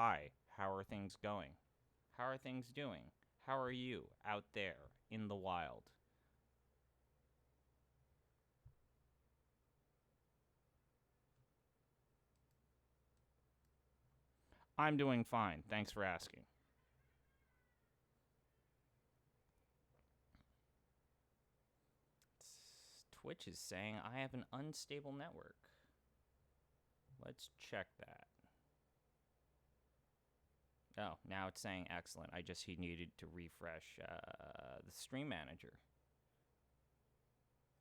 Hi, how are things going? How are things doing? How are you out there in the wild? I'm doing fine. Thanks for asking. Twitch is saying I have an unstable network. Let's check that. Oh, now it's saying excellent. I just needed to refresh the stream manager.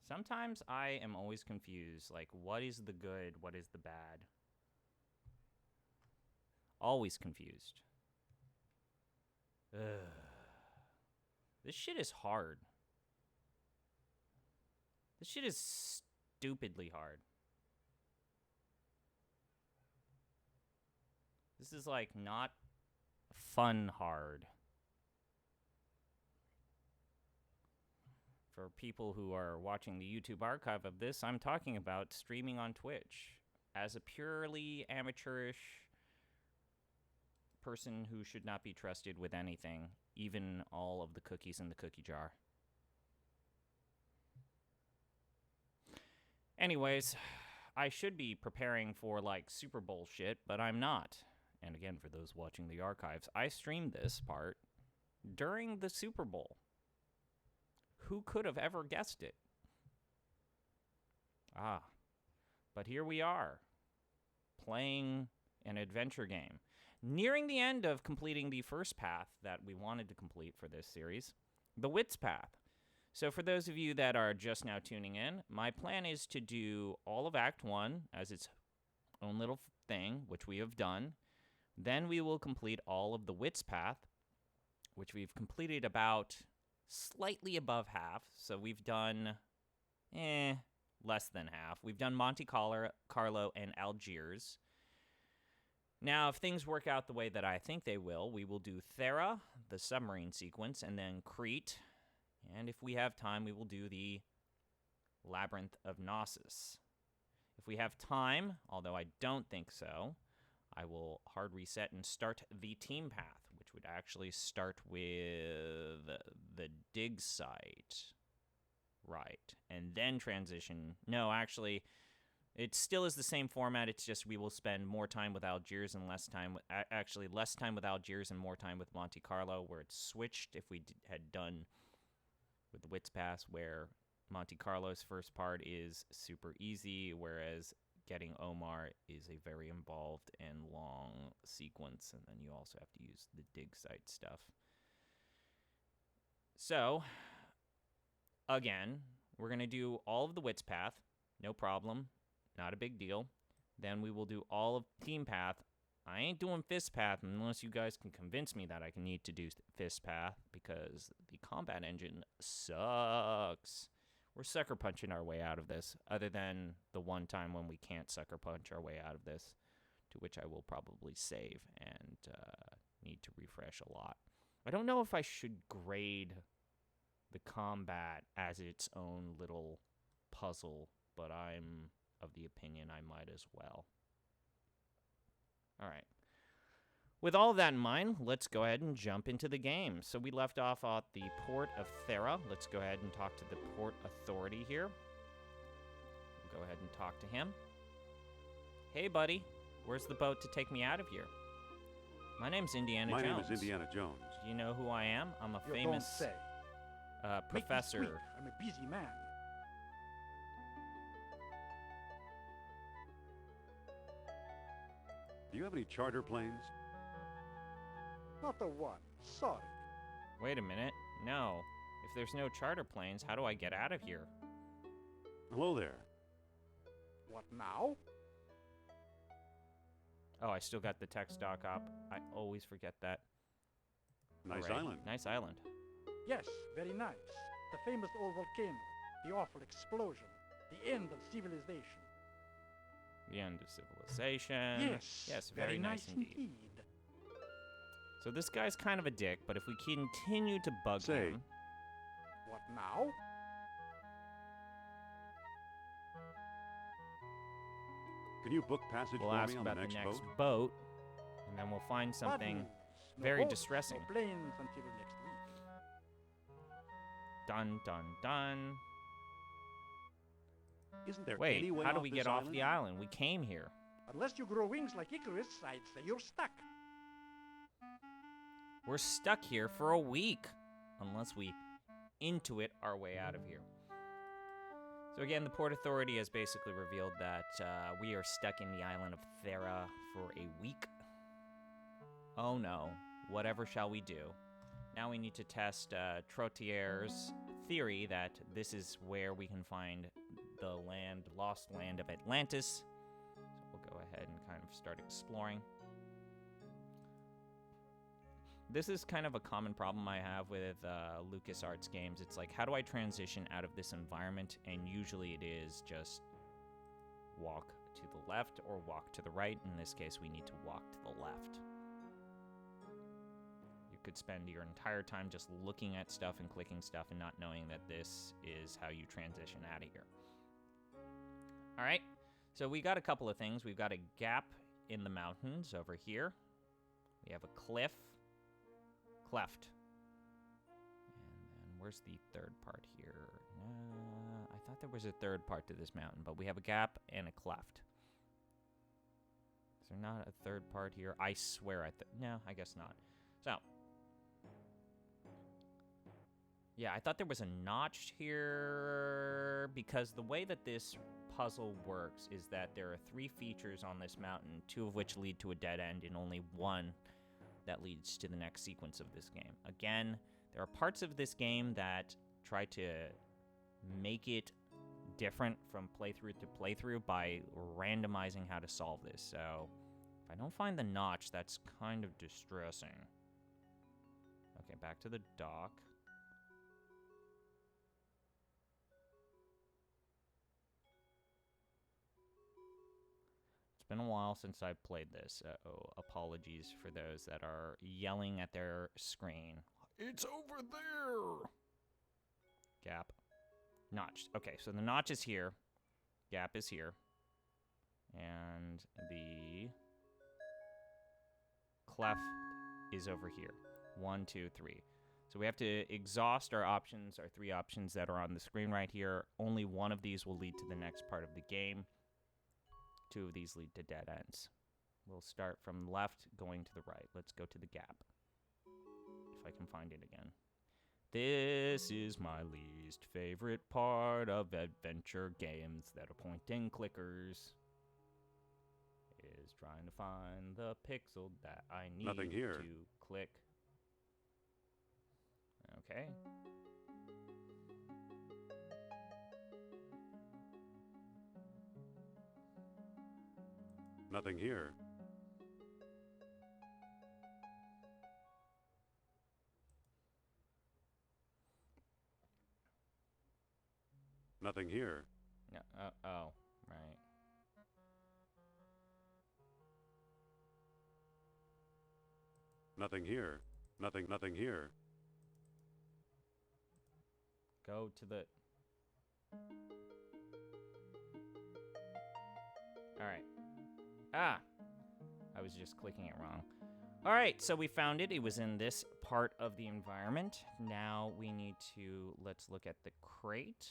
Sometimes I am always confused. Like, what is the good? What is the bad? Always confused. Ugh. This shit is hard. This shit is stupidly hard. This is like not fun hard. For people who are watching the YouTube archive of this, I'm talking about streaming on Twitch as a purely amateurish person who should not be trusted with anything, even all of the cookies in the cookie jar. Anyways, I should be preparing for, like, Super Bowl shit, but I'm not. And again, for those watching the archives, I streamed this part during the Super Bowl. Who could have ever guessed it? Ah, but here we are, playing an adventure game. Nearing the end of completing the first path that we wanted to complete for this series, the Wits Path. So for those of you that are just now tuning in, my plan is to do all of Act 1 as its own little thing, which we have done. Then we will complete all of the Wits Path, which we've completed about slightly above half. So we've done, less than half. We've done Monte Carlo and Algiers. Now, if things work out the way that I think they will, we will do Thera, the submarine sequence, and then Crete. And if we have time, we will do the Labyrinth of Gnosis. If we have time, although I don't think so, I will hard reset and start the team path, which would actually start with the dig site. Right. And then transition. No, actually, it still is the same format. It's just we will spend more time with Algiers and less time with... Actually, less time with Algiers and more time with Monte Carlo, where it's switched if we had done with the Wits Pass, where Monte Carlo's first part is super easy, whereas getting Omar is a very involved and long sequence, and then you also have to use the dig site stuff. So, again, we're going to do all of the Wits Path, no problem, not a big deal. Then we will do all of Team Path. I ain't doing Fist Path unless you guys can convince me that I can need to do Fist Path, because the combat engine sucks. We're sucker punching our way out of this, other than the one time when we can't sucker punch our way out of this, to which I will probably save and need to refresh a lot. I don't know if I should grade the combat as its own little puzzle, but I'm of the opinion I might as well. All right. With all of that in mind, let's go ahead and jump into the game. So we left off at the port of Thera. Let's go ahead and talk to the port authority here. We'll go ahead and talk to him. Hey, buddy. Where's the boat to take me out of here? My name's Indiana Jones. My name is Indiana Jones. Do you know who I am? I'm a You famous don't say. professor. Make me quick. I'm a busy man. Do you have any charter planes? Not the one. Sorry. Wait a minute. No. If there's no charter planes, how do I get out of here? Hello there. What now? Oh, I still got the text doc up. I always forget that. Nice All right. island. Nice island. Yes, very nice. The famous old volcano. The awful explosion. The end of civilization. The end of civilization. Yes. Yes, very nice indeed. indeed. So this guy's kind of a dick, but if we continue to bug Say. him... What now? Can you book passage We'll for ask me on the about next boat? boat, and And then we'll find Bad something news. No very boats, distressing. No planes until next week. Dun, dun, dun. Isn't there Wait, any way how do off we this get off island? the island? We came here. Unless you grow wings like Icarus, I'd say you're stuck. We're stuck here for a week. Unless we intuit our way out of here. So again, the Port Authority has basically revealed that we are stuck in the island of Thera for a week. Oh no, whatever shall we do? Now we need to test Trottier's theory that this is where we can find the lost land of Atlantis. So we'll go ahead and kind of start exploring. This is kind of a common problem I have with LucasArts games. It's like, how do I transition out of this environment? And usually it is just walk to the left or walk to the right. In this case, we need to walk to the left. You could spend your entire time just looking at stuff and clicking stuff and not knowing that this is how you transition out of here. All right, so we got a couple of things. We've got a gap in the mountains over here. We have a cliff. Cleft. And then where's the third part here? I thought there was a third part to this mountain, but we have a gap and a cleft. Is there not a third part here? I swear no, I guess not. So. Yeah, I thought there was a notch here because the way that this puzzle works is that there are 3 features on this mountain, 2 of which lead to a dead end and only 1 that leads to the next sequence of this game. Again, there are parts of this game that try to make it different from playthrough to playthrough by randomizing how to solve this. So, if I don't find the notch, that's kind of distressing. Okay, back to the dock. It's been a while since I've played this. Apologies for those that are yelling at their screen. It's over there! Gap. Notch. Okay, so the notch is here. Gap is here. And the cleft is over here. 1, 2, 3. So we have to exhaust our options, our 3 options that are on the screen right here. Only one of these will lead to the next part of the game. 2 of these lead to dead ends. We'll start from left, going to the right. Let's go to the gap. If I can find it again. This is my least favorite part of adventure games that are pointing clickers. Is trying to find the pixel that I need Nothing here. to click. Okay. Nothing here. Nothing here. No, oh, right. Nothing here. Nothing here. Go to the... Alright. Ah! I was just clicking it wrong. Alright, so we found it. It was in this part of the environment. Now we need to... Let's look at the crate.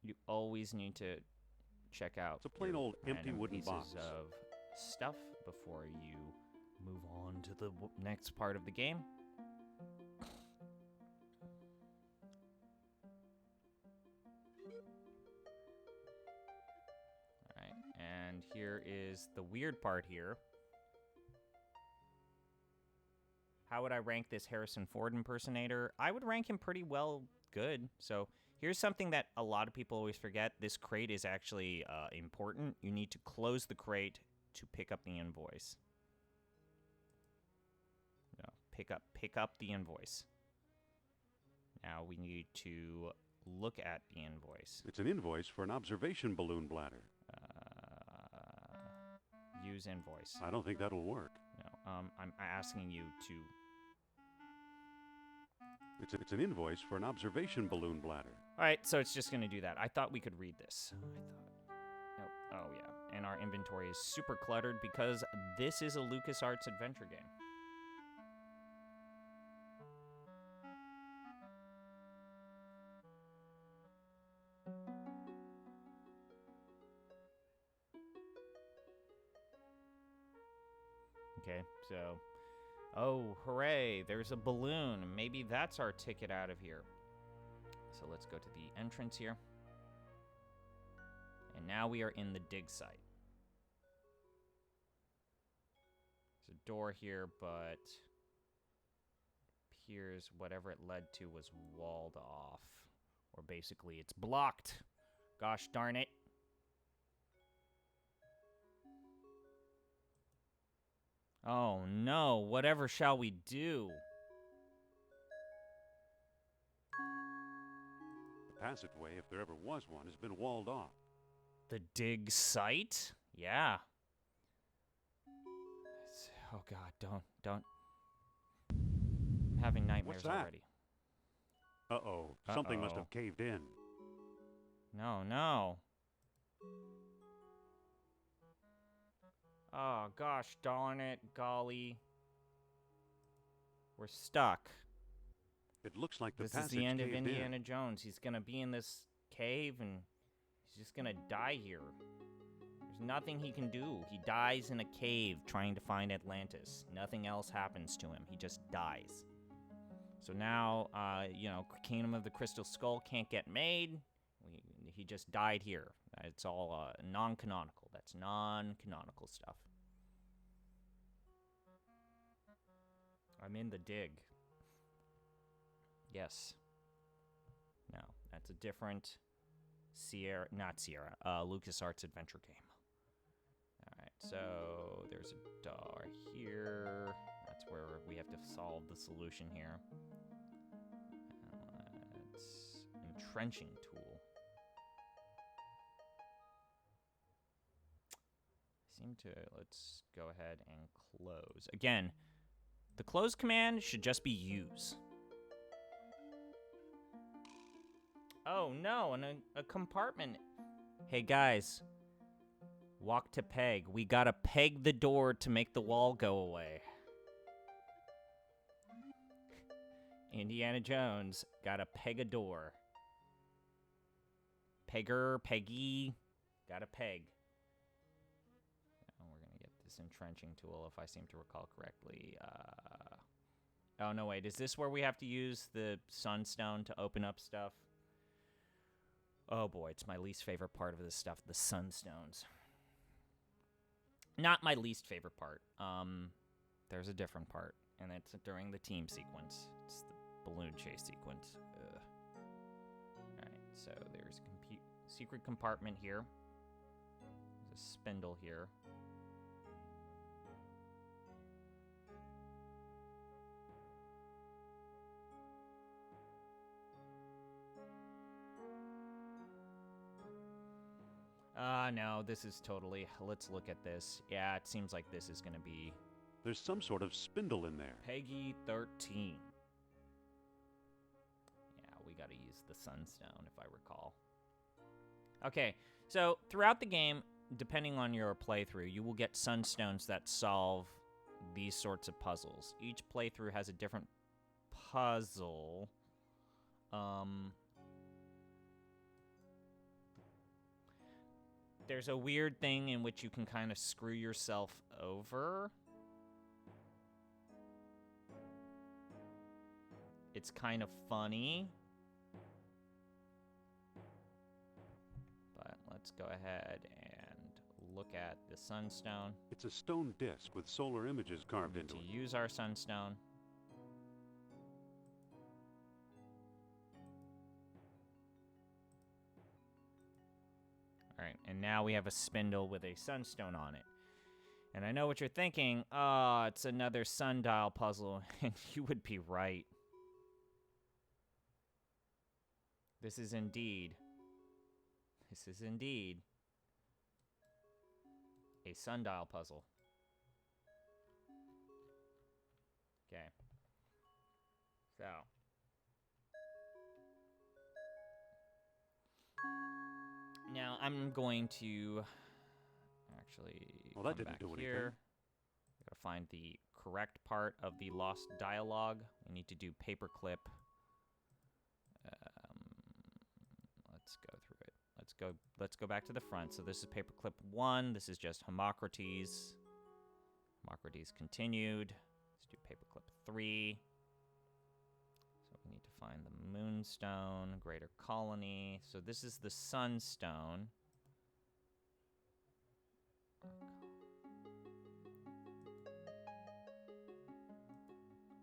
You always need to check out It's a plain your old empty random wooden pieces box. of stuff before you move on to the next part of the game. Alright, and here is the weird part here. How would I rank this Harrison Ford impersonator? I would rank him pretty well good. So here's something that a lot of people always forget. This crate is actually important. You need to close the crate to pick up the invoice. No, pick up the invoice. Now we need to look at the invoice. It's an invoice for an observation balloon bladder. Use invoice. I don't think that'll work. No, I'm asking you to... It's an invoice for an observation balloon bladder. All right, so it's just going to do that. I thought we could read this. Nope. Oh, yeah. and our inventory is super cluttered because this is a LucasArts adventure game. Okay, so... Oh, hooray, there's a balloon. Maybe that's our ticket out of here. So let's go to the entrance here. And now we are in the dig site. There's a door here, but it appears whatever it led to was walled off. Or basically, it's blocked. Gosh darn it. Oh no, whatever shall we do? The passageway, if there ever was one, has been walled off. The dig site? Yeah. Oh god, don't. I'm having nightmares What's that? already. Uh-oh. Something must have caved in. No. Oh, gosh darn it, golly. We're stuck. It looks like the This passage is the end of caved Indiana in. Jones. He's gonna be in this cave and he's just gonna die here. There's nothing he can do. He dies in a cave trying to find Atlantis. Nothing else happens to him. He just dies. So now, Kingdom of the Crystal Skull can't get made. He just died here. It's all non-canonical. That's non-canonical stuff. I'm in the dig. Yes. No, that's a different LucasArts adventure game. Alright, so there's a door here. That's where we have to solve the solution here. It's entrenching tool. Let's go ahead and close. Again, the close command should just be use. Oh no, and a compartment. Hey guys, walk to peg. We gotta peg the door to make the wall go away. Indiana Jones gotta peg a door. Pegger, Peggy, gotta peg. We're gonna get this entrenching tool if I seem to recall correctly. Oh no, wait, is this where we have to use the sunstone to open up stuff? Oh boy, it's my least favorite part of this stuff, the sunstones. Not my least favorite part. There's a different part, and it's during the team sequence. It's the balloon chase sequence. Ugh. Alright, so there's a secret compartment here. There's a spindle here. No, this is totally... Let's look at this. Yeah, it seems like this is going to be... There's some sort of spindle in there. Peggy 13. Yeah, we got to use the sunstone, if I recall. Okay, so throughout the game, depending on your playthrough, you will get sunstones that solve these sorts of puzzles. Each playthrough has a different puzzle. There's a weird thing in which you can kind of screw yourself over. It's kind of funny. But let's go ahead and look at the sunstone. It's a stone disc with solar images carved into To it. use our sunstone. Alright, and now we have a spindle with a sunstone on it. And I know what you're thinking. Oh, it's another sundial puzzle. And you would be right. This is indeed a sundial puzzle. Okay. So. Now, I'm going to actually Well, that come didn't back do anything. here. We gotta find the correct part of the lost dialogue. We need to do paperclip. Let's go through it. Let's go back to the front. So this is paperclip 1. This is just Homocrates. Homocrates continued. Let's do paperclip 3. So we need to find the Moonstone, Greater Colony. So this is the Sunstone.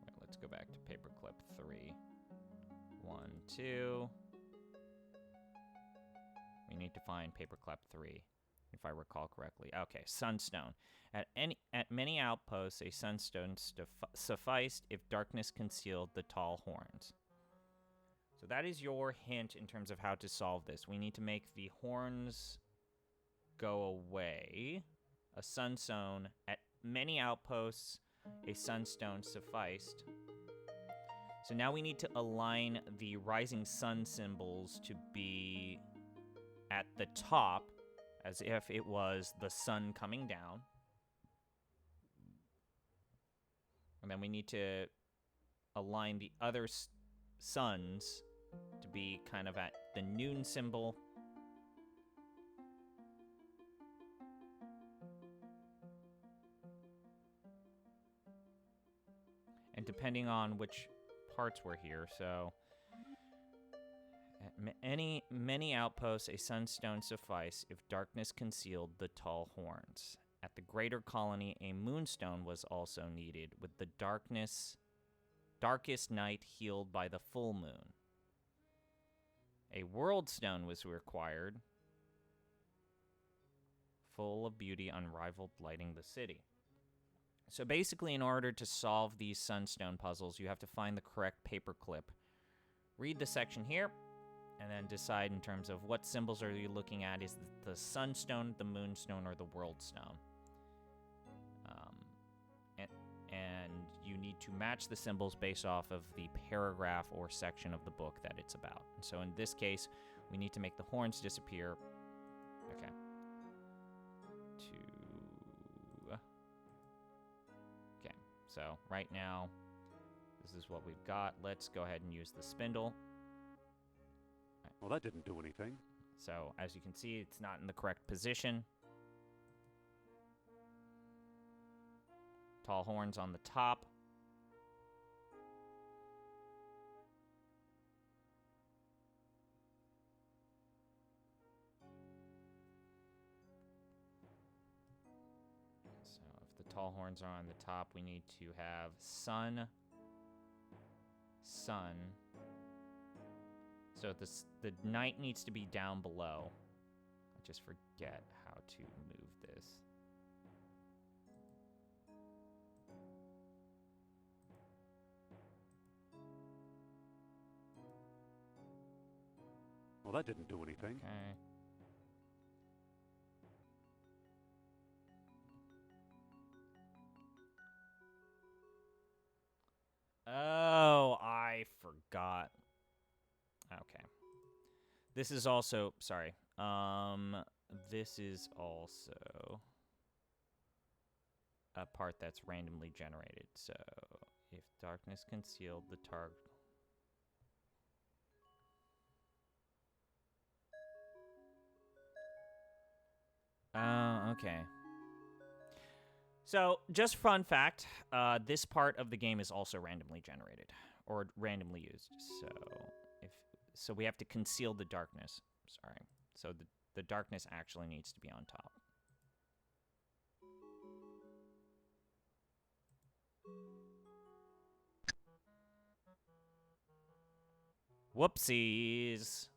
Right, let's go back to paperclip 3. 1, 2. We need to find paperclip 3, if I recall correctly. Okay, Sunstone. At many outposts, a sunstone sufficed if darkness concealed the tall horns. So that is your hint in terms of how to solve this. We need to make the horns go away. A sunstone. At many outposts, a sunstone sufficed. So now we need to align the rising sun symbols to be at the top, as if it was the sun coming down. And then we need to align the other suns to be kind of at the noon symbol. And depending on which parts were here, so at many outposts, a sunstone suffice if darkness concealed the tall horns. At the greater colony, a moonstone was also needed, with the darkest night healed by the full moon. A world stone was required, full of beauty, unrivaled, lighting the city. So basically, in order to solve these sunstone puzzles, you have to find the correct paperclip. Read the section here, and then decide in terms of what symbols are you looking at. Is the sunstone, the moonstone, or the world stone? And you need to match the symbols based off of the paragraph or section of the book that it's about. And so in this case, we need to make the horns disappear. Okay. Okay, so right now, this is what we've got. Let's go ahead and use the spindle. Well, that didn't do anything. So, as you can see, it's not in the correct position. Tall horns on the top. So, if the tall horns are on the top, we need to have sun. So the night needs to be down below. I just forget how to move this. Well, that didn't do anything. Okay. Oh, I forgot. Okay. This is also, sorry. This is also a part that's randomly generated. So, if darkness concealed the target. Okay. So, just fun fact, this part of the game is also randomly generated or randomly used. So we have to conceal the darkness. Sorry. So the darkness actually needs to be on top. Whoopsies.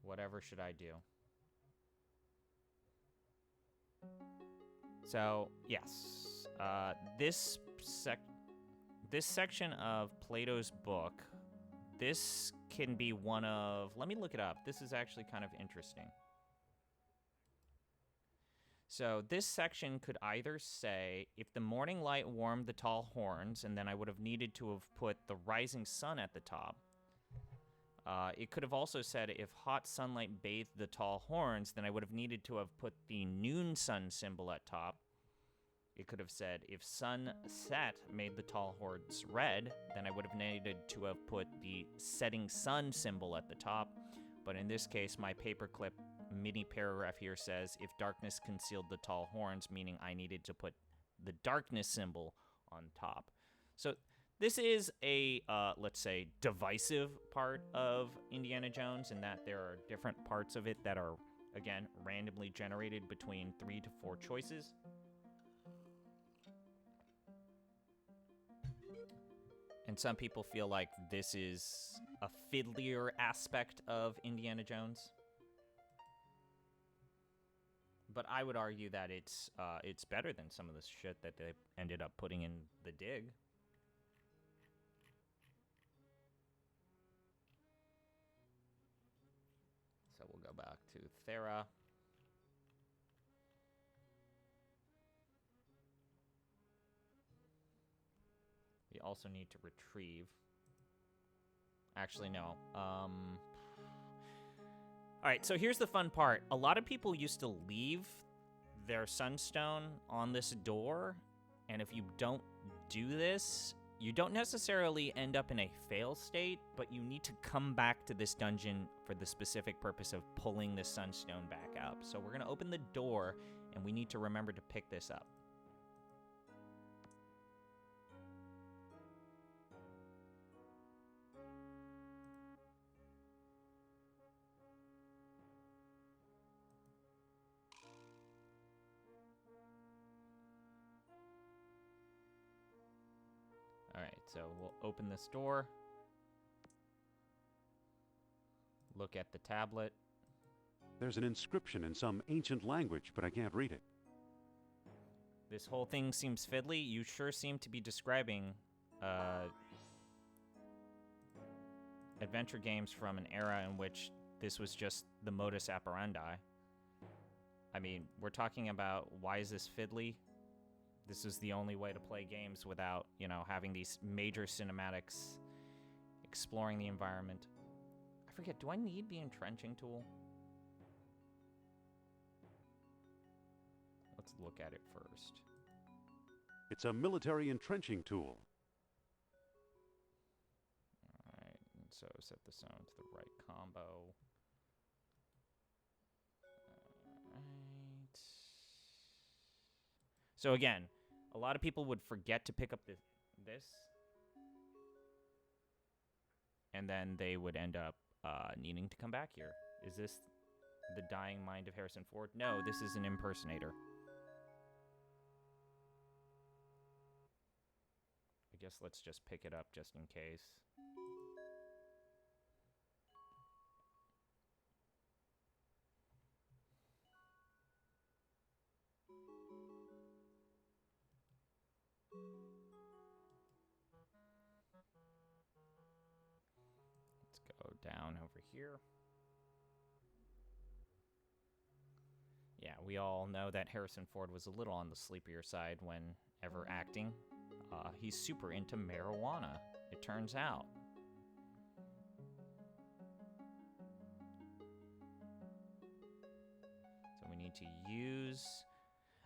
Whatever should I do? So, yes. This section of Plato's book, this can be one of... Let me look it up. This is actually kind of interesting. So this section could either say, if the morning light warmed the tall horns, and then I would have needed to have put the rising sun at the top. It could have also said if hot sunlight bathed the tall horns, then I would have needed to have put the noon sun symbol at top. It could have said if sunset made the tall horns red, then I would have needed to have put the setting sun symbol at the top. But in this case, my paperclip mini paragraph here says if darkness concealed the tall horns, meaning I needed to put the darkness symbol on top. So this is a, let's say, divisive part of Indiana Jones in that there are different parts of it that are, again, randomly generated between 3 to 4 choices. And some people feel like this is a fiddlier aspect of Indiana Jones. But I would argue that it's better than some of the shit that they ended up putting in the dig. So we'll go back to Thera. We also need to retrieve. Actually, no. All right, so here's the fun part. A lot of people used to leave their sunstone on this door, and if you don't do this, you don't necessarily end up in a fail state, but you need to come back to this dungeon for the specific purpose of pulling the sunstone back up. So we're going to open the door, and we need to remember to pick this up. All right, so we'll open this door. Look at the tablet. There's an inscription in some ancient language, but I can't read it. This whole thing seems fiddly. You sure seem to be describing adventure games from an era in which this was just the modus operandi. I mean, we're talking about why is this fiddly? This is the only way to play games without, you know, having these major cinematics, exploring the environment. I forget, do I need the entrenching tool? Let's look at it first. It's a military entrenching tool. All right, and so set the sound to the right combo. All right. So again, a lot of people would forget to pick up this, and then they would end up needing to come back here. Is this the dying mind of Harrison Ford? No, this is an impersonator. I guess let's just pick it up just in case. Let's go down over here. Yeah, we all know that Harrison Ford was a little on the sleepier side whenever acting. He's super into marijuana, it turns out. So we need to use...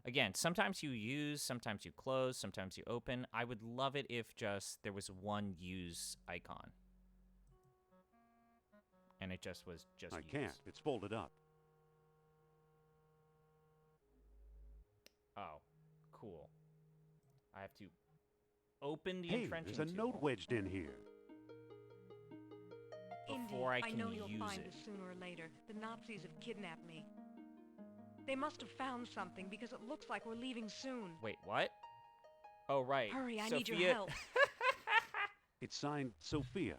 Again, sometimes you use, sometimes you close, sometimes you open. I would love it if just there was one use icon. And it just was just I use. can't. It's folded up. Oh, cool. I have to open the Hey, entrenching there's a tool note wedged in here. before I Indy, can I know you'll use find it. us sooner or later. The Nazis have kidnapped me. They must have found something because it looks like we're leaving soon. Wait, what? Oh, right. Hurry, I Sophia... need your help. It's signed Sophia.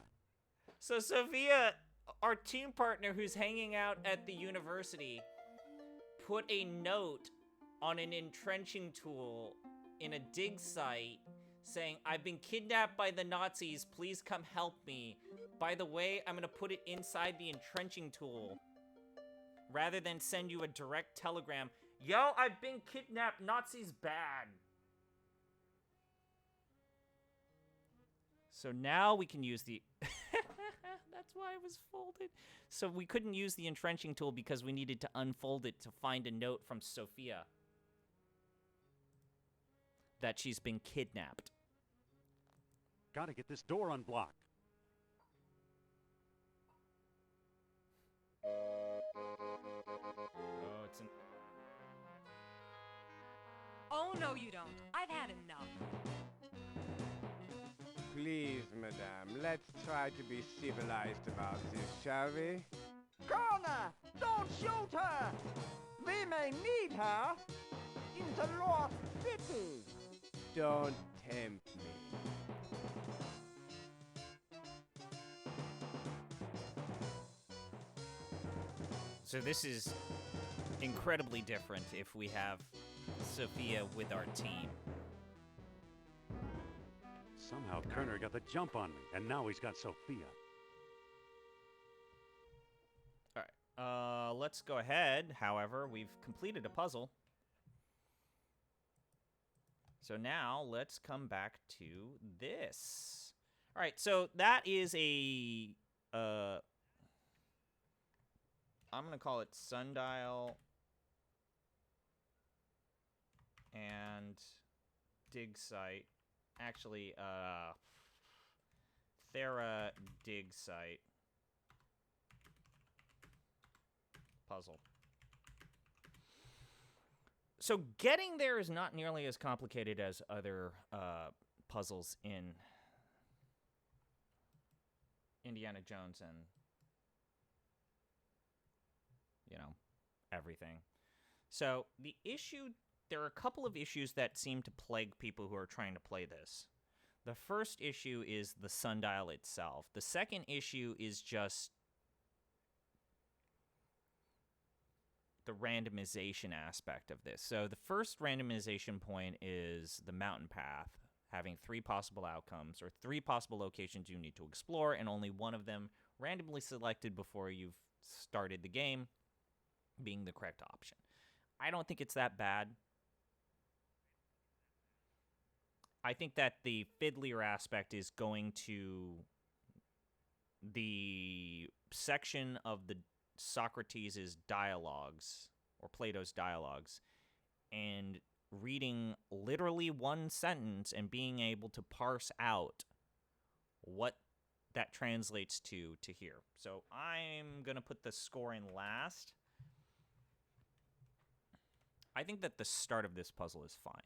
So Sophia, our team partner who's hanging out at the university, put a note on an entrenching tool in a dig site saying, I've been kidnapped by the Nazis, please come help me. By the way, I'm gonna put it inside the entrenching tool. Rather than send you a direct telegram, yo, I've been kidnapped, Nazis bad. So now we can use the... That's why it was folded. So we couldn't use the entrenching tool because we needed to unfold it to find a note from Sophia that she's been kidnapped. Gotta get this door unblocked. Oh, it's an... Oh, no, you don't. I've had enough. Please, madame, let's try to be civilized about this, shall we? Connor, don't shoot her! We may need her in the Lost City. Don't tempt me. So this is incredibly different if we have Sophia with our team. Somehow Kerner got the jump on me, and now he's got Sophia. All right. Let's go ahead. However, we've completed a puzzle. So now let's come back to this. All right. So that is a I'm going to call it sundial and dig site. Actually, Thera dig site puzzle. So getting there is not nearly as complicated as other puzzles in Indiana Jones and, you know, everything. So the issue, there are a couple of issues that seem to plague people who are trying to play this. The first issue is the sundial itself. The second issue is just the randomization aspect of this. So the first randomization point is the mountain path, having 3 possible outcomes or 3 possible locations you need to explore, and only one of them randomly selected before you've started the game being the correct option. I don't think it's that bad. I think that the fiddlier aspect is going to the section of the Socrates' dialogues, or Plato's dialogues, and reading literally one sentence and being able to parse out what that translates to here. So I'm going to put the score in last. I think that the start of this puzzle is fine.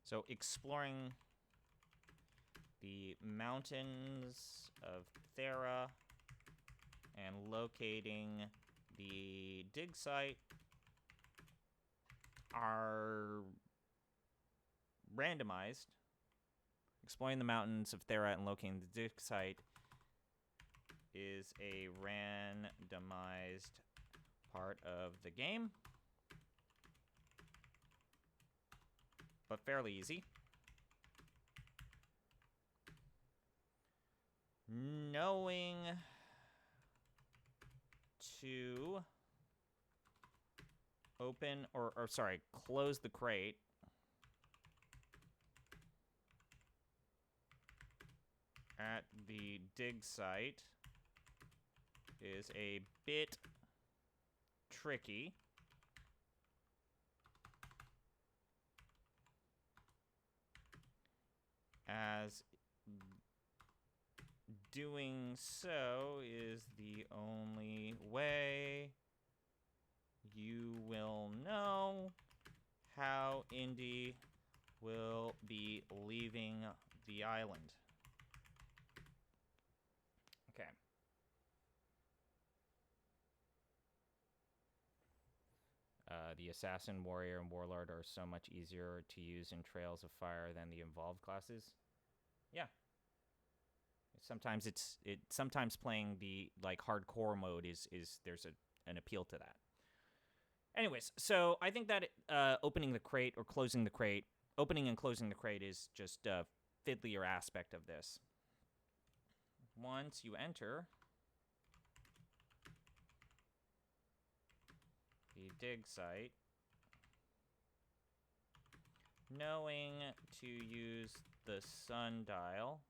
So exploring the mountains of Thera and locating the dig site are randomized. Exploring the mountains of Thera and locating the dig site is a randomized part of the game, but fairly easy. Knowing to open or sorry, close the crate at the dig site is a bit tricky. As doing so is the only way you will know how Indy will be leaving the island. Okay. The Assassin, Warrior, and Warlord are so much easier to use in Trails of Fire than the Involved classes. Yeah. Sometimes playing the like hardcore mode is there's an appeal to that. Anyways, so I think that opening the crate or closing the crate, opening and closing the crate is just a fiddlier aspect of this. Once you enter the dig site, knowing to use the sundial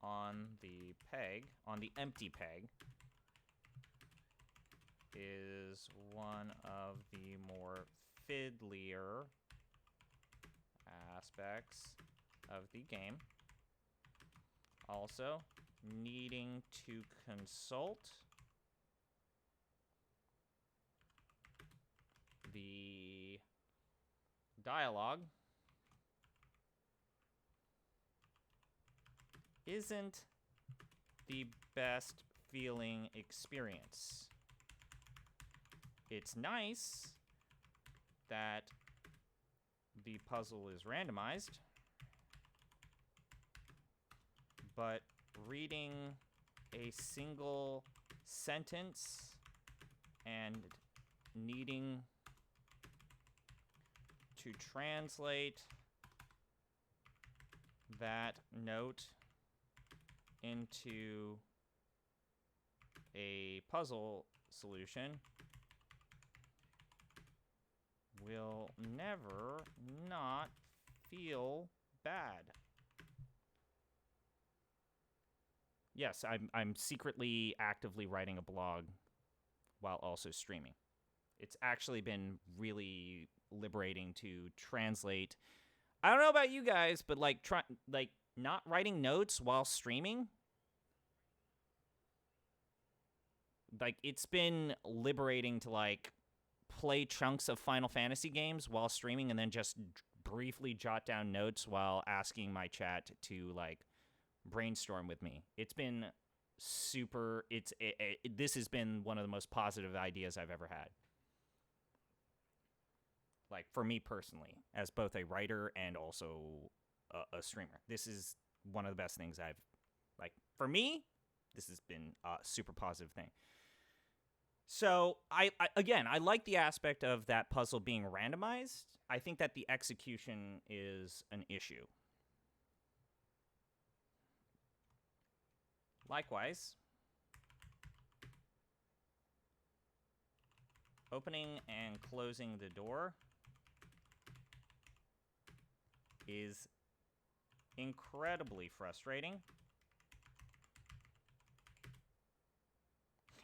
on the peg, on the empty peg, is one of the more fiddlier aspects of the game. Also, needing to consult the dialogue isn't the best feeling experience. It's nice that the puzzle is randomized, but reading a single sentence and needing to translate that note into a puzzle solution will never not feel bad. Yes, I'm secretly actively writing a blog while also streaming. It's actually been really liberating to translate. I don't know about you guys, but like not writing notes while streaming, like it's been liberating to like play chunks of Final Fantasy games while streaming and then just briefly jot down notes while asking my chat to like brainstorm with me. It's been super. This has been one of the most positive ideas I've ever had. Like for me personally, as both a writer and also a streamer, this is one of the best things I've like. For me, this has been a super positive thing. So I like the aspect of that puzzle being randomized. I think that the execution is an issue. Likewise, opening and closing the door is incredibly frustrating.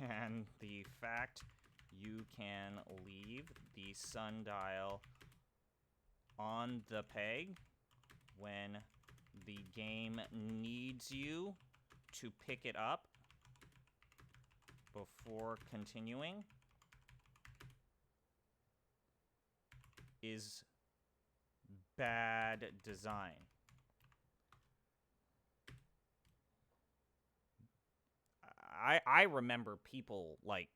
And the fact you can leave the sundial on the peg when the game needs you to pick it up before continuing is bad design. I remember people like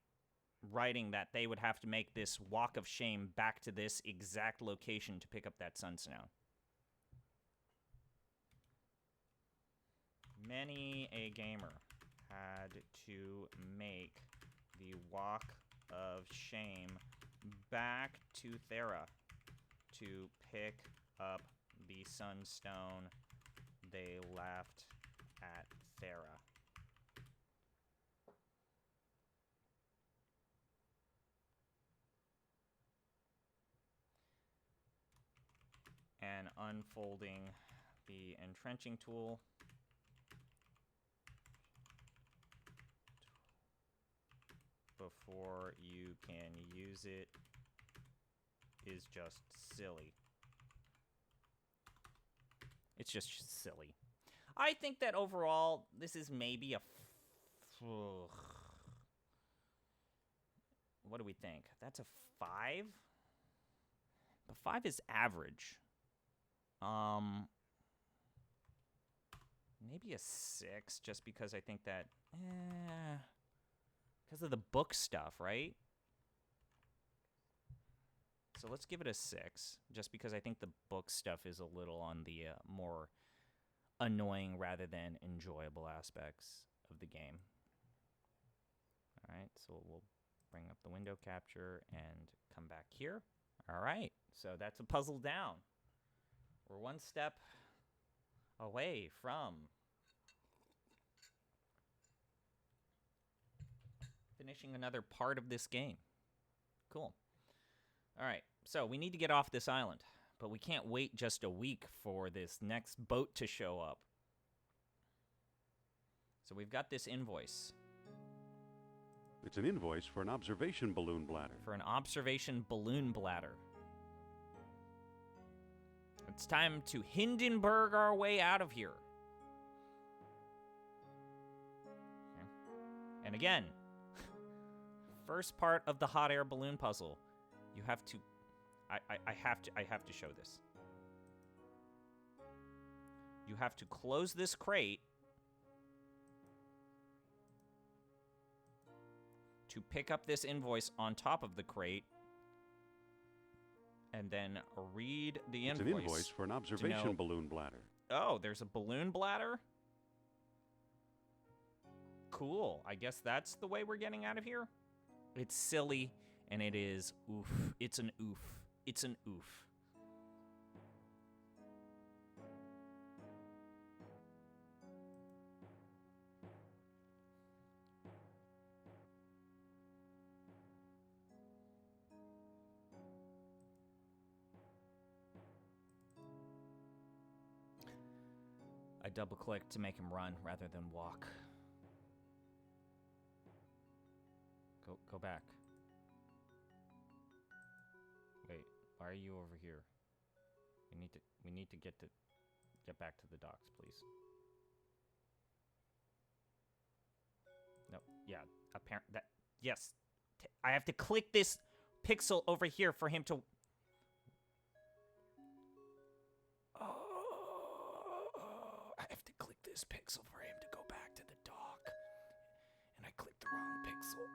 writing that they would have to make this walk of shame back to this exact location to pick up that sunstone. Many a gamer had to make the walk of shame back to Thera to pick up the sunstone they left at Thera. And unfolding the entrenching tool before you can use it is just silly. It's just silly. I think that overall, this is maybe a... What do we think? That's a 5? But 5 is average. Maybe a 6, just because I think that... because of the book stuff, right? So let's give it a 6, just because I think the book stuff is a little on the more annoying rather than enjoyable aspects of the game. All right, so we'll bring up the window capture and come back here. All right, so that's a puzzle down. We're one step away from Finishing another part of this game. Cool. All right, so we need to get off this island, but we can't wait just a week for this next boat to show up. So we've got this invoice. It's an invoice for an observation balloon bladder. For an observation balloon bladder. It's time to Hindenburg our way out of here. Okay. And again, first part of the hot air balloon puzzle. You have to I have to show this. You have to close this crate to pick up this invoice on top of the crate and then read the invoice. It's an invoice for an observation balloon bladder. Oh, there's a balloon bladder? Cool. I guess that's the way we're getting out of here? It's silly, and it is oof. It's an oof. It's an oof. I double-click to make him run rather than walk. Go back. Wait, why are you over here? We need to get back to the docks, please. No, yeah, yes. I have to click this pixel over here for him to. I have to click this pixel for him to go back to the dock. And I clicked the wrong pixel.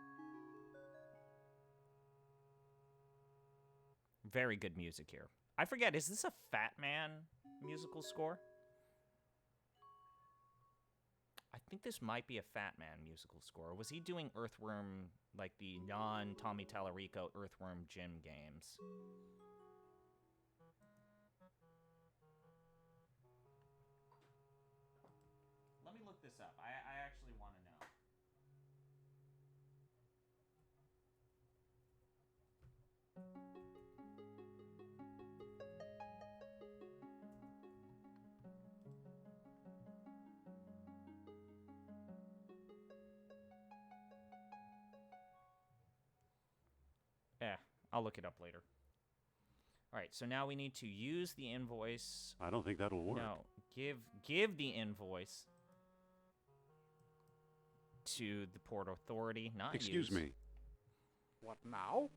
Very good music here. I forget, is this a Fat Man musical score? I think this might be a Fat Man musical score. Was he doing Earthworm, like the non-Tommy Tallarico Earthworm Jim games? Let me look this up. I actually want to know. Yeah, I'll look it up later. All right, so now we need to use the invoice. I don't think that'll work. No, give the invoice to the Port Authority, not Excuse use. me. What now?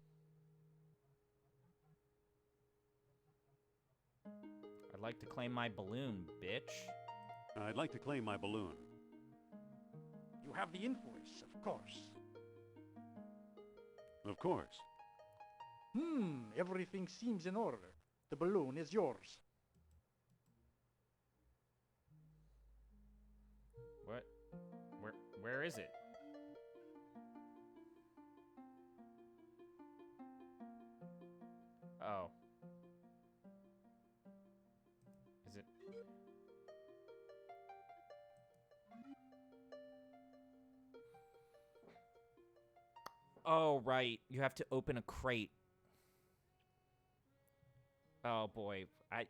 I'd like to claim my balloon, bitch. I'd like to claim my balloon. You have the invoice, of course. Of course. Everything seems in order. The balloon is yours. What? Where is it? Oh. Is it? Oh, right. You have to open a crate. Oh, boy. I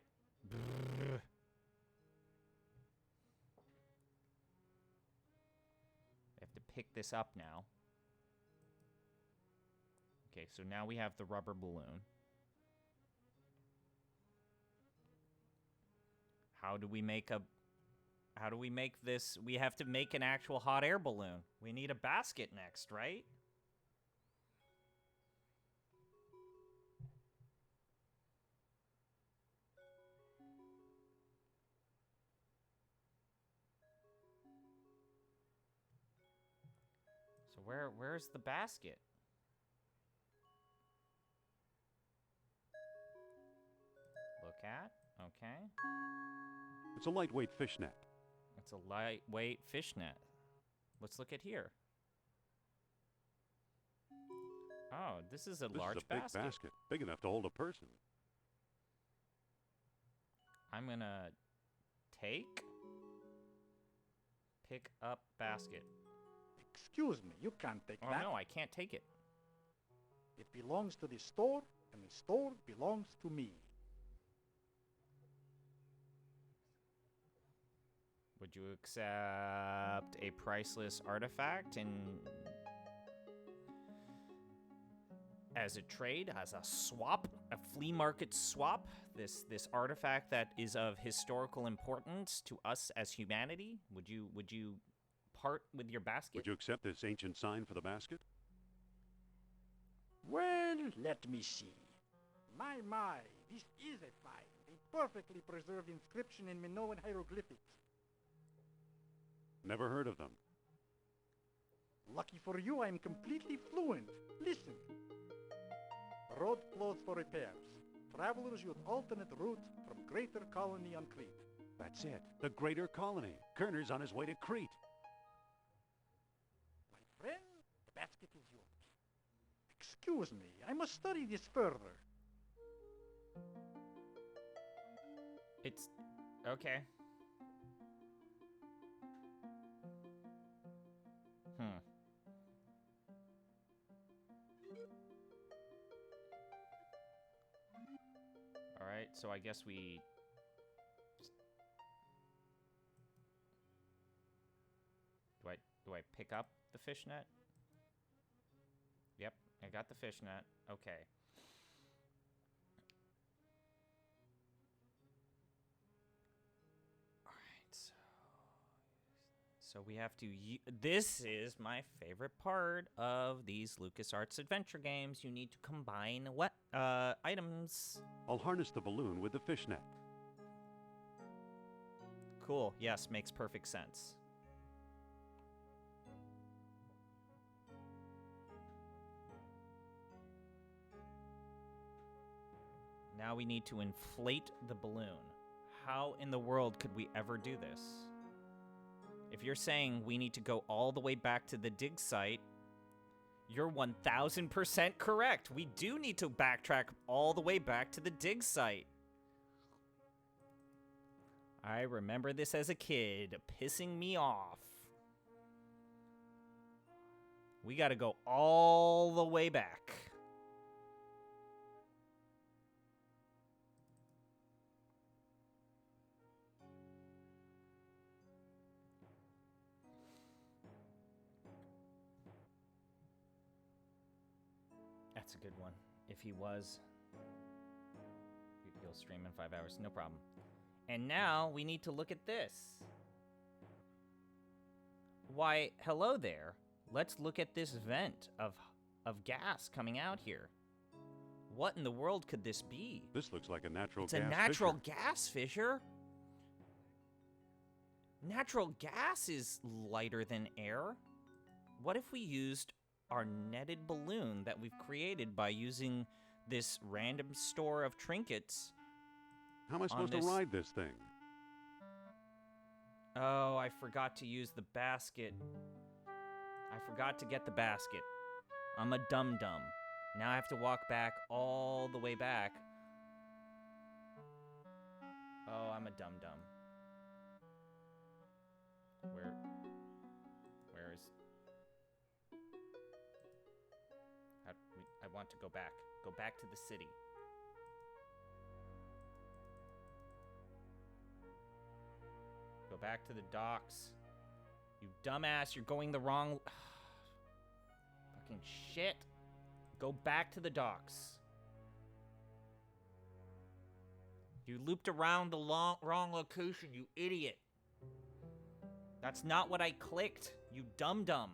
have to pick this up now. Okay, so now we have the rubber balloon. How do we make this? We have to make an actual hot air balloon. We need a basket next, right? So where's the basket? Look at. Okay. It's a lightweight fishnet. It's a lightweight fishnet. Let's look at here. Oh, this is a large This is a big basket, big enough to hold a person. I'm gonna pick up basket. Excuse me, you can't take Oh that. no, I can't take it. It belongs to the store, and the store belongs to me. Would you accept a priceless artifact as a trade, as a swap, a flea market swap? This artifact that is of historical importance to us as humanity? Would you part with your basket? Would you accept this ancient sign for the basket? Well, let me see. My, this is a find. A perfectly preserved inscription in Minoan hieroglyphics. Never heard of them. Lucky for you, I am completely fluent. Listen. Road closed for repairs. Travelers use alternate route from Greater Colony on Crete. That's it. The Greater Colony. Kerner's on his way to Crete. My friend, the basket is yours. Excuse me, I must study this further. It's okay. All right, so I guess we do I pick up the fishnet? Yep, I got the fishnet. Okay. All right, so we have to. This is my favorite part of these LucasArts adventure games. You need to combine what items. I'll harness the balloon with the fishnet. Cool. Yes, makes perfect sense. Now we need to inflate the balloon. How in the world could we ever do this? If you're saying we need to go all the way back to the dig site, you're 1000% correct. We do need to backtrack all the way back to the dig site. I remember this as a kid, pissing me off. We gotta go all the way back. That's a good one. If he was, he'll stream in 5 hours, no problem. And now we need to look at this. Why, hello there. Let's look at this vent of gas coming out here. What in the world could this be? This looks like a natural It's gas a natural fissure. gas fissure. Natural gas is lighter than air. What if we used our netted balloon that we've created by using this random store of trinkets? How am I supposed to ride this thing? Oh, I forgot to use the basket. I forgot to get the basket. I'm a dum-dum. Now I have to walk back all the way back. Oh, I'm a dum-dum. Where is... I want to go back. Go back to the city. Go back to the docks. You dumbass, you're going the wrong... Fucking shit. Go back to the docks. You looped around the wrong location, you idiot. That's not what I clicked, you dum-dum.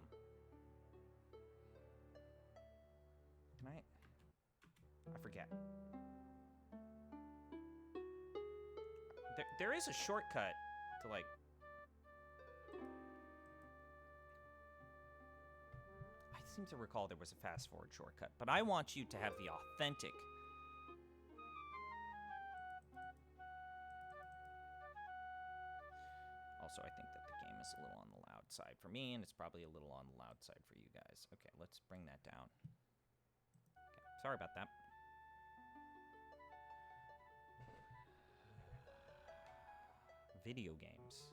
Can I forget. There is a shortcut to, like... I seem to recall there was a fast-forward shortcut, but I want you to have the authentic... Also, I think that the game is a little on the loud side for me, and it's probably a little on the loud side for you guys. Okay, let's bring that down. Okay, sorry about that. Video games.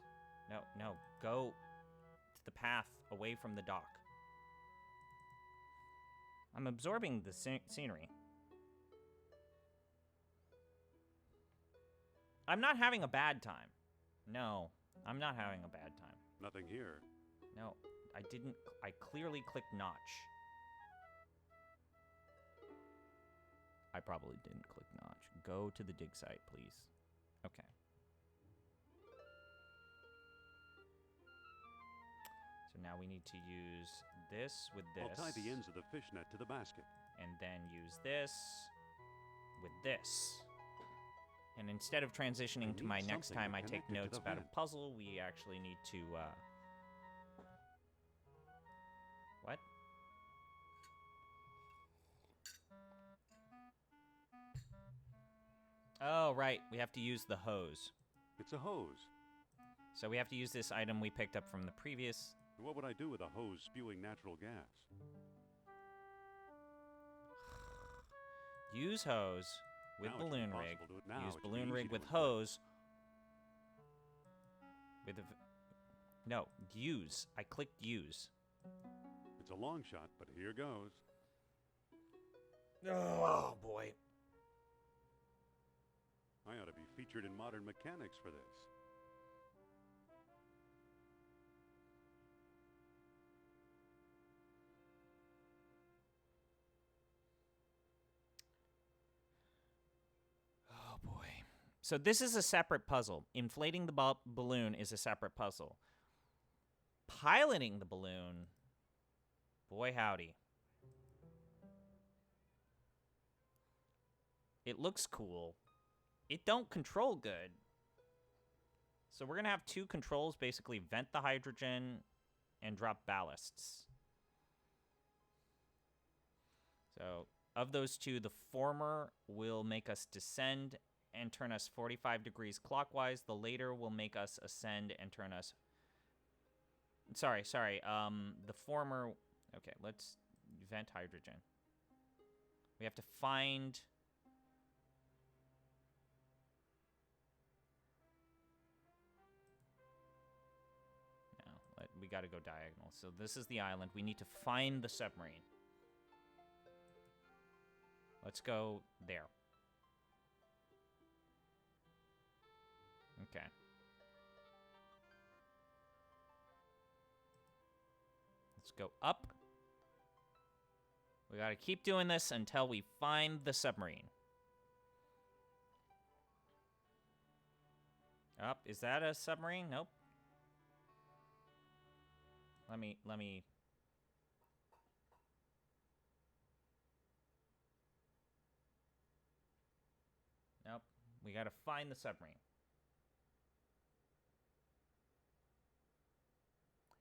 No, go to the path away from the dock. I'm absorbing the scenery. I'm not having a bad time. No, I'm not having a bad time. Nothing here. No, I didn't. I clearly clicked notch. I probably didn't click notch. Go to the dig site, please. Okay. So now we need to use this with this. I'll tie the ends of the fishnet to the basket. And then use this with this. And instead of transitioning to my next time I take notes about a puzzle, we actually need to, what? Oh, right. We have to use the hose. It's a hose. So we have to use this item we picked up from the previous... What would I do with a hose spewing natural gas? Use hose with Now it's balloon impossible rig. to do it now. Use It should balloon be rig easy with to inflate. hose. With a... No, use. I clicked use. It's a long shot, but here goes. Oh, boy. I ought to be featured in Modern Mechanics for this. Oh, boy. So this is a separate puzzle. Inflating the balloon is a separate puzzle. Piloting the balloon, boy howdy. It looks cool. It don't control good. So we're going to have two controls, basically vent the hydrogen and drop ballasts. So of those two, the former will make us descend and turn us 45 degrees clockwise. The later will make us ascend and turn us... Sorry. The former... Okay, let's vent hydrogen. We have to find... We got to go diagonal. So this is the island. We need to find the submarine. Let's go there. Okay. Let's go up. We got to keep doing this until we find the submarine. Up. Is that a submarine? Nope. Let me... Nope. We gotta find the submarine.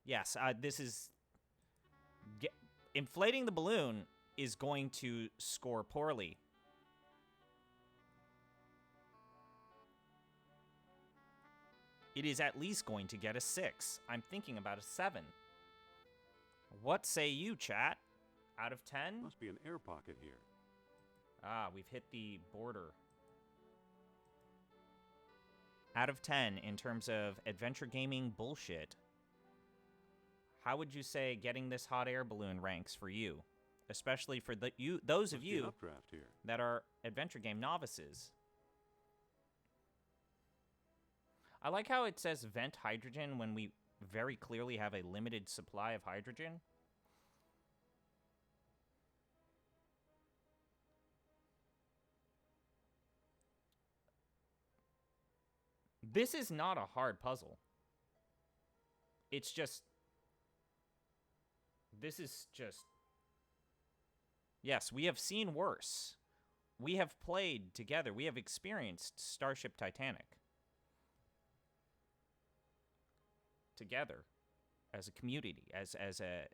Yes, this is... Inflating the balloon is going to score poorly. It is at least going to get a 6. I'm thinking about a 7. What say you, chat? Out of 10? Must be an air pocket here. Ah, we've hit the border. Out of 10 in terms of adventure gaming bullshit. How would you say getting this hot air balloon ranks for you? Especially for those of you Updraft here. that are adventure game novices. I like how it says vent hydrogen when we very clearly have a limited supply of hydrogen. This is not a hard puzzle. It's just... This is just... Yes, we have seen worse. We have played together. We have experienced Starship Titanic. Together. As a community. As a...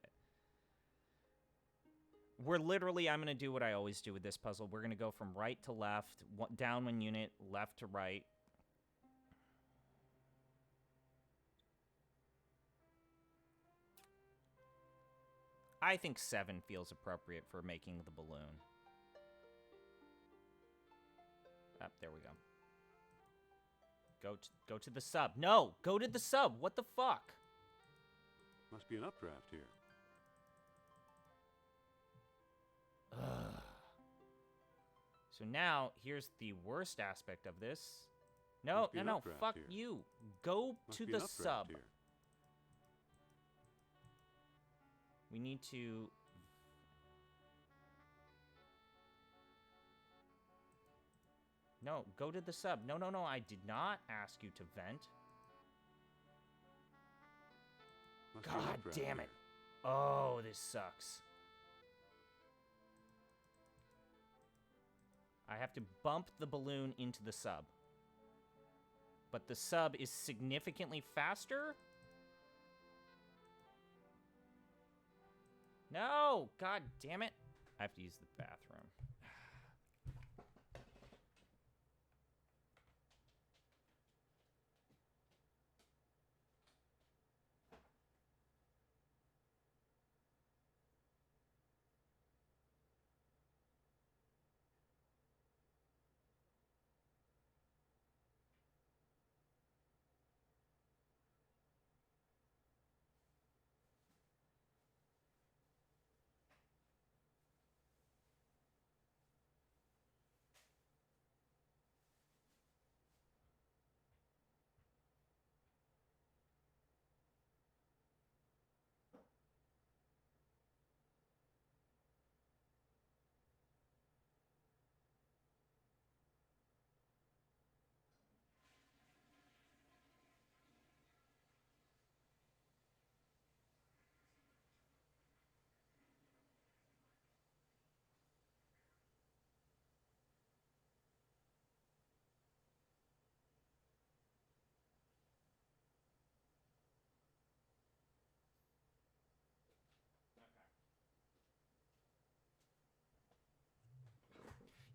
We're literally... I'm going to do what I always do with this puzzle. We're going to go from right to left. Down one unit. Left to right. I think 7 feels appropriate for making the balloon. Up, there we go. Go to the sub. No, go to the sub. What the fuck? Must be an updraft here. Ugh. So now, here's the worst aspect of this. No, Must be an updraft fuck here. you. Go Must to be an the updraft sub. here. We need to... No, go to the sub. No, I did not ask you to vent. Must be an God updraft damn here. it. Oh, this sucks. I have to bump the balloon into the sub. But the sub is significantly faster? No! God damn it. I have to use the bathroom.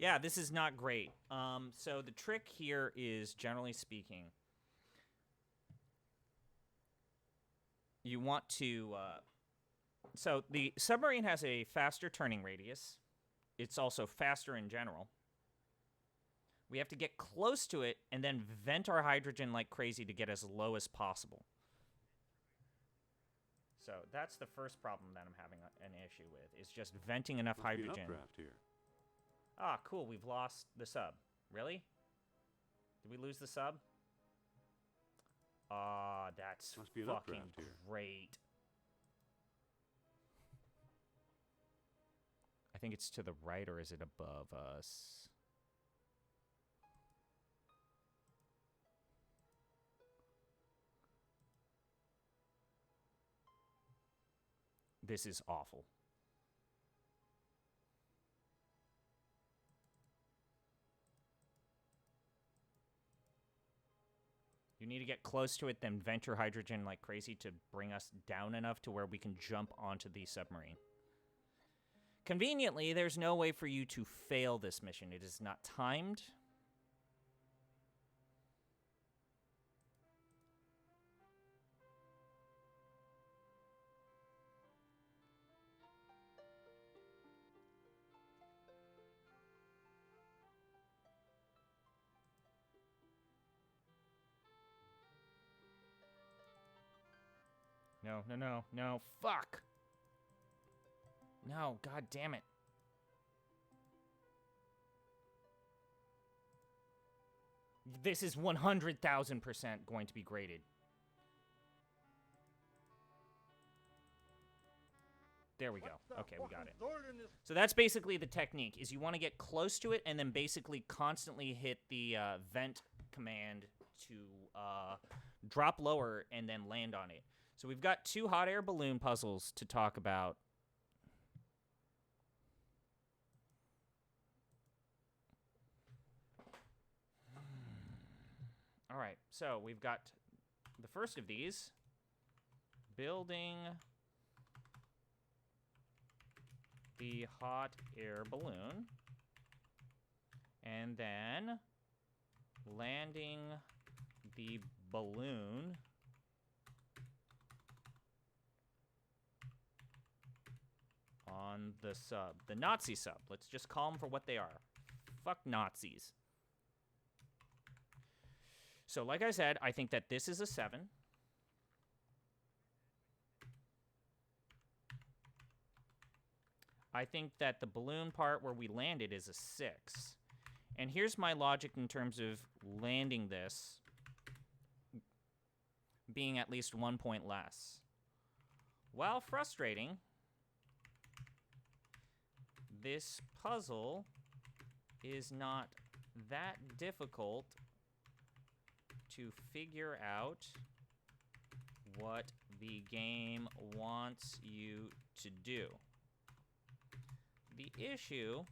Yeah, this is not great. So the trick here is, generally speaking, you want to... so the submarine has a faster turning radius. It's also faster in general. We have to get close to it and then vent our hydrogen like crazy to get as low as possible. So that's the first problem that I'm having an issue with, is just venting enough Must be an hydrogen. updraft here. Ah, cool, we've lost the sub. Really? Did we lose the sub? Ah, that's Must be an fucking updraft here. great. I think it's to the right, or is it above us? This is awful. You need to get close to it, then vent your hydrogen like crazy to bring us down enough to where we can jump onto the submarine. Conveniently, there's no way for you to fail this mission. It is not timed. No, fuck! No, god damn it. This is 100,000% going to be graded. There we go. Okay, we got it. So that's basically the technique, is you want to get close to it and then basically constantly hit the vent command to drop lower and then land on it. So we've got 2 hot air balloon puzzles to talk about. All right, so we've got the first of these, building the hot air balloon, and then landing the balloon on the sub. The Nazi sub. Let's just call them for what they are. Fuck Nazis. So, like I said, I think that this is a 7. I think that the balloon part where we landed is a 6. And here's my logic in terms of landing this being at least 1 point less. While frustrating, this puzzle is not that difficult to figure out what the game wants you to do. The issue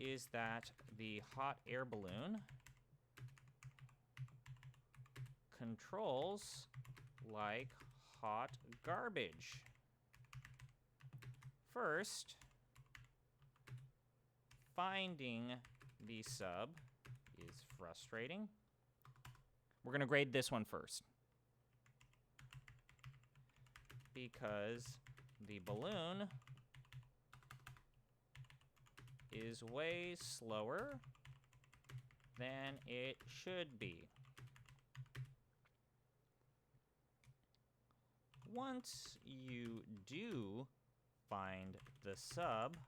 is that the hot air balloon controls like hot garbage. First, finding the sub is frustrating. We're going to grade this one first, because the balloon is way slower than it should be. Once you do find the sub,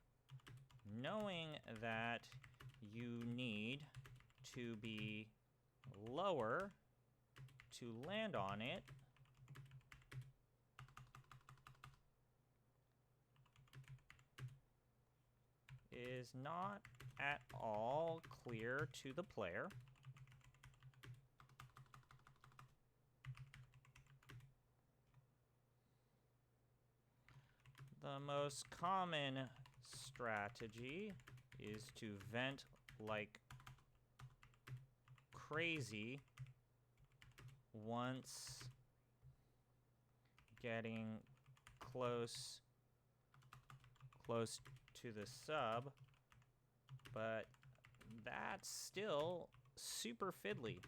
knowing that you need to be lower to land on it is not at all clear to the player. The most common strategy is to vent like crazy once getting close to the sub, but that's still super fiddly.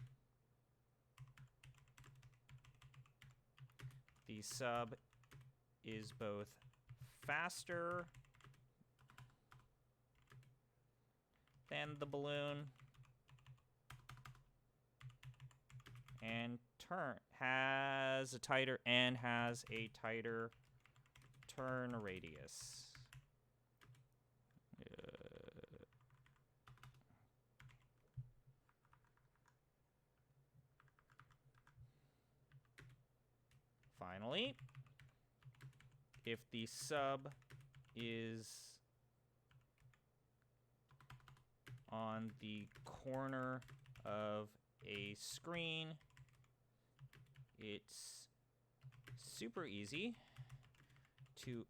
The sub is both faster than the balloon and has a tighter turn radius. Finally, if the sub is on the corner of a screen, it's super easy to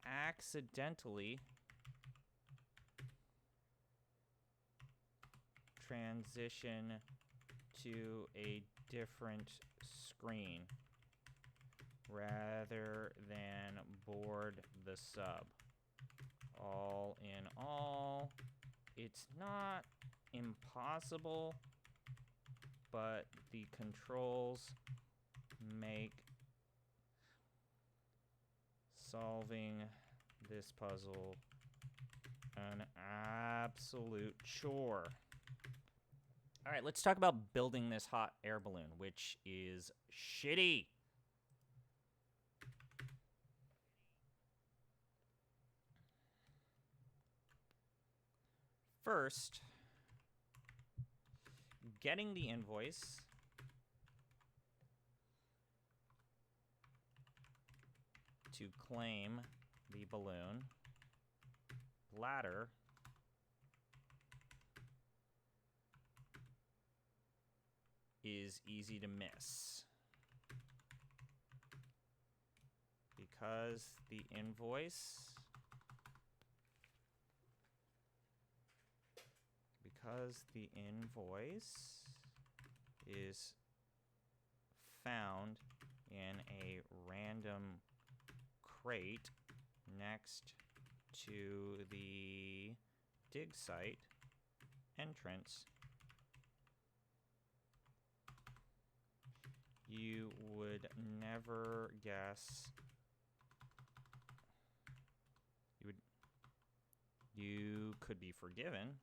accidentally transition to a different screen rather than board the sub. All in all, it's not impossible, but the controls make solving this puzzle an absolute chore. All right, let's talk about building this hot air balloon, which is shitty. First, getting the invoice to claim the balloon ladder is easy to miss because the invoice is found in a random crate next to the dig site entrance, you would never guess. You could be forgiven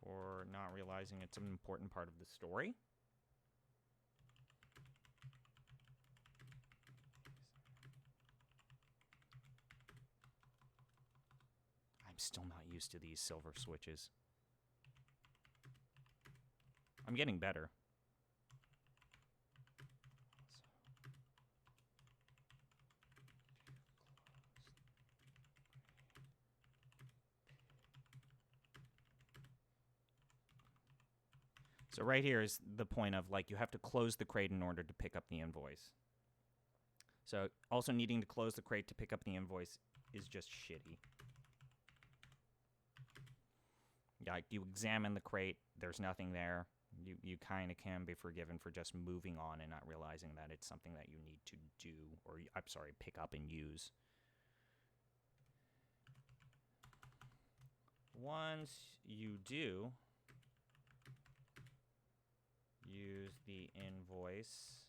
for not realizing it's an important part of the story. still not used to these silver switches. I'm getting better. So right here is the point of, like, you have to close the crate in order to pick up the invoice. So also needing to close the crate to pick up the invoice is just shitty. Like, you examine the crate, there's nothing there. You kind of can be forgiven for just moving on and not realizing that it's something that you need to do, or, I'm sorry, pick up and use. Once you do use the invoice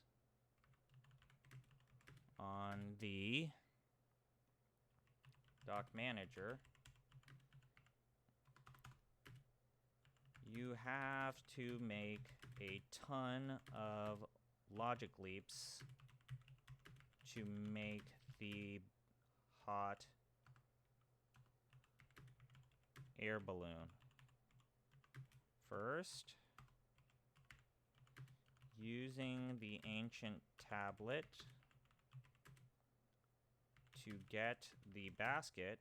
on the dock manager, you have to make a ton of logic leaps to make the hot air balloon. First, using the ancient tablet to get the basket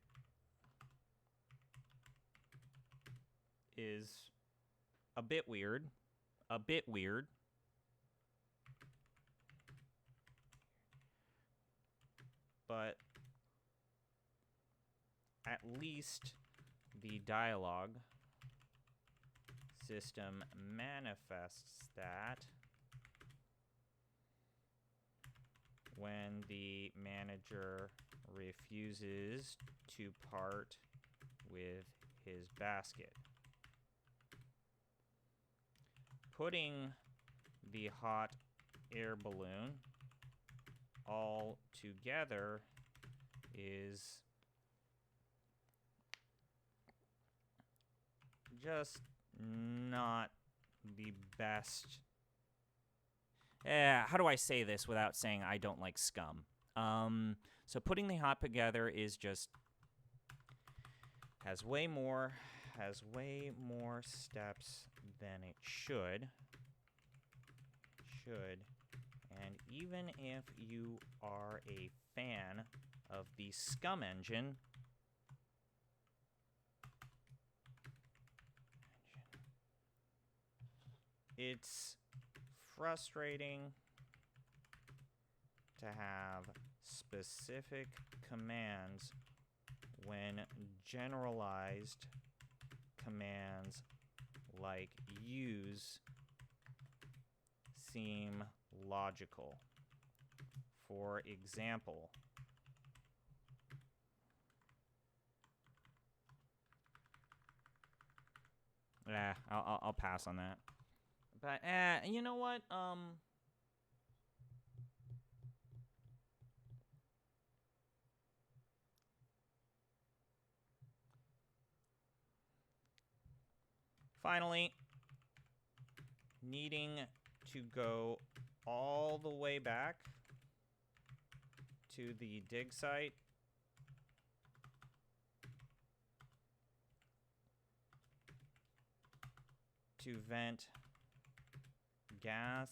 is a bit weird. But at least the dialogue system manifests that when the manager refuses to part with his basket. Putting the hot air balloon all together is just not the best. How do I say this without saying I don't like scum? So putting the hot together is just has way more steps than it should. And even if you are a fan of the Scum engine, it's frustrating to have specific commands when generalized commands like use seem logical. For example, I'll pass on that. But you know what? Finally, needing to go all the way back to the dig site to vent gas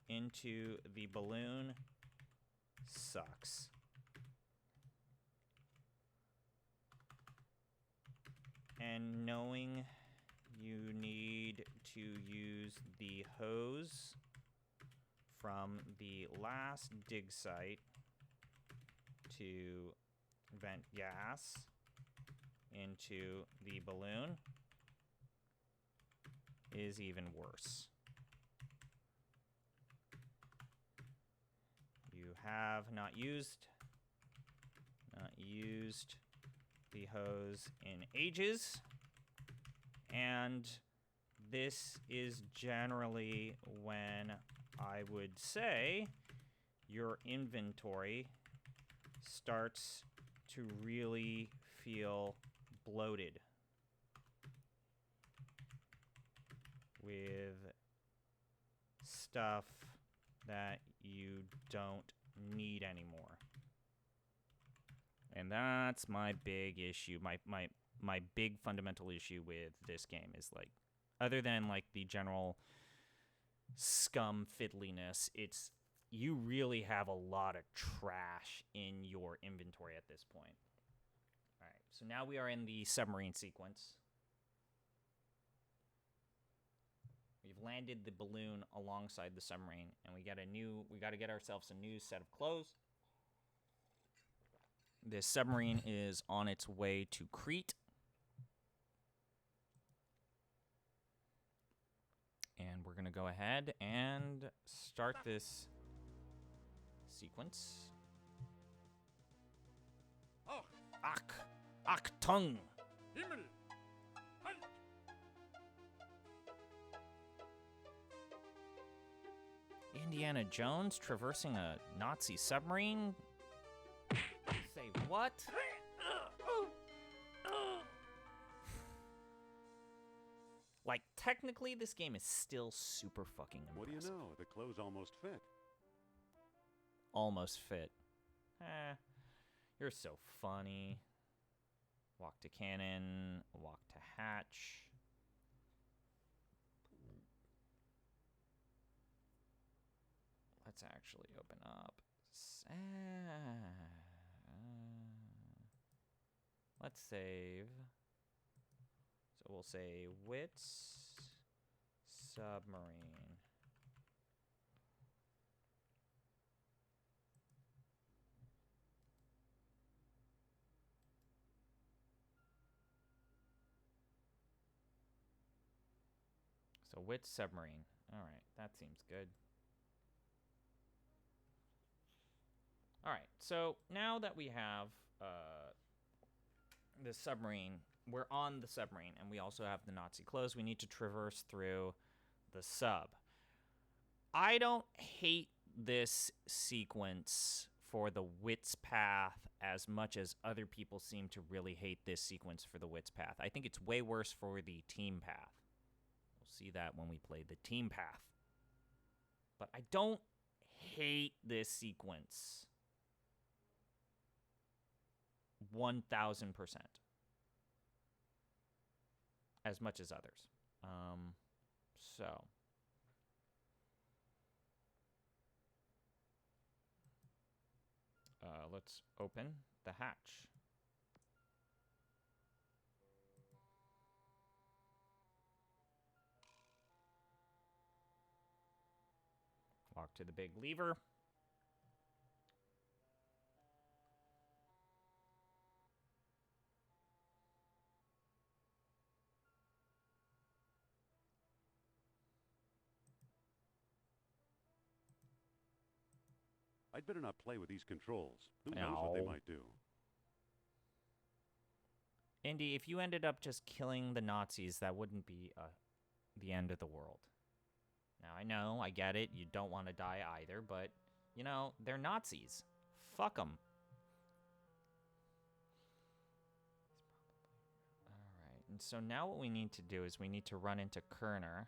into the balloon sucks. And knowing you need to use the hose from the last dig site to vent gas into the balloon is even worse. You have not used the hose in ages, and this is generally when I would say your inventory starts to really feel bloated with stuff that you don't need anymore. And that's my big issue, my my big fundamental issue with this game is, like, other than, like, the general scum fiddliness, it's you really have a lot of trash in your inventory at this point. All right, so now we are in the submarine sequence. We've landed the balloon alongside the submarine, and we got to get ourselves a new set of clothes. This submarine is on its way to Crete. And we're going to go ahead and start this sequence. Oh, Achtung! Himmel! Halt! Indiana Jones traversing a Nazi submarine? Say what? Like, technically, this game is still super fucking impressive. What do you know? The clothes almost fit. Almost fit. You're so funny. Walk to cannon, walk to hatch. Let's actually open up. Let's save. So we'll say Wits Submarine. So Wits Submarine. All right, that seems good. All right, so now that we have the submarine, we're on the submarine, and we also have the Nazi clothes. We need to traverse through the sub. I don't hate this sequence for the Wits path as much as other people seem to really hate this sequence for the Wits path. I think it's way worse for the team path. We'll see that when we play the team path. But I don't hate this sequence 1,000% as much as others. So let's open the hatch. Walk to the big lever. I'd better not play with these controls. Who knows what they No. might do? Indy, if you ended up just killing the Nazis, that wouldn't be the end of the world. Now, I know, I get it, you don't want to die either, but, you know, they're Nazis. Fuck them. Alright, and so now what we need to do is we need to run into Kerner.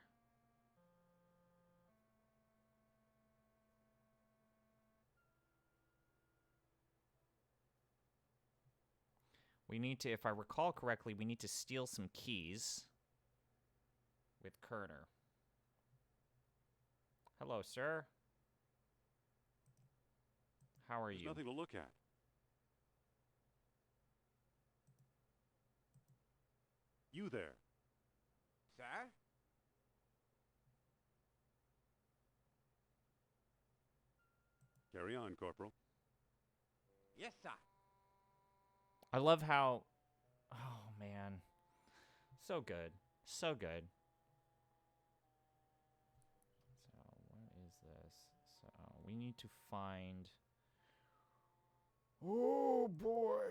We need to, if I recall correctly, we need to steal some keys with Kerner. Hello, sir. How are There's you? nothing to look at. You there. Sir? Carry on, Corporal. Yes, sir. I love how... Oh, man. So good. So good. So, what is this? So, we need to find... Oh, boy.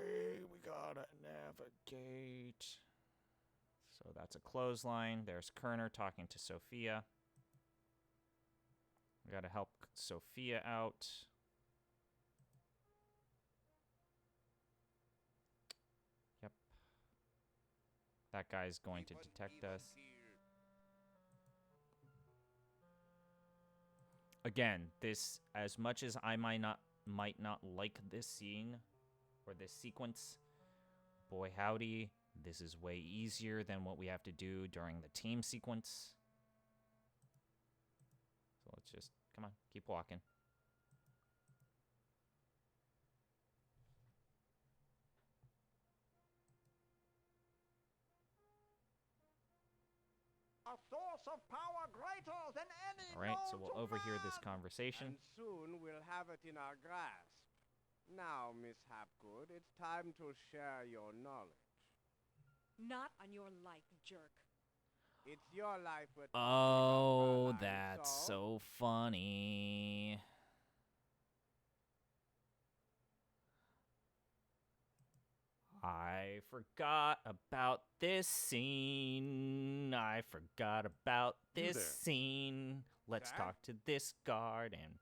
We gotta navigate. So, that's a clothesline. There's Kerner talking to Sophia. We gotta help Sophia out. Yep. That guy's going to detect us. Again, this, as much as I might not like this scene or this sequence, boy howdy, This is way easier than what we have to do during the team sequence. So let's just, come on, keep walking. A source of power greater than any All right, so known we'll to overhear this man. conversation. And soon we'll have it in our grasp. Now, Miss Hapgood, it's time to share your knowledge. Not on your life, jerk. It's your life we're talking Oh, about, Caroline, that's so funny. I forgot about this scene. I forgot about You this there. scene. Let's Sir? talk to this guard and...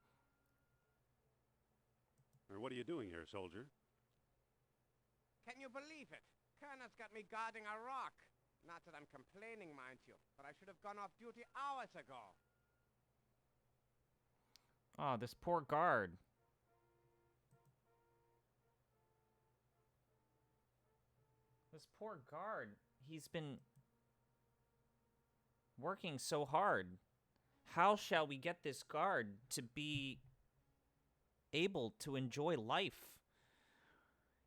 Or what are you doing here, soldier? Can you believe it? Colonel's got me guarding a rock. Not that I'm complaining, mind you, but I should have gone off duty hours ago. Oh, this poor guard. This poor guard. He's been working so hard. How shall we get this guard to be able to enjoy life?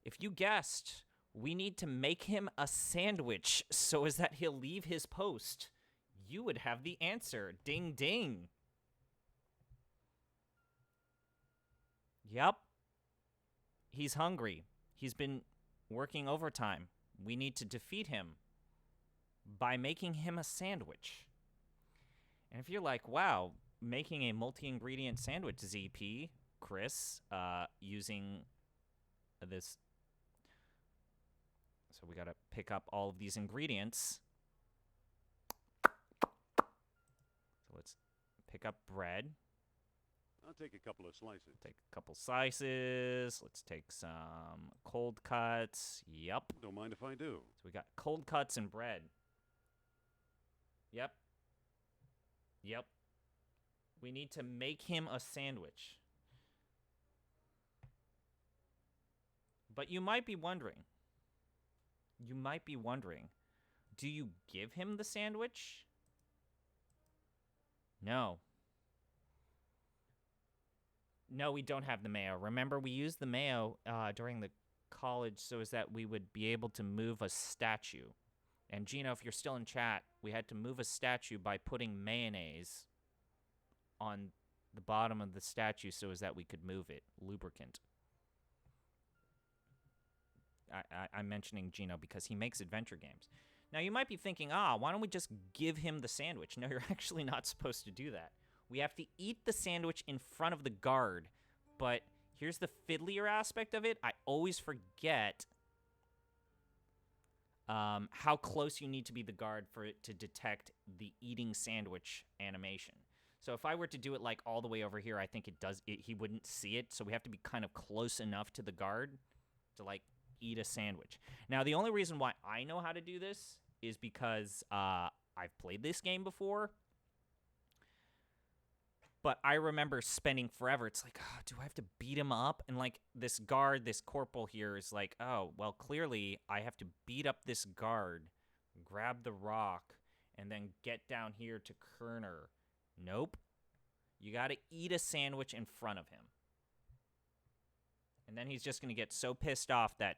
If you guessed, we need to make him a sandwich so as that he'll leave his post. You would have the answer. Ding, ding. Yep. He's hungry. He's been working overtime. We need to defeat him by making him a sandwich. And if you're like, wow, making a multi-ingredient sandwich, ZP, Chris, using this... So we gotta pick up all of these ingredients. So let's pick up bread. I'll take a couple of slices. Take a couple slices. Let's take some cold cuts. Yep. Don't mind if I do. So we got cold cuts and bread. Yep. Yep. We need to make him a sandwich. But you might be wondering. Do you give him the sandwich? No. No, we don't have the mayo. Remember, we used the mayo during the college so as that we would be able to move a statue. And Gino, if you're still in chat, we had to move a statue by putting mayonnaise on the bottom of the statue so as that we could move it. Lubricant. I'm mentioning Gino because he makes adventure games. Now, you might be thinking, why don't we just give him the sandwich? No, you're actually not supposed to do that. We have to eat the sandwich in front of the guard. But here's the fiddlier aspect of it. I always forget how close you need to be the guard for it to detect the eating sandwich animation. So if I were to do it like all the way over here, I think he wouldn't see it. So we have to be kind of close enough to the guard to like eat a sandwich. Now, the only reason why I know how to do this is because I've played this game before. But I remember spending forever. It's like, do I have to beat him up? And like this guard, this corporal here is like, oh, well, clearly I have to beat up this guard, grab the rock, and then get down here to Kerner. Nope. You got to eat a sandwich in front of him. And then he's just going to get so pissed off that...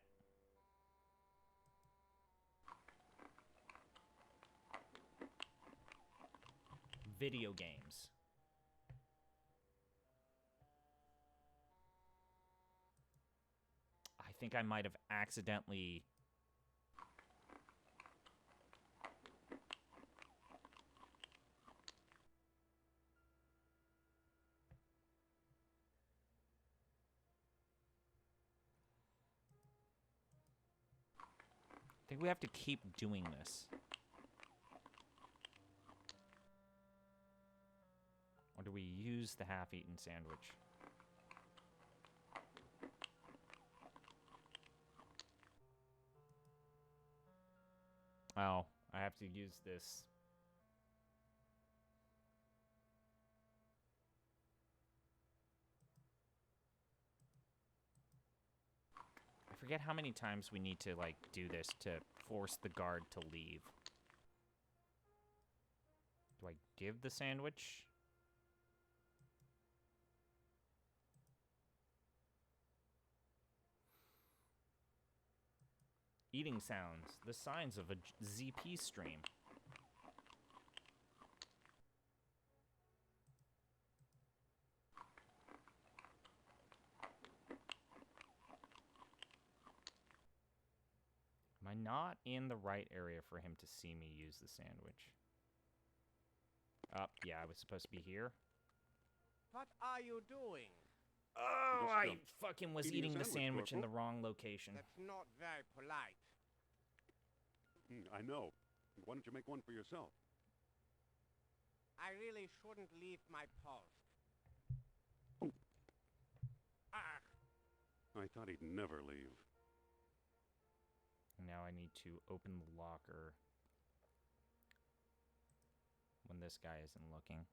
Video games. I think I might have accidentally... I think we have to keep doing this. Or do we use the half-eaten sandwich? Oh, I have to use this. I forget how many times we need to, like, do this force the guard to leave. Do I give the sandwich? Eating sounds, the signs of a ZP stream. Am I not in the right area for him to see me use the sandwich? Yeah, I was supposed to be here. What are you doing? Oh, Just, I fucking was eating a eating the sandwich, sandwich in the Corporal. wrong location. That's not very polite. I know. Why don't you make one for yourself? I really shouldn't leave my post. Oh. Ah, I thought he'd never leave. Now I need to open the locker when this guy isn't looking.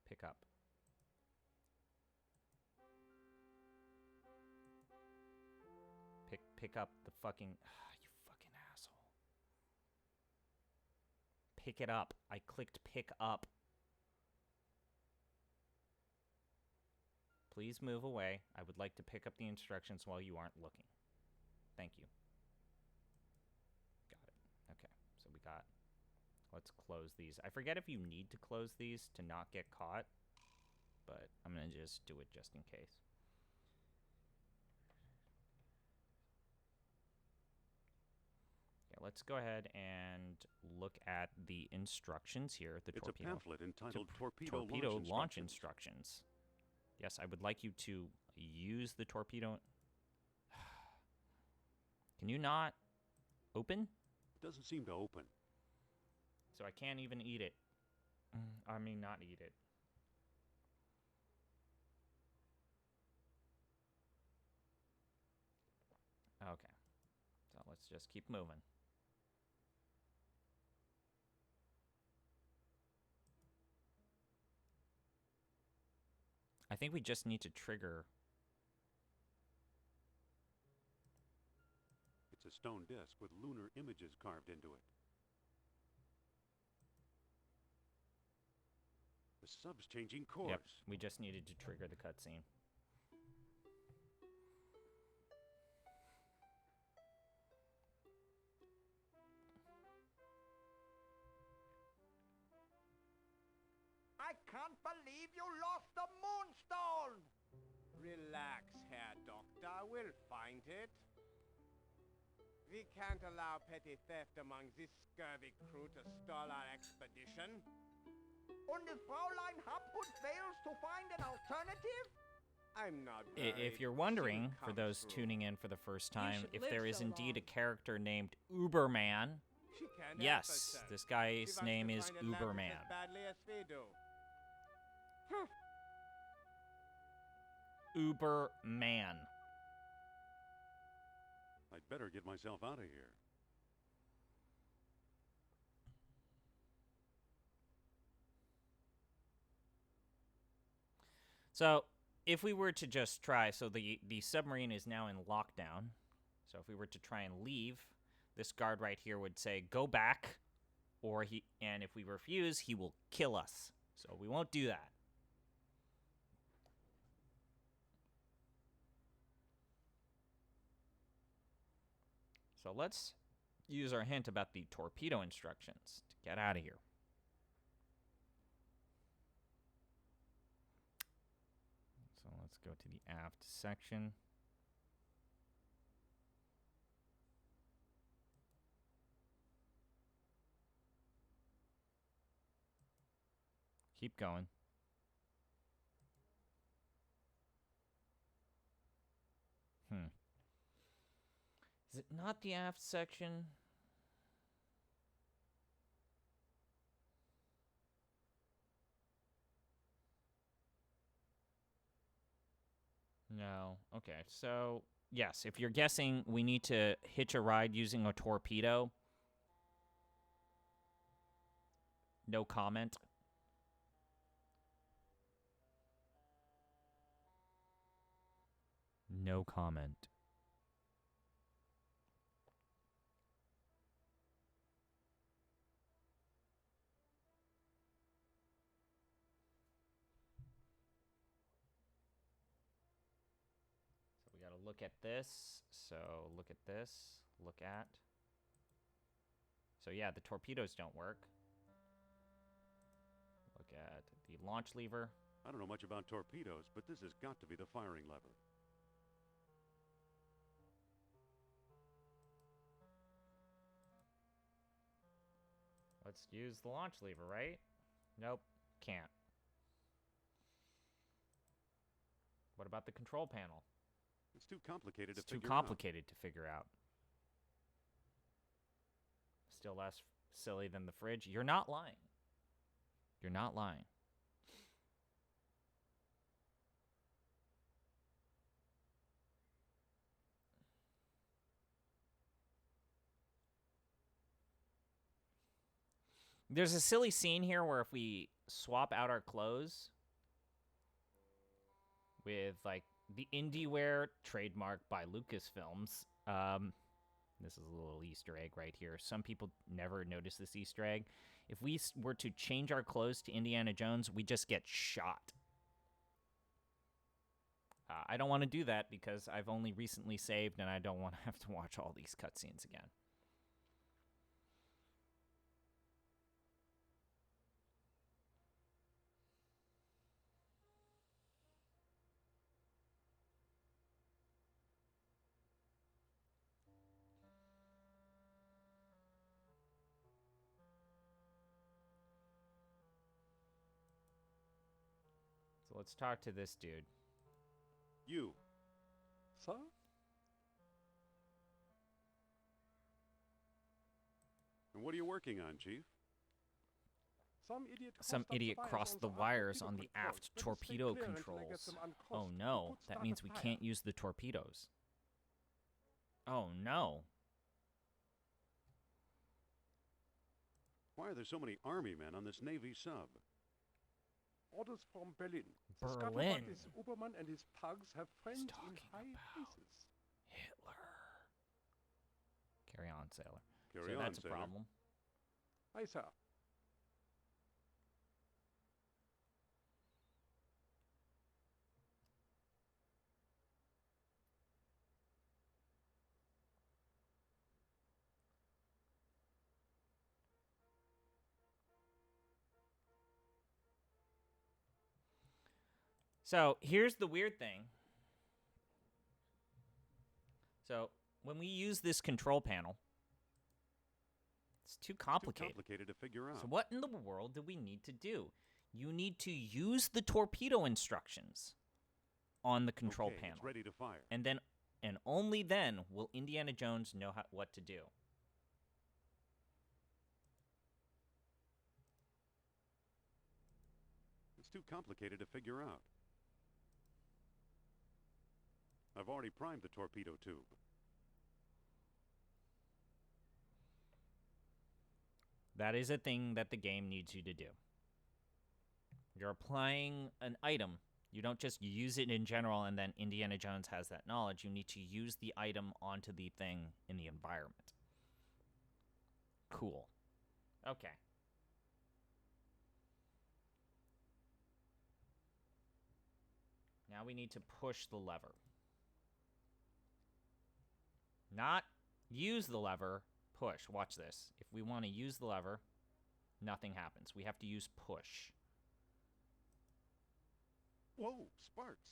Pick up. Pick up the fucking... you fucking asshole. Pick it up. I clicked pick up. Please move away. I would like to pick up the instructions while you aren't looking. Thank you. Got it. Okay, so we got... Let's close these. I forget if you need to close these to not get caught, but I'm going to just do it just in case. Okay, let's go ahead and look at the instructions here. The It's torpedo. a pamphlet entitled Torpedo Torpedo launch Instructions. instructions. Yes, I would like you to use the torpedo. Can you not open? Doesn't seem to open. So I can't even eat it. I mean, not eat it. Okay. So let's just keep moving. I think we just need to trigger. It's a stone disc with lunar images carved into it. The sub's changing course. Yep, we just needed to trigger the cutscene. I can't believe you lost the Moonstone! relax, Herr Doctor. We'll find it. We can't allow petty theft among this scurvy crew to stall our expedition. And if Fraulein Hopgood fails to find an alternative? I'm not If worried. you're wondering, She'll for come those through. tuning in for the first time, should if live there is so indeed a long. character named Uberman, She can't help yes, herself. this She guy's wants name to is find Atlantis Uberman. as badly as we do. Uberman. I'd better get myself out of here. So, if we were to just try, so the submarine is now in lockdown. So if we were to try and leave, this guard right here would say, "Go back," and if we refuse, he will kill us. So we won't do that. So let's use our hint about the torpedo instructions to get out of here. So let's go to the aft section. Keep going. Is it not the aft section? No. Okay, so yes, if you're guessing we need to hitch a ride using a torpedo, no comment. No comment. So we got to look at this. So look at this. Look at. So yeah, the torpedoes don't work. Look at the launch lever. I don't know much about torpedoes, but this has got to be the firing lever. Let's use the launch lever, right? Nope, can't. What about the control panel? It's too complicated It's to too figure complicated to figure out. Still less silly than the fridge. You're not lying. You're not lying. There's a silly scene here where if we swap out our clothes with, like, the indie wear trademarked by Lucasfilms, this is a little Easter egg right here. Some people never notice this Easter egg. If we were to change our clothes to Indiana Jones, we just get shot. I don't want to do that because I've only recently saved and I don't want to have to watch all these cutscenes again. So let's talk to this dude. You. Sir? And what are you working on, Chief? Some idiot crossed the wires on the aft torpedo controls. Oh no, that means we can't use the torpedoes. Oh no. Why are there so many army men on this Navy sub? Orders from Berlin. The Berlin. scuttlebutt is Obermann and his pugs have friends in talking high about places. Hitler. Carry on, sailor. Carry So on, that's a sailor. problem. Aye, sir. So here's the weird thing. So when we use this control panel, it's too complicated. Too complicated to figure out. So what in the world do we need to do? You need to use the torpedo instructions on the control Okay, panel. It's ready to fire. And only then will Indiana Jones know what to do. It's too complicated to figure out. I've already primed the torpedo tube. That is a thing that the game needs you to do. You're applying an item. You don't just use it in general and then Indiana Jones has that knowledge. You need to use the item onto the thing in the environment. Cool. Okay. Now we need to push the lever. Not use the lever, push. Watch this. If we want to use the lever, nothing happens. We have to use push. Whoa, sparks.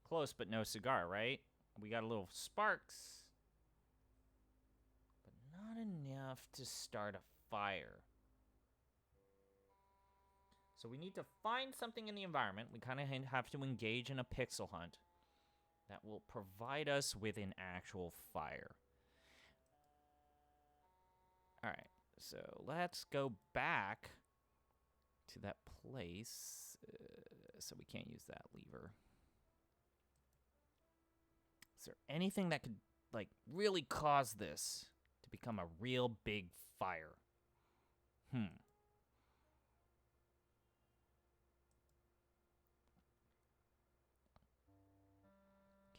Close, but no cigar, right? We got a little sparks. But not enough to start a fire. So we need to find something in the environment. We kind of have to engage in a pixel hunt that will provide us with an actual fire. All right, so let's go back to that place. So we can't use that lever. Is there anything that could like, really cause this to become a real big fire?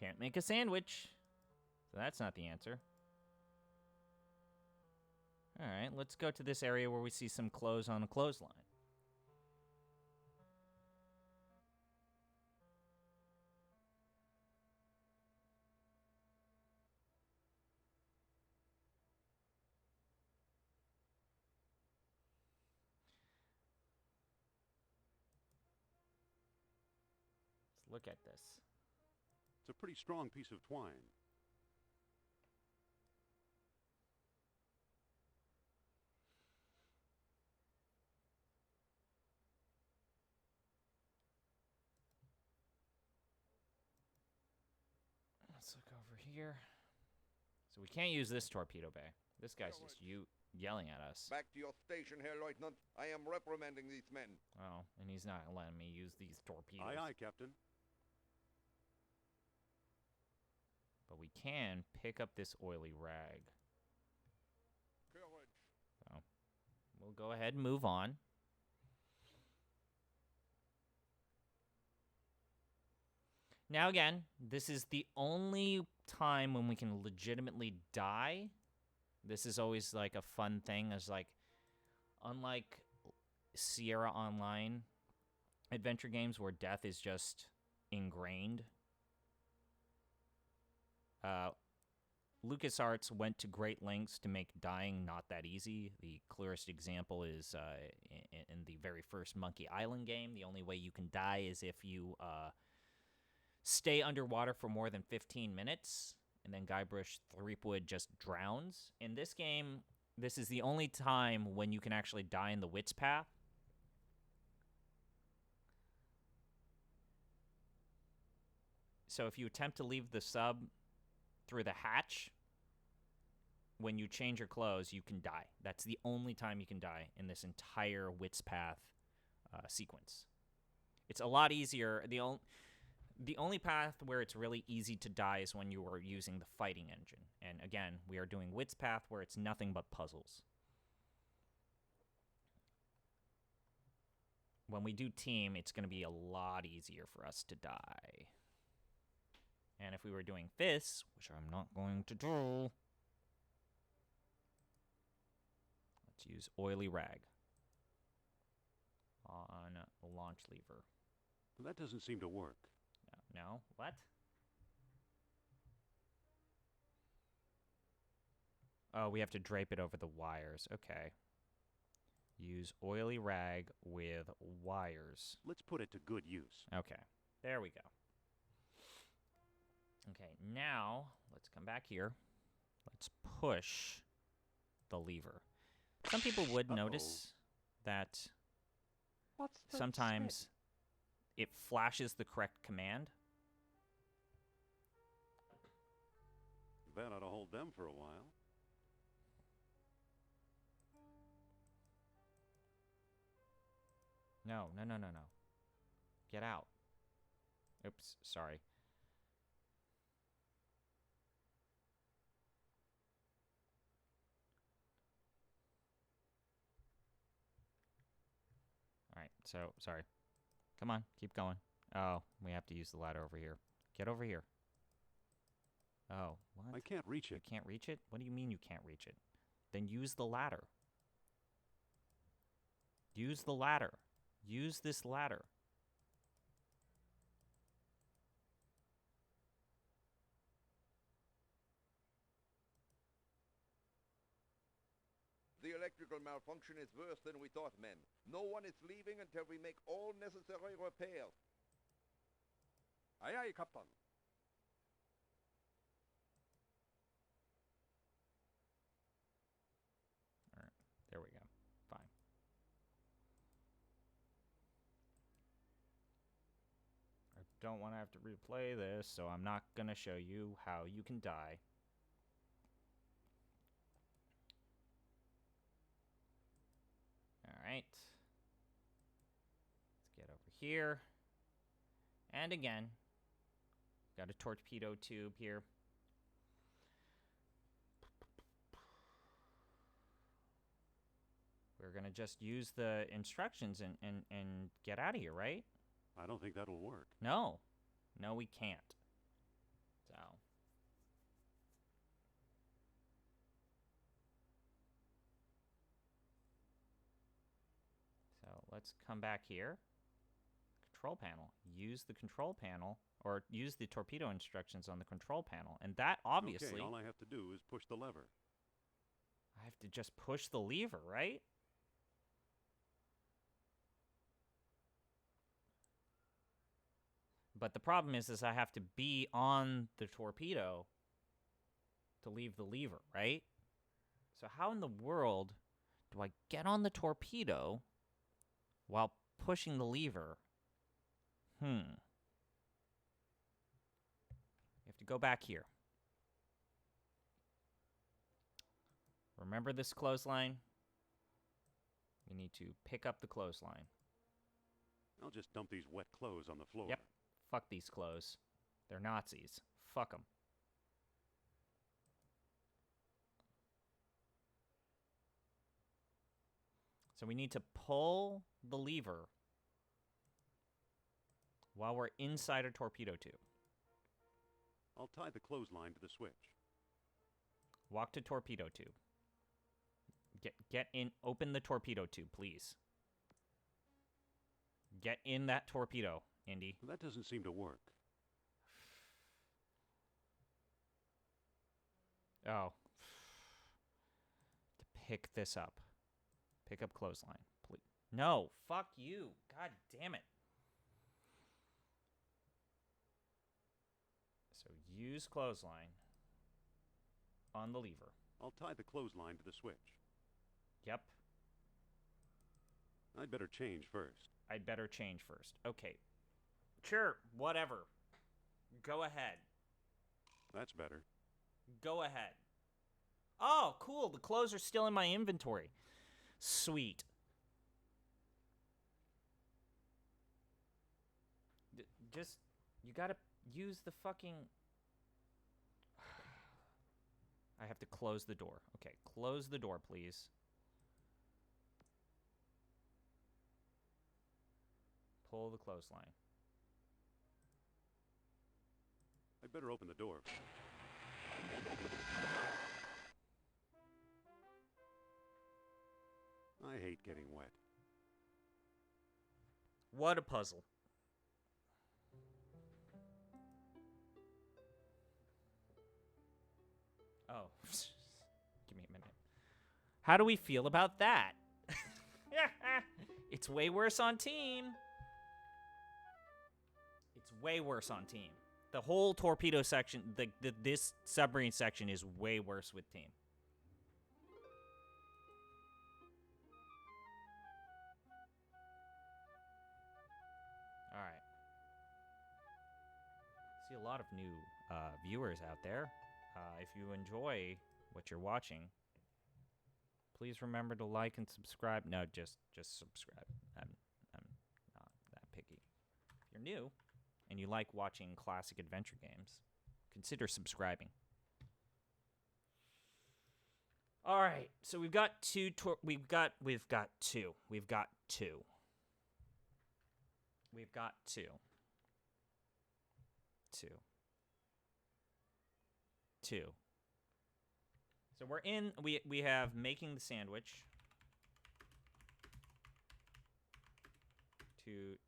Can't make a sandwich. So that's not the answer. All right, let's go to this area where we see some clothes on a clothesline. Let's look at this. It's a pretty strong piece of twine. Let's look over here. So we can't use this torpedo bay. This guy's just yelling at us. Back to your station, Herr Lieutenant. I am reprimanding these men. Oh, and he's not letting me use these torpedoes. Aye, aye, Captain. But we can pick up this oily rag. Courage. So we'll go ahead and move on. Now again, this is the only time when we can legitimately die. This is always like a fun thing. It's like, unlike Sierra Online adventure games where death is just ingrained, LucasArts went to great lengths to make dying not that easy. The clearest example is in the very first Monkey Island game. The only way you can die is if you stay underwater for more than 15 minutes, and then Guybrush Threepwood just drowns. In this game, this is the only time when you can actually die in the Wit's Path. So if you attempt to leave the sub through the hatch, when you change your clothes, you can die. That's the only time you can die in this entire Wit's Path sequence. It's a lot easier. The only path where it's really easy to die is when you are using the fighting engine. And again, we are doing Wit's Path where it's nothing but puzzles. When we do team, it's going to be a lot easier for us to die. And if we were doing this, which I'm not going to do, let's use oily rag on the launch lever. Well, that doesn't seem to work. No? What? Oh, we have to drape it over the wires. Okay. Use oily rag with wires. Let's put it to good use. Okay. There we go. Okay, now let's come back here. Let's push the lever. Some people would notice that What's the sometimes it flashes the correct command. That ought to hold them for a while. No. Get out. Oops, sorry. All right, so, sorry. Come on, keep going. Oh, we have to use the ladder over here. Get over here. Oh, what? I can't reach You it. can't reach it? What do you mean you can't reach it? Then use the ladder. Use the ladder. Use this ladder. The electrical malfunction is worse than we thought, men. No one is leaving until we make all necessary repairs. Aye, aye, Captain. All right, there we go. Fine. I don't want to have to replay this, so I'm not going to show you how you can die. All right. Let's get over here. And again, got a torpedo tube here. we're gonna just use the instructions and get out of here, right? I don't think that'll work. No, we can't. So let's come back here. Control panel. Use the control panel, or use the torpedo instructions on the control panel, and that obviously. Okay, all I have to do is push the lever. I have to just push the lever, right? But the problem is I have to be on the torpedo to leave the lever, right? So how in the world do I get on the torpedo while pushing the lever? You have to go back here. Remember this clothesline? You need to pick up the clothesline. I'll just dump these wet clothes on the floor. Yep. Fuck these clothes. They're Nazis. Fuck them. So we need to pull the lever while we're inside a torpedo tube. I'll tie the clothesline to the switch. Walk to torpedo tube. Get in. Open the torpedo tube, please. Get in that torpedo, Indy. That doesn't seem to work. Oh. To pick this up. Pick up clothesline, please. No, fuck you. God damn it. So use clothesline on the lever. I'll tie the clothesline to the switch. Yep. I'd better change first. I'd better change first. Okay. Sure, whatever. Go ahead. That's better. Go ahead. Oh, cool. The clothes are still in my inventory. Sweet. Just, you gotta use the fucking... I have to close the door. Okay, close the door, please. Pull the clothesline. I'd better open the door. I hate getting wet. What a puzzle. Oh. Give me a minute. How do we feel about that? It's way worse on team. It's way worse on team. The whole torpedo section, this submarine section is way worse with team. All right. See a lot of new viewers out there. If you enjoy what you're watching, please remember to like and subscribe. No, just subscribe. I'm not that picky. If you're new and you like watching classic adventure games, consider subscribing. All right, so we've got two. We've got two. So we're in. We have making the sandwich. To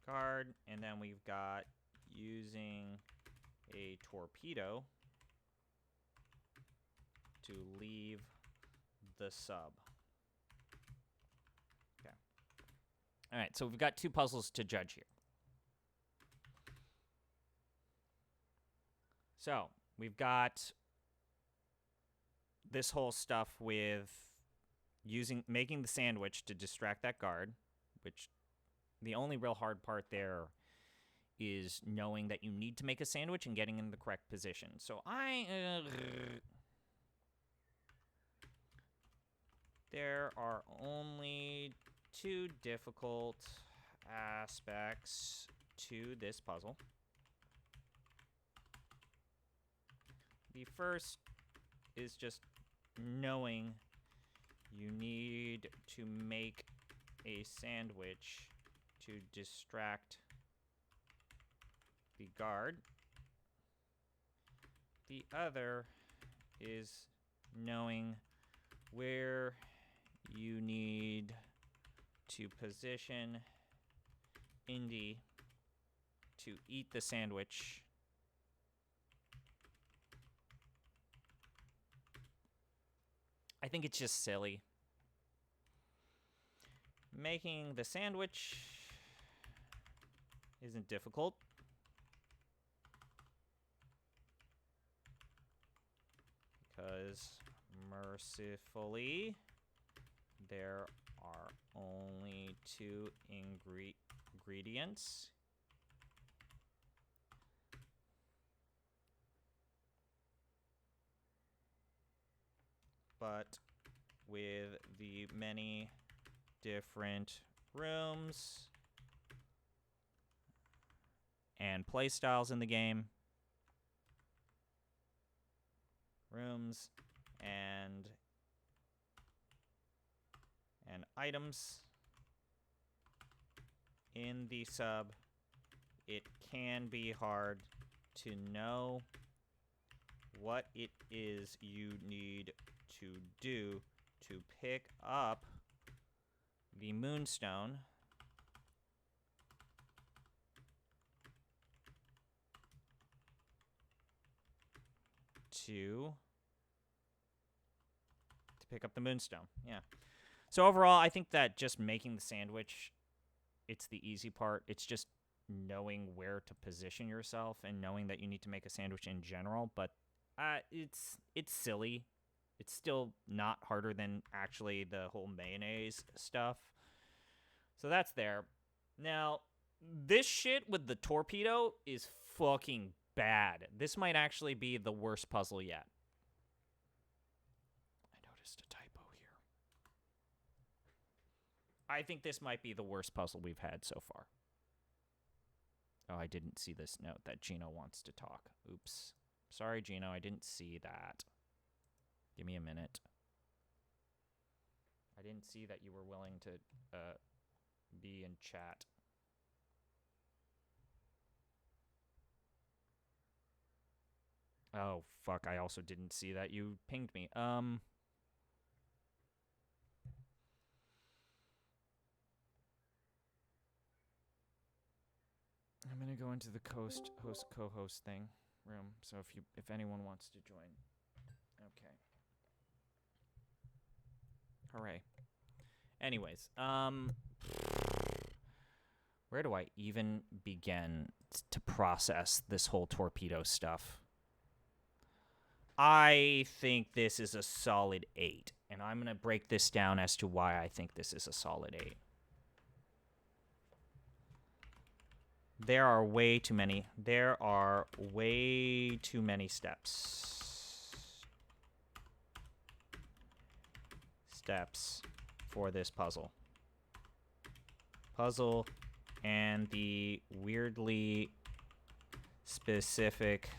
card, and then we've got using a torpedo to leave the sub. Okay. All right, so we've got two puzzles to judge here. So we've got this whole stuff with making the sandwich to distract that guard, which the only real hard part there is knowing that you need to make a sandwich and getting in the correct position. So there are only two difficult aspects to this puzzle. The first is just knowing you need to make a sandwich to distract the guard. The other is knowing where you need to position Indy to eat the sandwich. I think it's just silly. Making the sandwich isn't difficult. Because mercifully, there are only 2 ingredients. But with the many different rooms and playstyles in the game, rooms and items in the sub, it can be hard to know what it is you need to do to pick up the moonstone to pick up the moonstone. Yeah. So overall, I think that just making the sandwich, it's the easy part. It's just knowing where to position yourself and knowing that you need to make a sandwich in general, but it's silly. It's still not harder than actually the whole mayonnaise stuff. So that's there. Now, this shit with the torpedo is fucking bad. This might actually be the worst puzzle yet. I noticed a typo here. I think this might be the worst puzzle we've had so far. Oh, I didn't see this note that Gino wants to talk. Oops. Sorry, Gino, I didn't see that. Give me a minute. I didn't see that you were willing to be in chat. Oh, fuck, I also didn't see that you pinged me. I'm gonna go into the host co-host thing room. So if anyone wants to join. Okay. Hooray. Anyways, where do I even begin to process this whole torpedo stuff? I think this is a solid 8, and I'm going to break this down as to why I think this is a solid 8. There are way too many steps for this puzzle. And the weirdly specific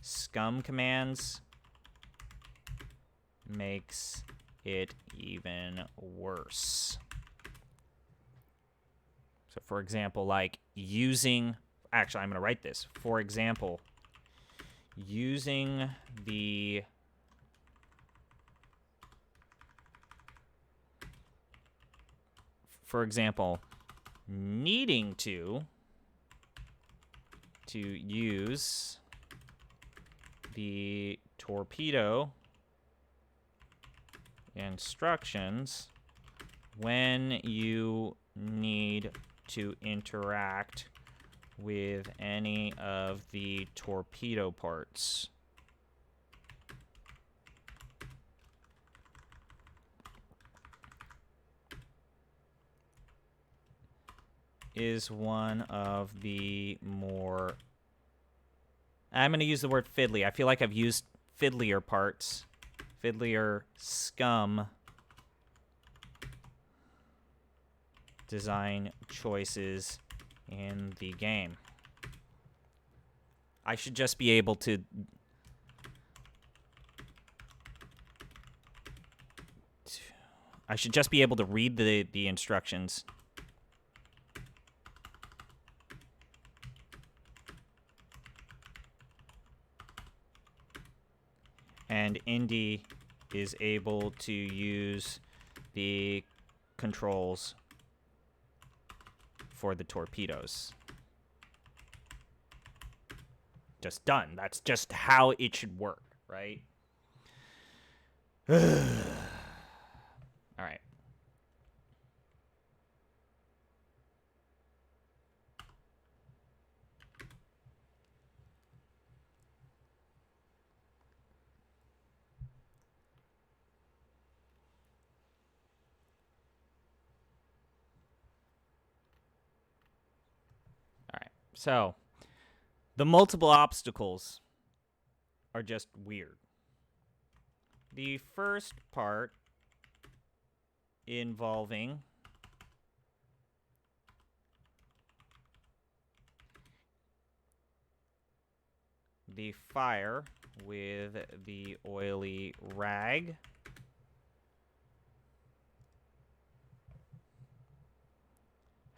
scum commands makes it even worse. So for example, like using, actually I'm going to write this. For example, using the needing to use the torpedo instructions when you need to interact with any of the torpedo parts. Is one of the more... I'm going to use the word fiddly. I feel like I've used fiddlier parts. Fiddlier scum design choices in the game. I should just be able to I should just be able to read the instructions. And Indy is able to use the controls for the torpedoes. Just done. That's just how it should work, right? All right. All right. So, the multiple obstacles are just weird. The first part involving the fire with the oily rag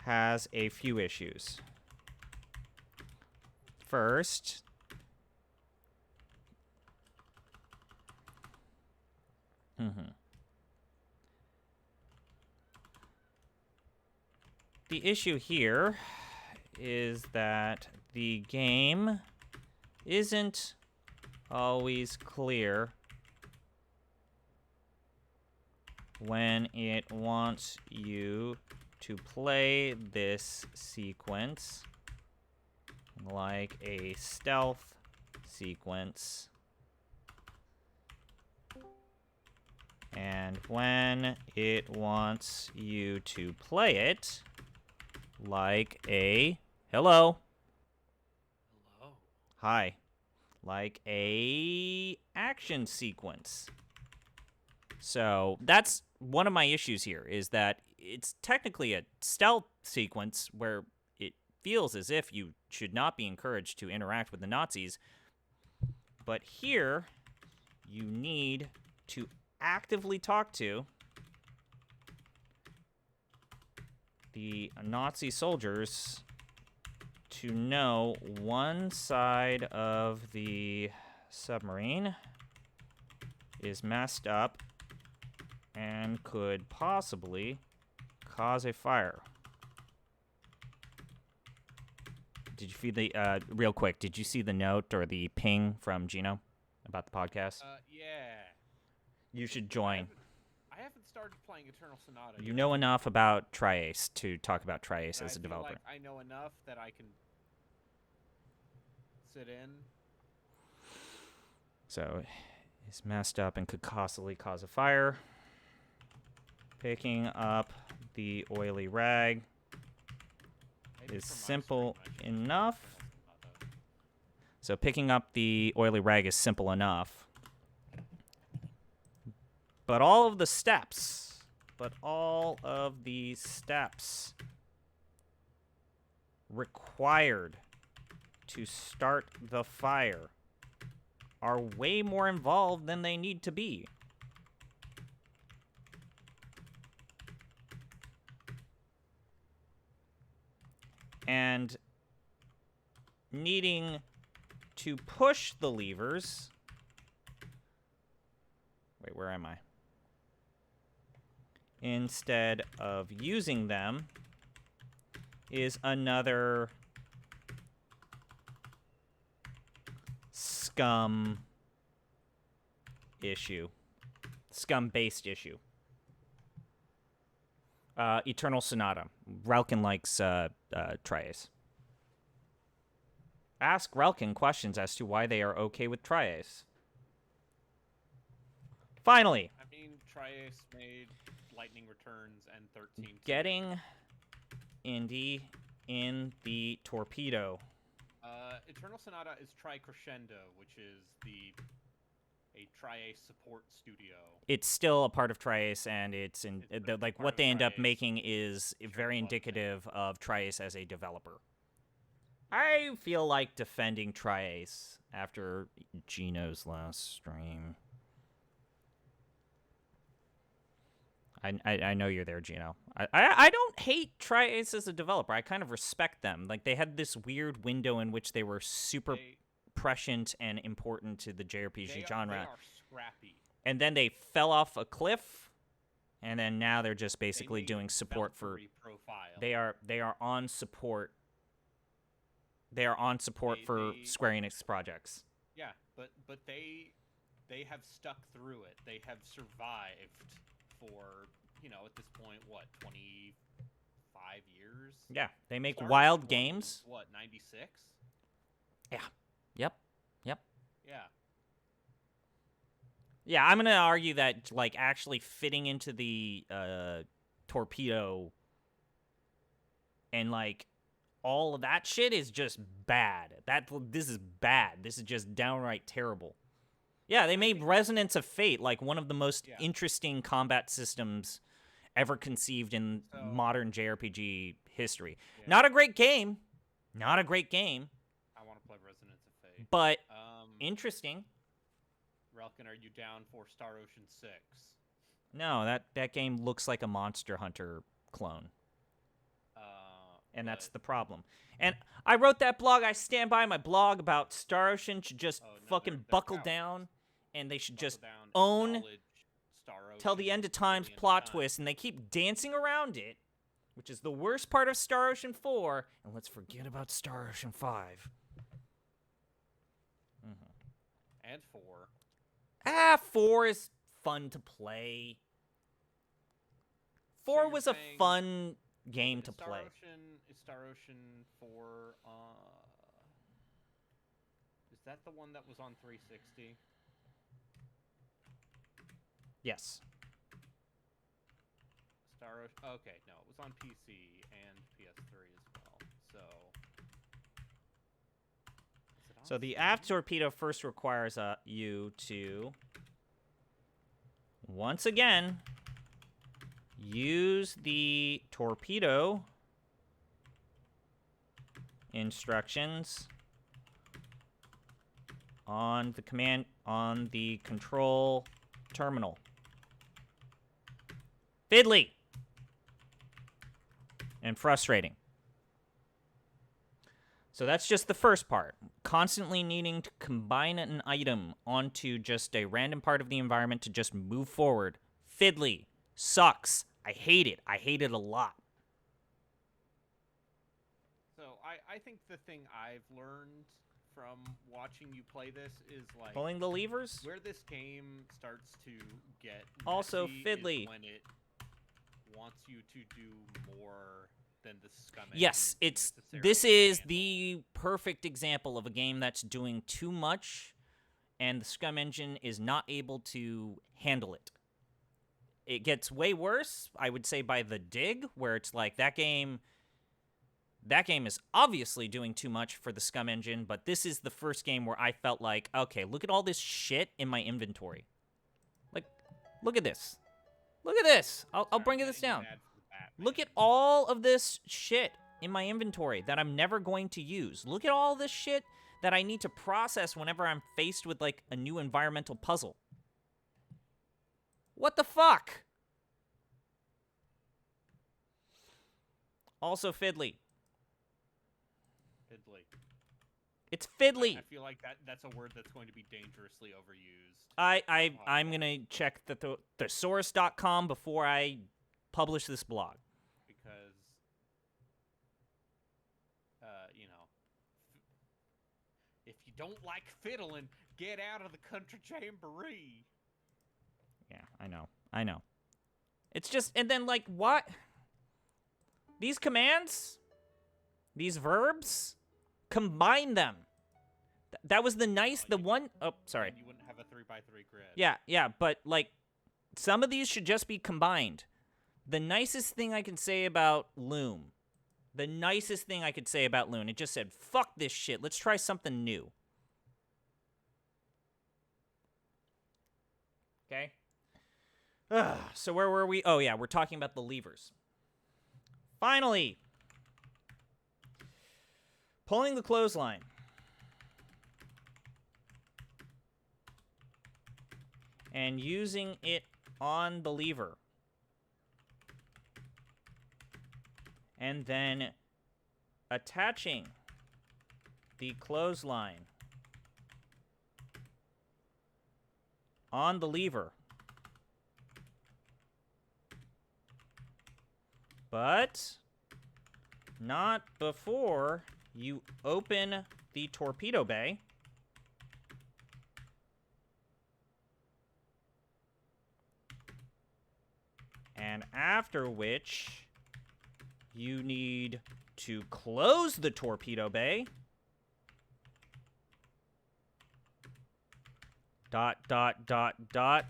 has a few issues. First, the issue here is that the game isn't always clear when it wants you to play this sequence like a stealth sequence, and when it wants you to play it like a hello. Hi. Like a action sequence. So that's one of my issues here, is that it's technically a stealth sequence where it feels as if you should not be encouraged to interact with the Nazis. But here, you need to actively talk to the Nazi soldiers to know one side of the submarine is messed up and could possibly cause a fire. Did you see the, real quick, did you see the note or the ping from Gino about the podcast? Yeah. You should join. I haven't started playing Eternal Sonata You yet. know enough about Tri-Ace to talk about Tri-Ace as a developer. Like I know enough that I can sit in. So, it's messed up and could possibly cause a fire. Picking up the oily rag Maybe is for my simple stream, I should enough. Eternal Sonata. So picking up the oily rag is simple enough. But all of the steps required to start the fire are way more involved than they need to be. And needing to push the levers. Wait, where am I? Instead of using them is another scum issue. Scum-based issue. Eternal Sonata. Relkin likes Tri-Ace. Ask Relkin questions as to why they are okay with Tri-Ace. Finally, I mean, Tri-Ace made Lightning Returns and 13. getting Indy in the torpedo. Eternal Sonata is Tri-Crescendo, which is a Tri-Ace support studio. It's still a part of Tri-Ace, and it's in like part what of they end up Tri-Ace. making is very Blood indicative of Tri-Ace as a developer. I feel like defending Tri-Ace after Gino's last stream. I know you're there, Gino. I don't hate Tri-Ace as a developer. I kind of respect them. Like, they had this weird window in which they were super prescient and important to the JRPG genre. They are scrappy. And then they fell off a cliff, and then now they're just basically doing support for... Profile. They are on support. They are on support for Square Enix projects. Yeah, but they have stuck through it. They have survived for, at this point, what, 25 years? Yeah, they make Star wild Wars games. Was, what, 96? Yeah. Yep. Yeah. Yeah, I'm going to argue that, like, actually fitting into the torpedo and, like, all of that shit is just bad. This is bad. This is just downright terrible. Yeah, they made Resonance of Fate, like, one of the most interesting combat systems ever conceived in modern JRPG history. Yeah. Not a great game. I want to play Resonance of Fate. But interesting. Relkin, are you down for Star Ocean 6? No, that game looks like a Monster Hunter clone. And that's the problem. And I wrote that blog. I stand by my blog about Star Ocean should just fucking buckle down, and they should just own till the end of times plot twist, and they keep dancing around it, which is the worst part of Star Ocean 4, and let's forget about Star Ocean 5. And 4. 4 is fun to play. 4 was a fun game to play. Is Star Ocean 4, is that the one that was on 360? Yes. Star Ocean, okay, no, it was on PC and PS3 as well, So the aft torpedo first requires you to, once again, use the torpedo instructions on the control terminal. Fiddly and frustrating. So that's just the first part. Constantly needing to combine an item onto just a random part of the environment to just move forward. Fiddly. Sucks. I hate it. I hate it a lot. So I think the thing I've learned from watching you play this is like pulling the levers. Where this game starts to get also fiddly is when it wants you to do more than the scum. Yes, this is the perfect example of a game that's doing too much, and the scum engine is not able to handle it. It gets way worse, I would say, by the dig, where it's like that game is obviously doing too much for the scum engine, but this is the first game where I felt like, okay, look at all this shit in my inventory. Like, look at this. Look at this. I'll bring this down. Look at all of this shit in my inventory that I'm never going to use. Look at all this shit that I need to process whenever I'm faced with, like, a new environmental puzzle. What the fuck? Also fiddly. It's fiddly. I feel like that's a word that's going to be dangerously overused. I'm gonna check the thesaurus.com before I publish this blog. Because, if you don't like fiddling, get out of the country jamboree. Yeah, I know. It's just, and then, like, what? These commands? These verbs? Combine them. That was the one... Oh, sorry. You wouldn't have a 3x3 grid. Yeah, but, like, some of these should just be combined. The nicest thing I can say about Loom. It just said, fuck this shit. Let's try something new. Okay? So where were we? Oh, yeah, we're talking about the levers. Finally! Pulling the clothesline. And using it on the lever. and then attaching the clothesline on the lever. But not before you open the torpedo bay. And after which, you need to close the torpedo bay. Dot, dot, dot, dot.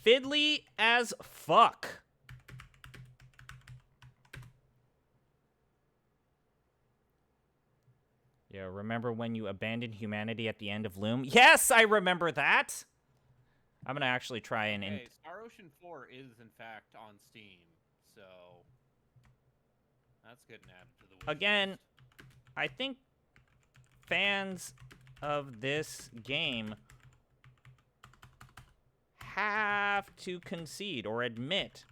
Fiddly as fuck. Yeah, remember when you abandoned humanity at the end of Loom? Yes, I remember that! I'm gonna actually try and... Okay, Star Ocean 4 is, in fact, on Steam, so... That's getting added to the wish Again, list. I think fans of this game have to concede or admit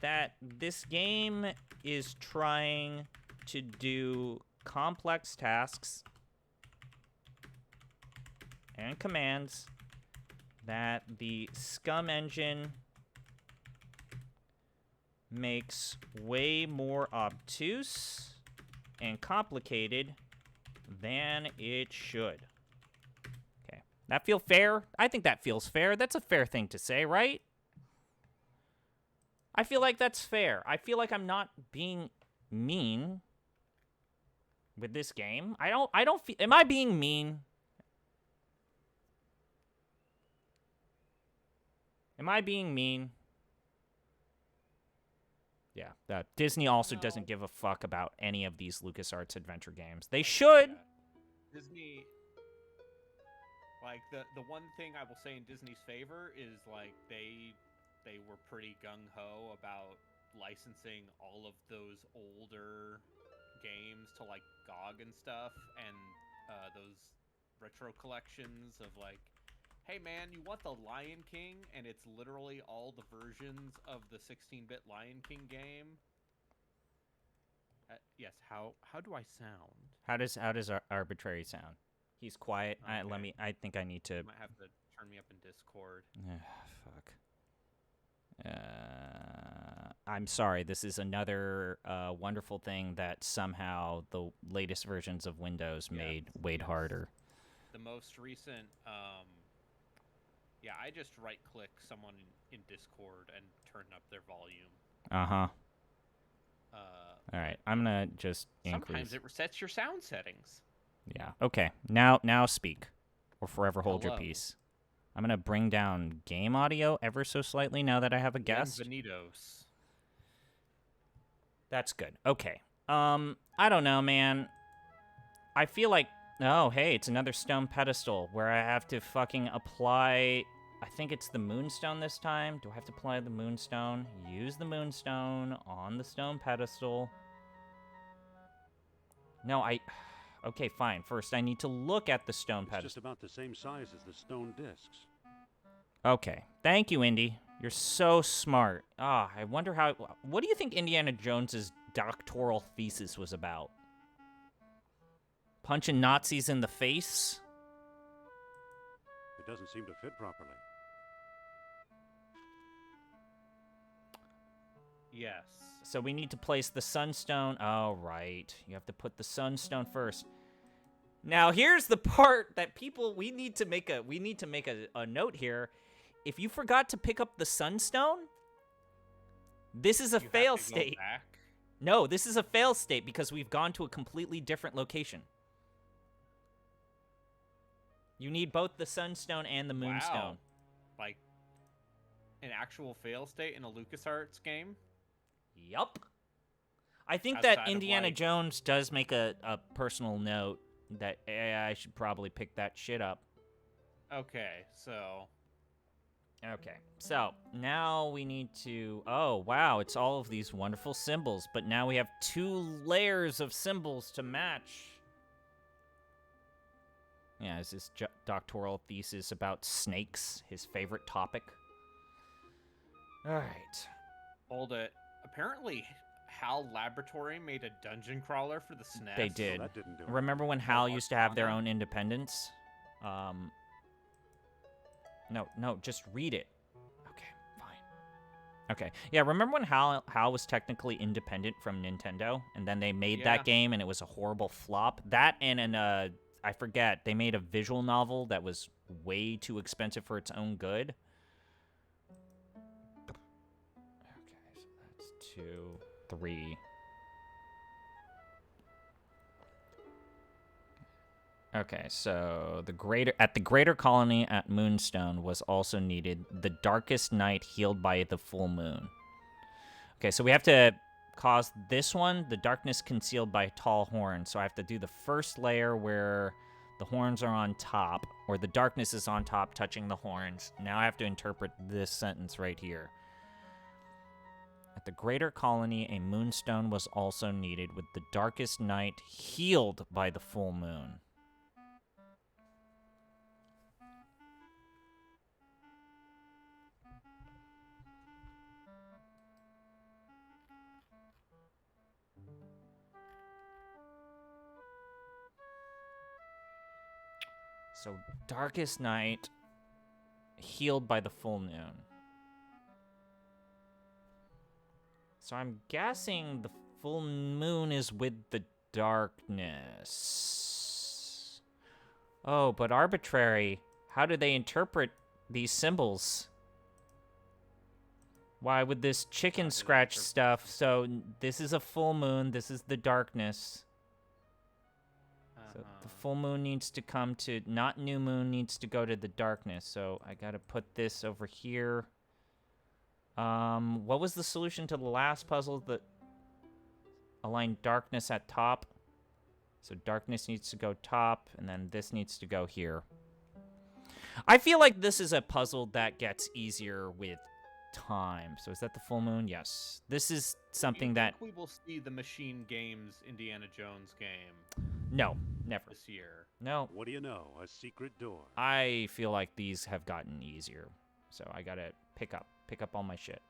that this game is trying to do complex tasks and commands that the Scum engine makes way more obtuse and complicated than it should. Okay, that feel fair? I think that feels fair. That's a fair thing to say, right? I feel like that's fair. I feel like I'm not being mean with this game. I don't feel... Am I being mean? Am I being mean? Yeah, that Disney also doesn't give a fuck about any of these LucasArts adventure games. They should. Yeah. Disney, like, the one thing I will say in Disney's favor is, like, they were pretty gung-ho about licensing all of those older games to, like, GOG and stuff, and those retro collections of, like, hey man, you want the Lion King, and it's literally all the versions of the 16-bit Lion King game. Yes, how do I sound? How does arbitrary sound? He's quiet. Okay. I think I need to... You might have to turn me up in Discord. Fuck. I'm sorry. This is another wonderful thing that somehow the latest versions of Windows made weighed harder. The most recent, yeah, I just right-click someone in Discord and turn up their volume. Uh-huh. All right, I'm gonna just Sometimes it resets your sound settings. Yeah. Okay. Now speak, or forever hold your Hello. peace. I'm gonna bring down game audio ever so slightly now that I have a guest. Bienvenidos. That's good. Okay. I don't know, man. I feel like... Oh, hey, it's another stone pedestal where I have to fucking apply... I think it's the moonstone this time. Do I have to apply the moonstone? Use the moonstone on the stone pedestal. No, Okay, fine. First, I need to look at the stone It's pedestal. just about the same size as the stone discs. Okay. Thank you, Indy. You're so smart. I wonder how... What do you think Indiana Jones's doctoral thesis was about? Punching Nazis in the face? It doesn't seem to fit properly. Yes. So we need to place the sunstone. Oh, right. You have to put the sunstone first. Now, here's the part that people... We need to make a note here. If you forgot to pick up the sunstone, this is a fail state. Back? No, this is a fail state because we've gone to a completely different location. You need both the sunstone and the moonstone. Wow. Like, an actual fail state in a LucasArts game? Yup. I think Outside that of, Indiana like- Jones does make a personal note that I should probably pick that shit up. Okay, so... Okay, so now we need to... Oh, wow, it's all of these wonderful symbols, but now we have 2 layers of symbols to match. Yeah, is this doctoral thesis about snakes, his favorite topic? All right. Hold it. Apparently, HAL Laboratory made a dungeon crawler for the SNES. They did. that didn't do it. Remember when HAL used to have their Arcana? own independence? No, just read it. Okay, fine. Okay, yeah, remember when HAL was technically independent from Nintendo, and then they made Yeah. that game, and it was a horrible flop? That and I forget, they made a visual novel that was way too expensive for its own good. Okay, so that's 2, 3. Okay, so at the greater colony at Moonstone was also needed the darkest night healed by the full moon. Okay, so we have to cause this one, the darkness concealed by tall horns. So I have to do the first layer where the horns are on top, or the darkness is on top touching the horns. Now I have to interpret this sentence right here. At the greater colony, a moonstone was also needed with the darkest night healed by the full moon. So, darkest night, healed by the full moon. So I'm guessing the full moon is with the darkness. Oh, but arbitrary. How do they interpret these symbols? Why with this chicken scratch stuff? So this is a full moon, this is the darkness. So the full moon needs to come to, not new moon needs to go to the darkness. So I gotta put this over here. What was the solution to the last puzzle that aligned darkness at top? So darkness needs to go top, and then this needs to go here. I feel like this is a puzzle that gets easier with time. So is that the full moon? Yes. This is something that... we will see the Machine Games Indiana Jones game No, never. this year. No. What do you know? A secret door. I feel like these have gotten easier. So I gotta pick up all my shit.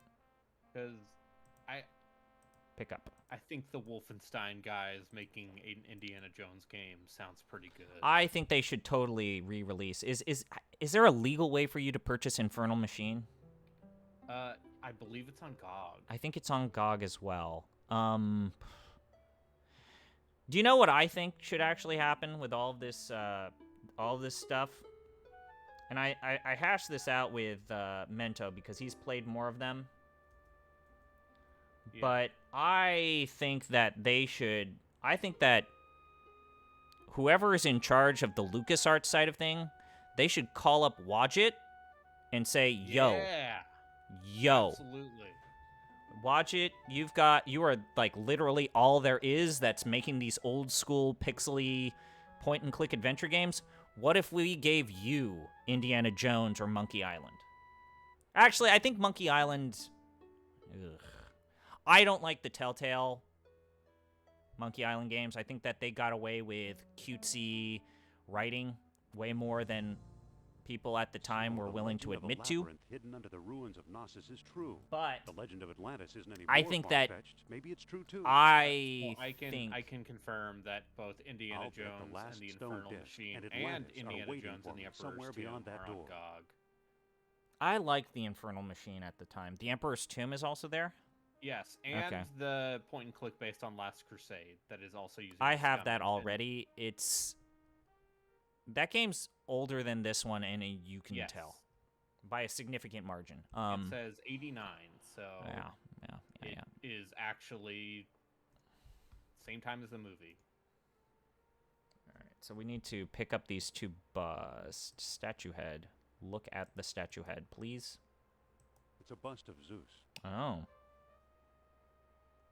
Because Pick up. I think the Wolfenstein guys making an Indiana Jones game sounds pretty good. I think they should totally re-release. Is there a legal way for you to purchase Infernal Machine? I believe it's on GOG. I think it's on GOG as well. Do you know what I think should actually happen with all this stuff? And I hashed this out with Mento because he's played more of them. Yeah. But I think that whoever is in charge of the LucasArts side of thing, they should call up Wadget and say, yo, Absolutely. Wadget, you are like literally all there is that's making these old school pixely point and click adventure games. What if we gave you Indiana Jones or Monkey Island? Actually, I think Monkey Island... Ugh. I don't like the Telltale Monkey Island games. I think that they got away with cutesy writing way more than people at the time were willing to admit to. Labyrinth hidden under the ruins of Gnosis is true. But The legend of Atlantis isn't any I more think that- far-fetched. Maybe it's true too. I I think... can confirm that both Indiana I'll bet the Jones last and the stone Infernal disc Machine and and Atlantis are Indiana waiting Jones for and the me Emperor's somewhere Tomb beyond that are on door. GOG. I liked the Infernal Machine at the time. The Emperor's Tomb is also there? Yes, and Okay. the point and click based on Last Crusade that is also using. I the have Scum that engine. already. That game's older than this one, and you can Yes. tell by a significant margin. It says 89, so yeah. it is actually same time as the movie. All right, so we need to pick up these two busts. Statue head. Look at the statue head, please. It's a bust of Zeus. Oh.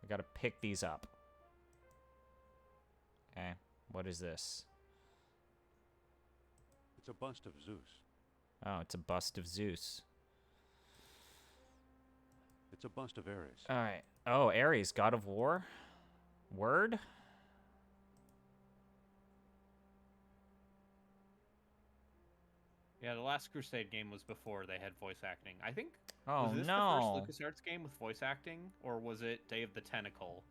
We gotta pick these up. Okay, what is this? It's a bust of Zeus. Oh, it's a bust of Zeus. It's a bust of Ares. All right. Oh, Ares, god of war? Word? Yeah, the last Crusade game was before they had voice acting. I think. Oh Was this no. the first LucasArts game with voice acting, or was it Day of the Tentacle?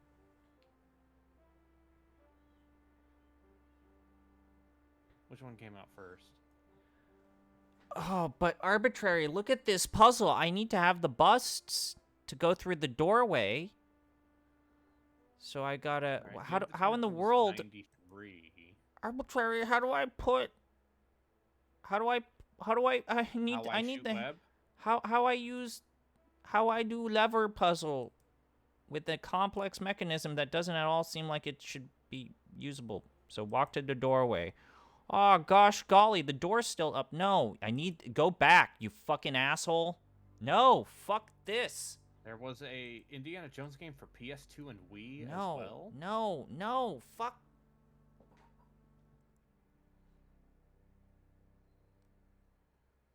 Which one came out first? Oh, but arbitrary. Look at this puzzle. I need to have the busts to go through the doorway. So I gotta. All right, How Day of how in the Tentacle was world? 93. Arbitrary. How do I put? How do I? I need. How I need Shoot the. Web? How I use. How I do lever puzzle, with a complex mechanism that doesn't at all seem like it should be usable. So walk to the doorway. Oh, gosh golly, the door's still up. No, I need... Go back, you fucking asshole. No, fuck this. There was a Indiana Jones game for PS2 and Wii as No, well. no, fuck.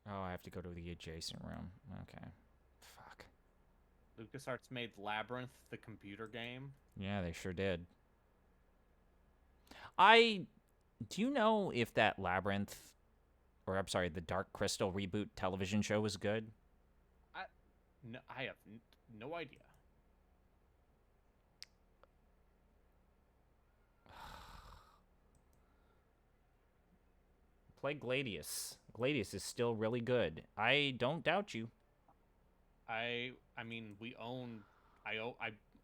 Oh, I have to go to the adjacent room. Okay. Fuck. LucasArts made Labyrinth, the computer game. Yeah, they sure did. Do you know if that Labyrinth, or I'm sorry, the Dark Crystal reboot television show was good? No, I have no idea. Play Gladius. Gladius is still really good. I don't doubt you. I mean, I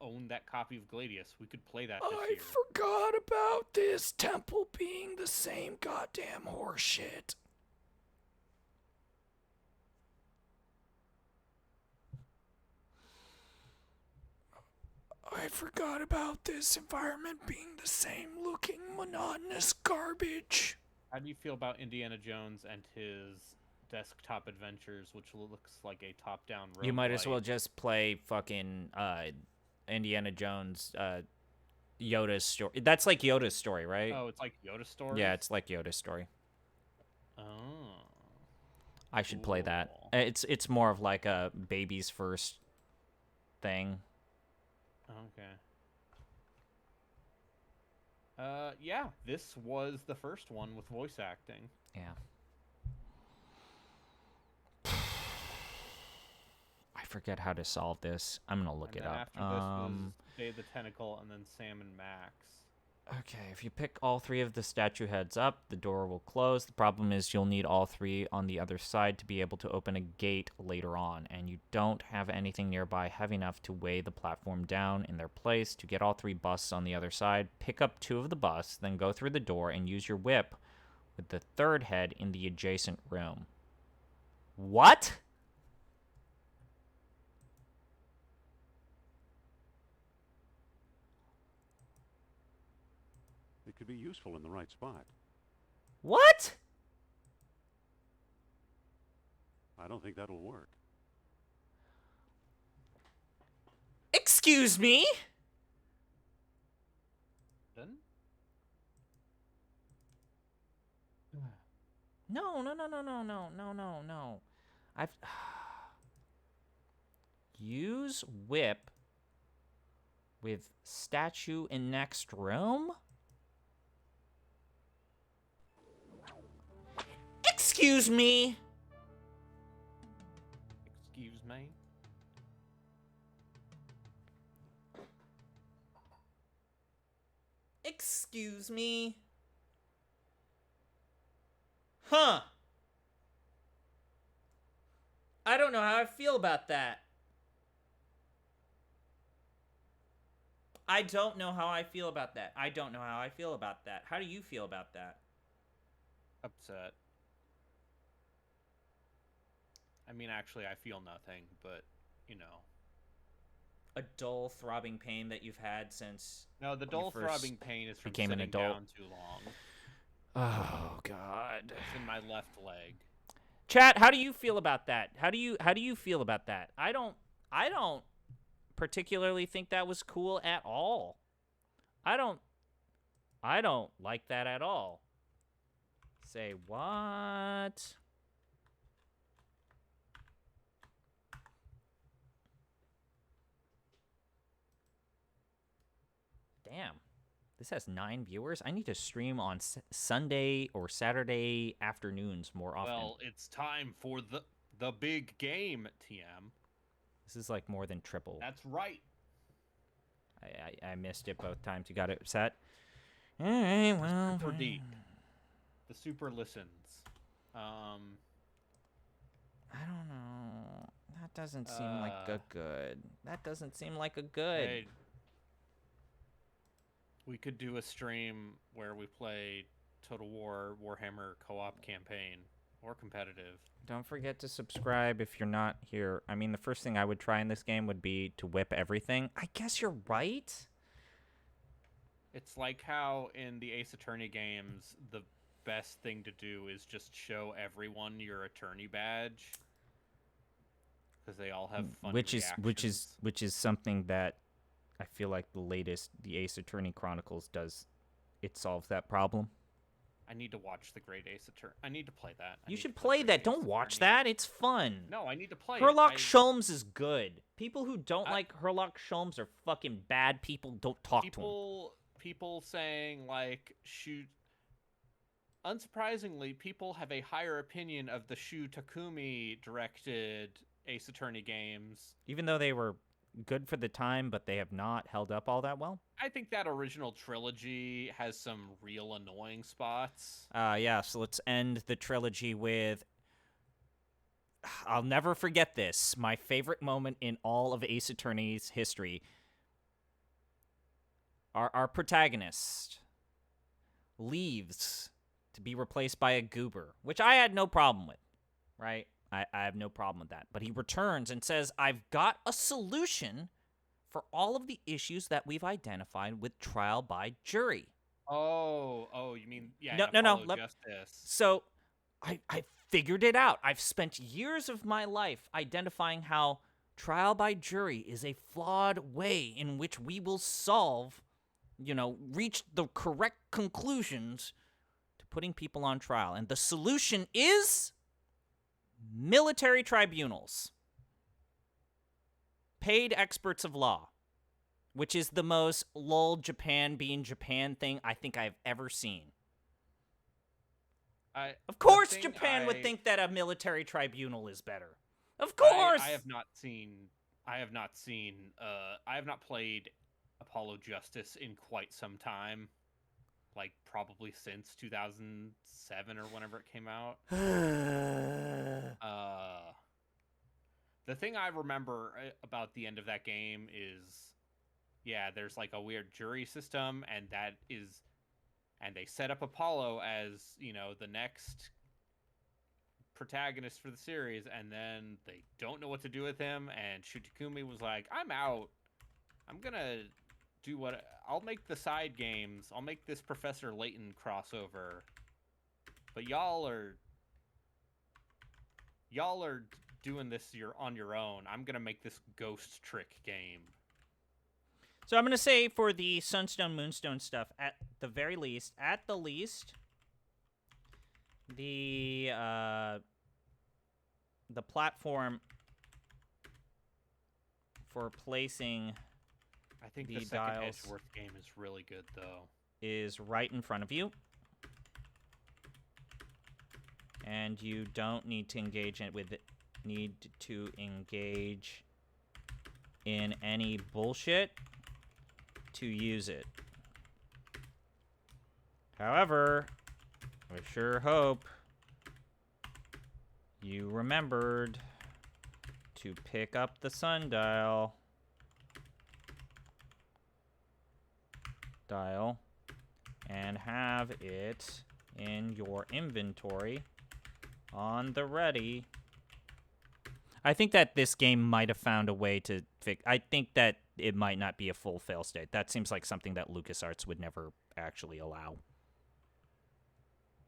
own that copy of Gladius. We could play that this year. Forgot about this temple being the same goddamn horseshit. I forgot about this environment being the same looking monotonous garbage. How do you feel about Indiana Jones and his desktop adventures, which looks like a top-down roguelike? You might as well just play fucking Indiana Jones Yoda's story. That's like Yoda's story, right? Oh, it's like Yoda's story? Yeah, it's like Yoda's story. Oh. I should play that. Cool. It's more of like a baby's first thing. Okay. Yeah, this was the first one with voice acting. Yeah. I forget how to solve this. I'm gonna look And it then up. after this was Day of the Tentacle and then Sam and Max. Okay, if you pick all three of the statue heads up, the door will close. The problem is you'll need all three on the other side to be able to open a gate later on, and you don't have anything nearby heavy enough to weigh the platform down in their place. To get all three busts on the other side, pick up two of the busts, then go through the door and use your whip with the third head in the adjacent room. What? It could be useful in the right spot. What? I don't think that'll work. Excuse me? Done? No. I've use whip with statue in next room? Excuse me? Excuse me? Excuse me? Huh. I don't know how I feel about that. I don't know how I feel about that. I don't know how I feel about that. How do you feel about that? Upset. I mean, actually, I feel nothing, but, you know. A dull, throbbing pain that you've had since... No, the dull, throbbing pain is from became an sitting adult. down too long. Oh, God. It's in my left leg. Chat, how do you feel about that? How do you feel about that? I don't particularly think that was cool at all. I don't like that at all. Say what? Damn. This has 9 viewers. I need to stream on Sunday or Saturday afternoons more often. Well, it's time for the big game, TM. This is like more than triple. That's right. I missed it both times. You got it set? All right, well. Super deep. The super listens. I don't know. That doesn't seem like a good. That doesn't seem like a good. Hey, we could do a stream where we play Total War Warhammer co-op campaign or competitive. Don't forget to subscribe if you're not here. I mean, the first thing I would try in this game would be to whip everything. I guess you're right. It's like how in the Ace Attorney games, the best thing to do is just show everyone your attorney badge, because they all have fun reactions. which is something that I feel like the Ace Attorney Chronicles does. It solves that problem. I need to watch the Great Ace Attorney. I need to play that. You should play that. Don't watch that. It's fun. No, I need to play Herlock it. Sholmes is good. People who don't like Herlock Sholmes are fucking bad people. Don't talk to them. People saying, like, shoot... Unsurprisingly, people have a higher opinion of the Shu Takumi-directed Ace Attorney games. Even though they were good for the time, but they have not held up all that well. I think that original trilogy has some real annoying spots. Yeah, so let's end the trilogy with... I'll never forget this. My favorite moment in all of Ace Attorney's history. Our protagonist leaves to be replaced by a goober, which I had no problem with, right? I have no problem with that. But he returns and says, I've got a solution for all of the issues that we've identified with trial by jury. Oh, you mean, yeah, no. Justice. So I figured it out. I've spent years of my life identifying how trial by jury is a flawed way in which we will solve, reach the correct conclusions to putting people on trial. And the solution is military tribunals. Paid experts of law, which is the most lol Japan being Japan thing I think I've ever seen. Of course Japan would think that a military tribunal is better. Of course! I have not played Apollo Justice in quite some time. Like, probably since 2007 or whenever it came out. The thing I remember about the end of that game is, yeah, there's like a weird jury system, and they set up Apollo as, the next protagonist for the series, and then they don't know what to do with him, and Shutakumi was like, I'm out. I'm gonna I'll make the side games. I'll make this Professor Layton crossover. But y'all are doing this on your own. I'm gonna make this ghost trick game. So I'm gonna say for the Sunstone Moonstone stuff, at the least, the platform for placing I think the the second dials Edgeworth game is really good, though. Is right in front of you. And you don't need to engage in any bullshit to use it. However, I sure hope you remembered to pick up the sundial and have it in your inventory on the ready. I think that this game might have found a way to fix... I think that it might not be a full fail state. That seems like something that LucasArts would never actually allow.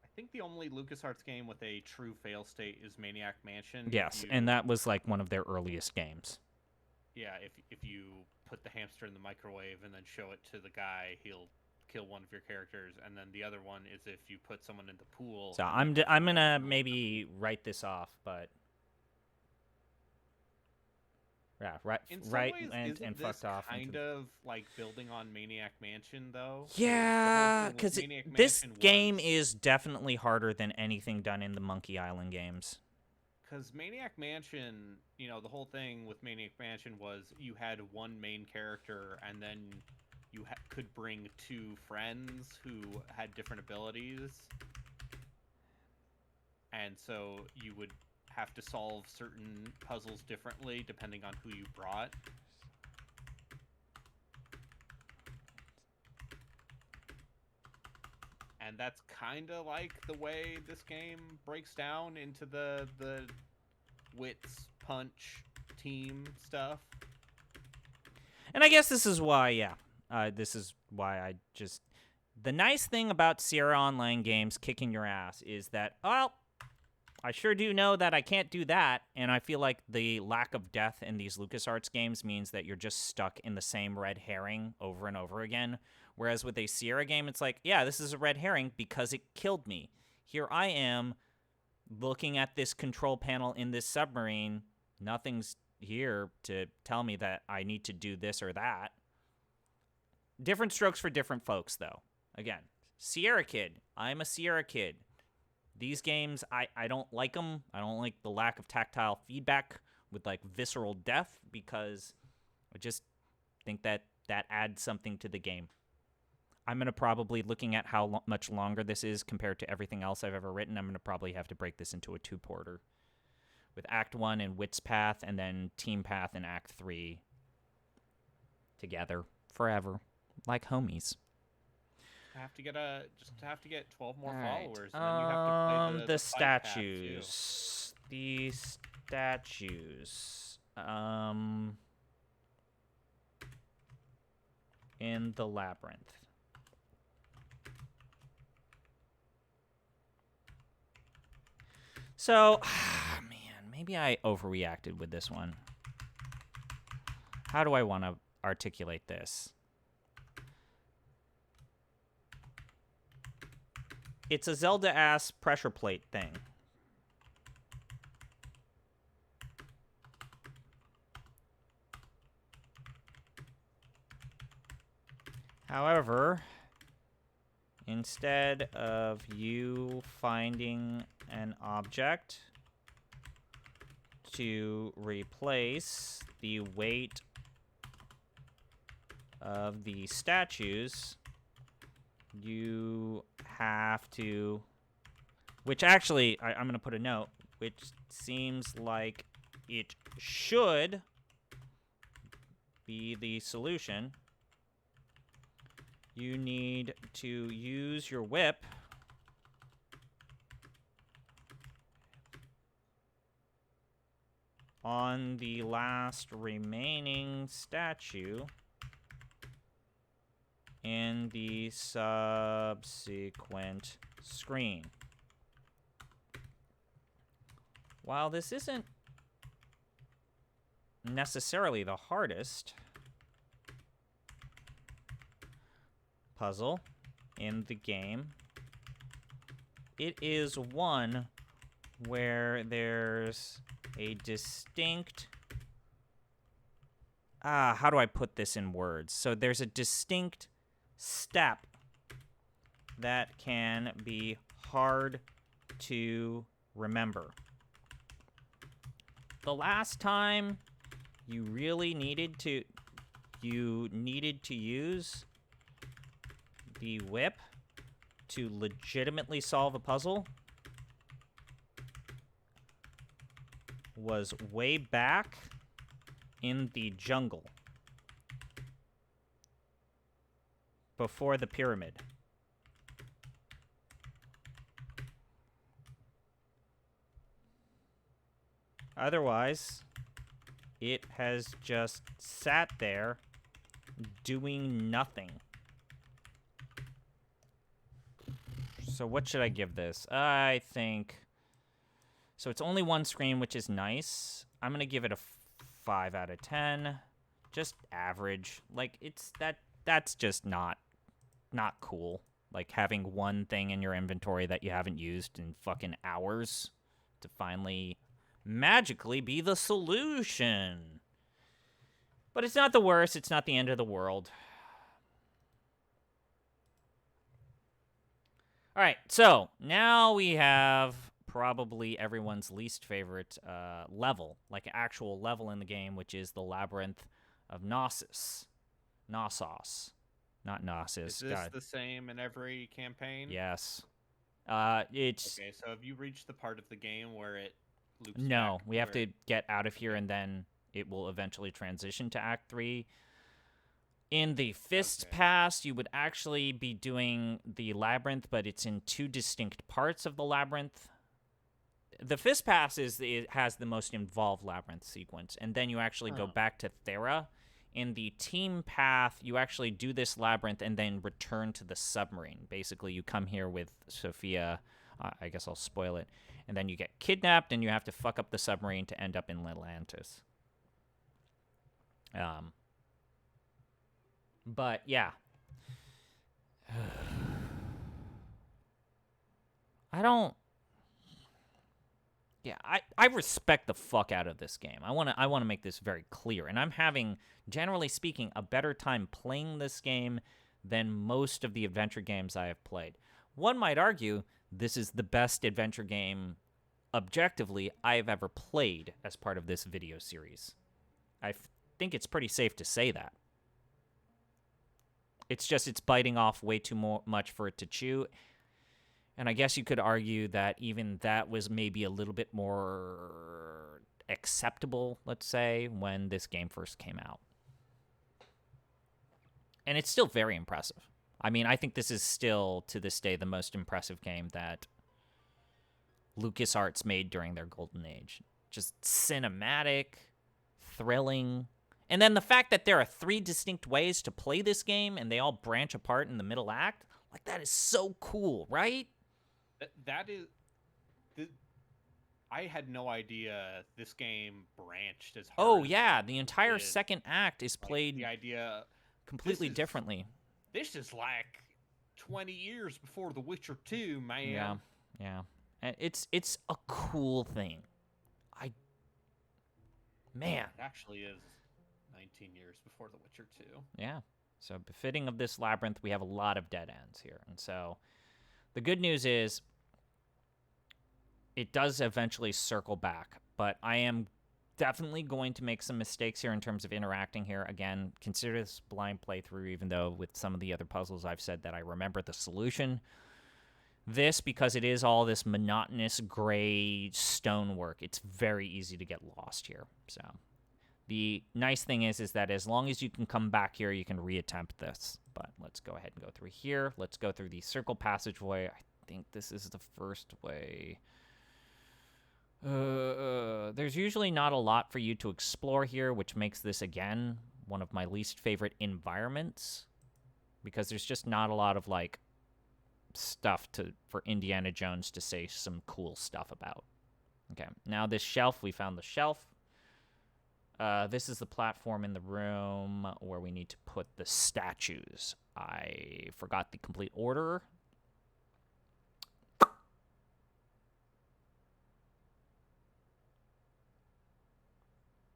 I think the only LucasArts game with a true fail state is Maniac Mansion. Yes, and that was like one of their earliest games. Yeah, if you put the hamster in the microwave and then show it to the guy, he'll kill one of your characters, and then the other one is if you put someone in the pool. So I'm gonna maybe write this off, but Yeah, right, In some right, ways, and isn't this fucked off. kind of like building on Maniac Mansion, though? 'Cause Yeah, the whole thing with because Maniac this Mansion game was- is definitely harder than anything done in the Monkey Island games. Because Maniac Mansion, you know, the whole thing with Maniac Mansion was you had one main character, and then you could bring two friends who had different abilities. And so you would have to solve certain puzzles differently depending on who you brought. And that's kind of like the way this game breaks down into the Wits Punch team stuff. And I guess this is why, this is why I just... The nice thing about Sierra Online games kicking your ass is that, well, I sure do know that I can't do that, and I feel like the lack of death in these LucasArts games means that you're just stuck in the same red herring over and over again. Whereas with a Sierra game, it's like, yeah, this is a red herring because it killed me. Here I am looking at this control panel in this submarine. Nothing's here to tell me that I need to do this or that. Different strokes for different folks, though. Again, Sierra Kid. I'm a Sierra Kid. These games, I don't like them. I don't like the lack of tactile feedback with, like, visceral death because I just think that adds something to the game. I'm going to probably, looking at how much longer this is compared to everything else I've ever written, I'm going to probably have to break this into a two-porter with Act 1 and Wits Path and then Team Path and Act 3 together forever, like homies. Have to get 12 more Right. followers, and then you have to play the fight path, too. The statues. In the labyrinth. So, man, maybe I overreacted with this one. How do I want to articulate this? It's a Zelda-ass pressure plate thing. However, instead of you finding an object to replace the weight of the statues, you have to, which actually, I'm going to put a note, which seems like it should be the solution. You need to use your whip on the last remaining statue in the subsequent screen. While this isn't necessarily the hardest puzzle in the game, it is one where there's a distinct... how do I put this in words? So there's a distinct step that can be hard to remember. The last time you really needed to use the whip to legitimately solve a puzzle was way back in the jungle before the pyramid. Otherwise, it has just sat there doing nothing. So what should I give this? I think... So it's only one screen, which is nice. I'm going to give it a 5 out of 10. Just average. Like, that's just not cool. Like, having one thing in your inventory that you haven't used in fucking hours to finally magically be the solution. But it's not the worst. It's not the end of the world. All right, so now we have probably everyone's least favorite level, like actual level in the game, which is the Labyrinth of Gnosis. Knossos. Not Gnosis. Is this the same in every campaign? Yes. It's... Okay, so have you reached the part of the game where it loops No, back we have where- to get out of here, and then it will eventually transition to Act 3. In the Fist Pass, you would actually be doing the Labyrinth, but it's in 2 distinct parts of the Labyrinth. The Fist Pass it has the most involved Labyrinth sequence, and then you actually go back to Thera. In the Team Path, you actually do this Labyrinth and then return to the submarine. Basically, you come here with Sophia. I guess I'll spoil it. And then you get kidnapped, and you have to fuck up the submarine to end up in Atlantis. But, yeah. I don't... Yeah, I respect the fuck out of this game. I want to make this very clear. And I'm having, generally speaking, a better time playing this game than most of the adventure games I have played. One might argue this is the best adventure game, objectively, I have ever played as part of this video series. I think it's pretty safe to say that. It's just it's biting off way too much for it to chew. And I guess you could argue that even that was maybe a little bit more acceptable, let's say, when this game first came out. And it's still very impressive. I mean, I think this is still, to this day, the most impressive game that LucasArts made during their golden age. Just cinematic, thrilling. And then the fact that there are 3 distinct ways to play this game and they all branch apart in the middle act, like, that is so cool, right? That is... I had no idea this game branched as hard. Oh, as yeah. The entire did. second act is played the idea completely differently. This is like 20 years before The Witcher 2, man. Yeah, yeah. And it's a cool thing. Man. It actually is 19 years before The Witcher 2. Yeah. So befitting of this labyrinth, we have a lot of dead ends here. And so the good news is it does eventually circle back, but I am definitely going to make some mistakes here in terms of interacting here. Again, consider this blind playthrough, even though with some of the other puzzles I've said that I remember the solution. This, because it is all this monotonous gray stonework, it's very easy to get lost here. So the nice thing is that as long as you can come back here, you can reattempt this. But let's go ahead and go through here. Let's go through the circle passageway. I think this is the first way. There's usually not a lot for you to explore here, which makes this, again, one of my least favorite environments. Because there's just not a lot of, like, stuff for Indiana Jones to say some cool stuff about. Okay, now this shelf, we found the shelf. This is the platform in the room where we need to put the statues. I forgot the complete order.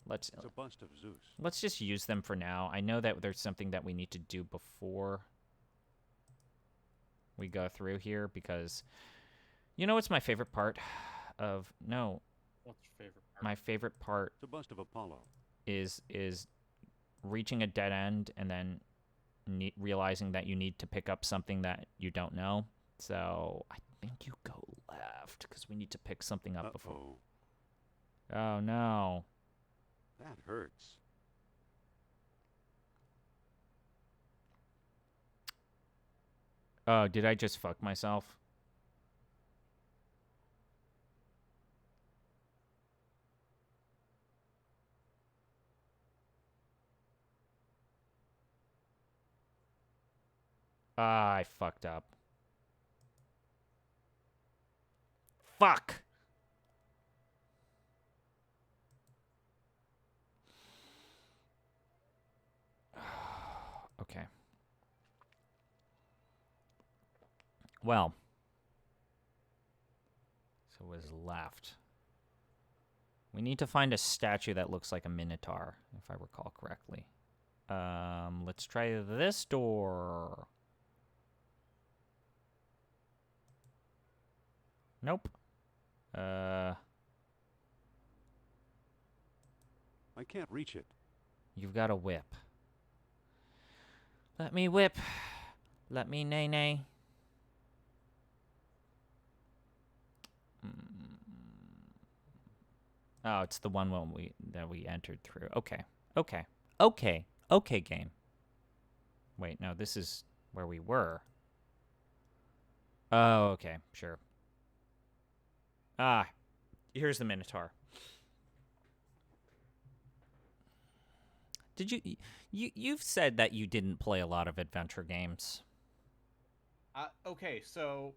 It's a bust of Zeus. Let's just use them for now. I know that there's something that we need to do before we go through here, because you know what's my favorite part of... No. What's your favorite part? My favorite part... It's a bust of Apollo. Is reaching a dead end and then realizing that you need to pick up something that you don't know. So I think you go left, because we need to pick something up before... Oh, no. That hurts. Oh, did I just fuck myself? Ah, I fucked up. Fuck! Okay. Well. So what is left? We need to find a statue that looks like a Minotaur, if I recall correctly. Let's try this door. Nope. I can't reach it. You've got a whip. Let me whip. Let me nay-nay. Oh, it's the one that we entered through. Okay, game. Wait, no, this is where we were. Oh, okay, sure. Ah, here's the Minotaur. Did you've said that you didn't play a lot of adventure games. Okay, so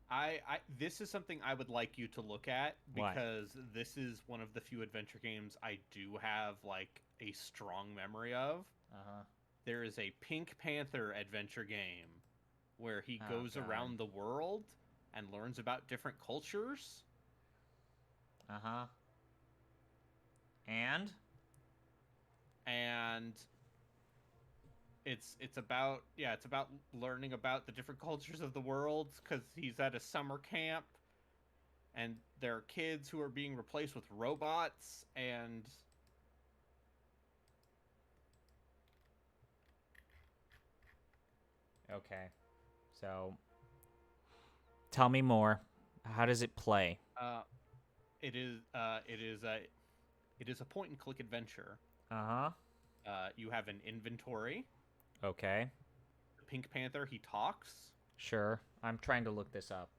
I this is something I would like you to look at because this is one of the few adventure games I do have like a strong memory of. There is a Pink Panther adventure game where he goes around the world and learns about different cultures. And it's about learning about the different cultures of the world because he's at a summer camp and there are kids who are being replaced with robots and Okay. So tell me more. How does it play? it is a point and click adventure. You have an inventory. Okay. The Pink Panther, he talks. Sure. I'm trying to look this up.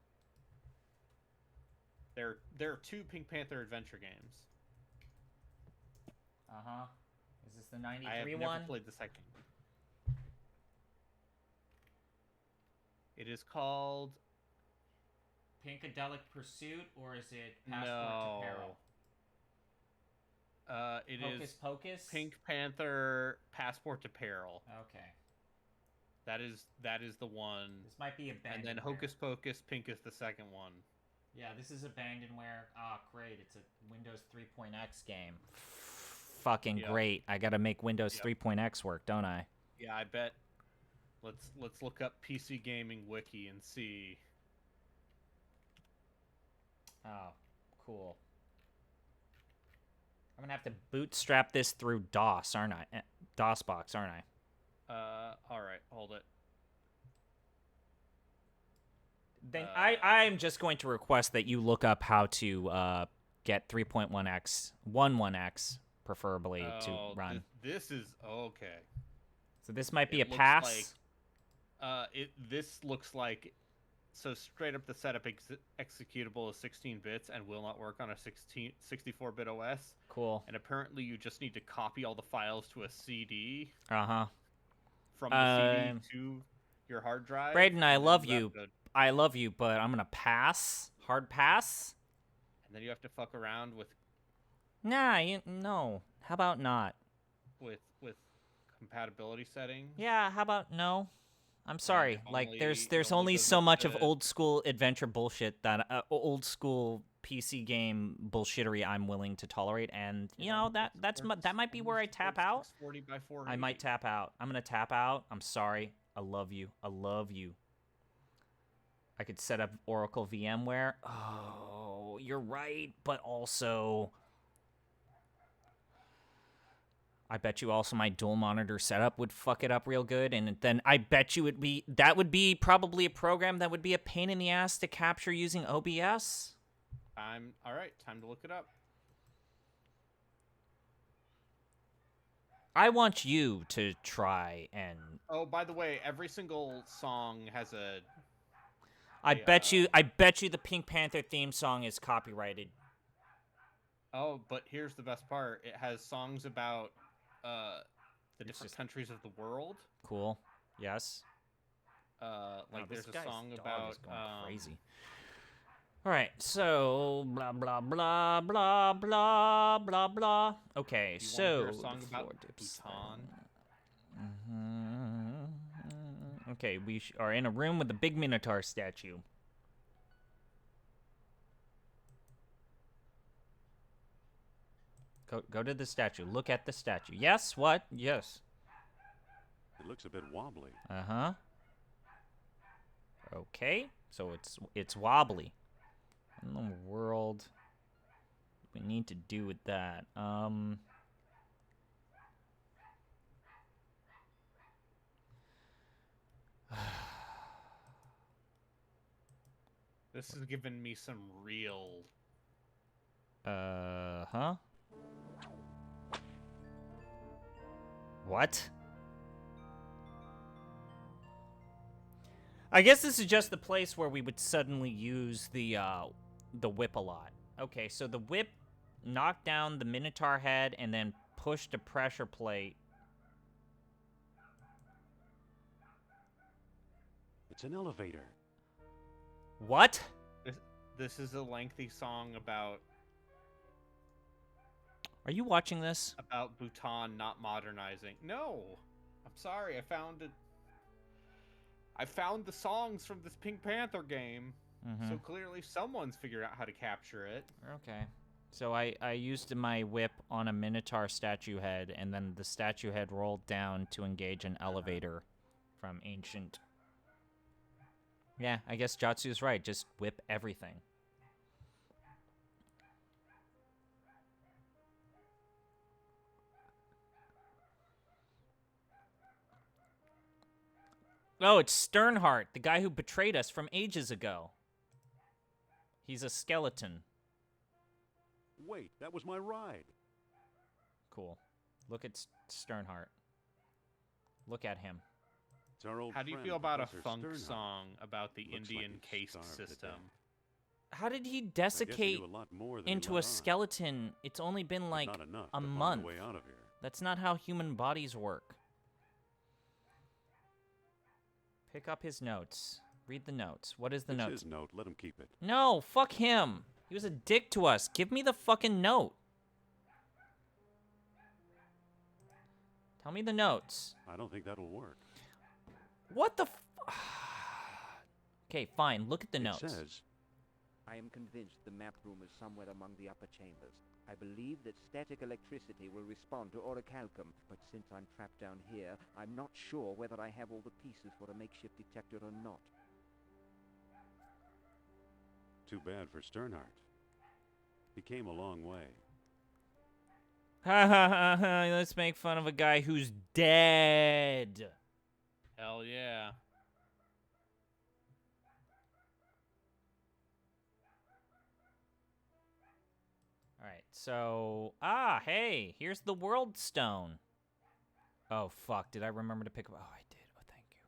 There are 2 Pink Panther adventure games. Is this the 93 I have one? never played the second. It is called Pinkadelic Pursuit, or is it Passport to Peril? It Hocus is Pocus? Pink Panther Passport to Peril. Okay. That is the one. This might be Abandonware. And then Hocus Pocus Pink is the second one. Yeah, this is Abandonware. Ah, great. It's a Windows 3.x game. Fucking great. I gotta make Windows 3.x work, don't I? Yeah, I bet. Let's look up PC Gaming Wiki and see. Oh, cool. I'm gonna have to bootstrap this through DOS, aren't I? DOSBox, aren't I? All right, hold it. Then I'm just going to request that you look up how to get 3.1x, 11x, preferably, to run. This is okay. So this might be a pass. This looks like, so straight up the setup executable is 16 bits and will not work on a 64-bit OS. Cool. And apparently you just need to copy all the files to a CD. From the CD to your hard drive. Braden, I love you. I love you, but I'm gonna pass. Hard pass. And then you have to fuck around with. Nah, no. How about not? With compatibility settings. Yeah. How about no? I'm sorry. Like, there's only so much of old school adventure bullshit that old school PC game bullshittery I'm willing to tolerate, and you know that might be where I tap out. 40 by 480. I might tap out. I'm gonna tap out. I'm sorry. I love you. I love you. I could set up Oracle VMware. Oh, you're right, but also I bet you also my dual monitor setup would fuck it up real good, and then I bet you that would be probably a program that would be a pain in the ass to capture using OBS. All right, time to look it up. I want you to try and. Oh, by the way, every single song has a. I bet you the Pink Panther theme song is copyrighted. Oh, but here's the best part. It has songs about the different countries of the world. Cool. Yes. Like there's a song about crazy. All right. So blah blah blah blah blah blah blah. Okay. Do you so want to hear a song about Bhutan? Okay, we are in a room with a big Minotaur statue. Go to the statue. Look at the statue. Yes, what? Yes. It looks a bit wobbly. Uh-huh. Okay. So it's wobbly. What in the world we need to do with that? This has given me some real. Huh? What? I guess this is just the place where we would suddenly use the whip a lot. Okay, so the whip knocked down the Minotaur head and then pushed a pressure plate. It's an elevator. What? This is a lengthy song about Are you watching this? Bhutan not modernizing. No, I'm sorry. I found the songs from this Pink Panther game, so clearly someone's figured out how to capture it. Okay. So I used my whip on a Minotaur statue head, and then the statue head rolled down to engage an elevator from ancient. Yeah, I guess Jatsu's right. Just whip everything. Oh, it's Sternheart, the guy who betrayed us from ages ago. He's a skeleton. Wait, that was my ride. Cool. Look at Sternheart. Look at him. It's our old How do you friend, feel about a Professor funk Sternheart. song about the Looks like Indian he caste starved to system? death. How did he I guess he desiccate knew a lot more than he into let a on, skeleton? It's only been but like not enough a to find month. way out of here. That's not how human bodies work. Pick up his notes. Read the notes. What is the It's notes? his note. Let him keep it. No, fuck him. He was a dick to us. Give me the fucking note. Tell me the notes. I don't think that'll work. What the Okay, fine. Look at the It notes. says, I am convinced the map room is somewhere among the upper chambers. I believe that static electricity will respond to orichalcum, but since I'm trapped down here, I'm not sure whether I have all the pieces for a makeshift detector or not. too bad for Sternheart. He came a long way. Ha ha ha ha. Let's make fun of a guy who's dead. Hell yeah. Alright, so... hey, here's the World Stone. Oh, fuck, did I remember to pick up... Oh, I did. Oh, thank you.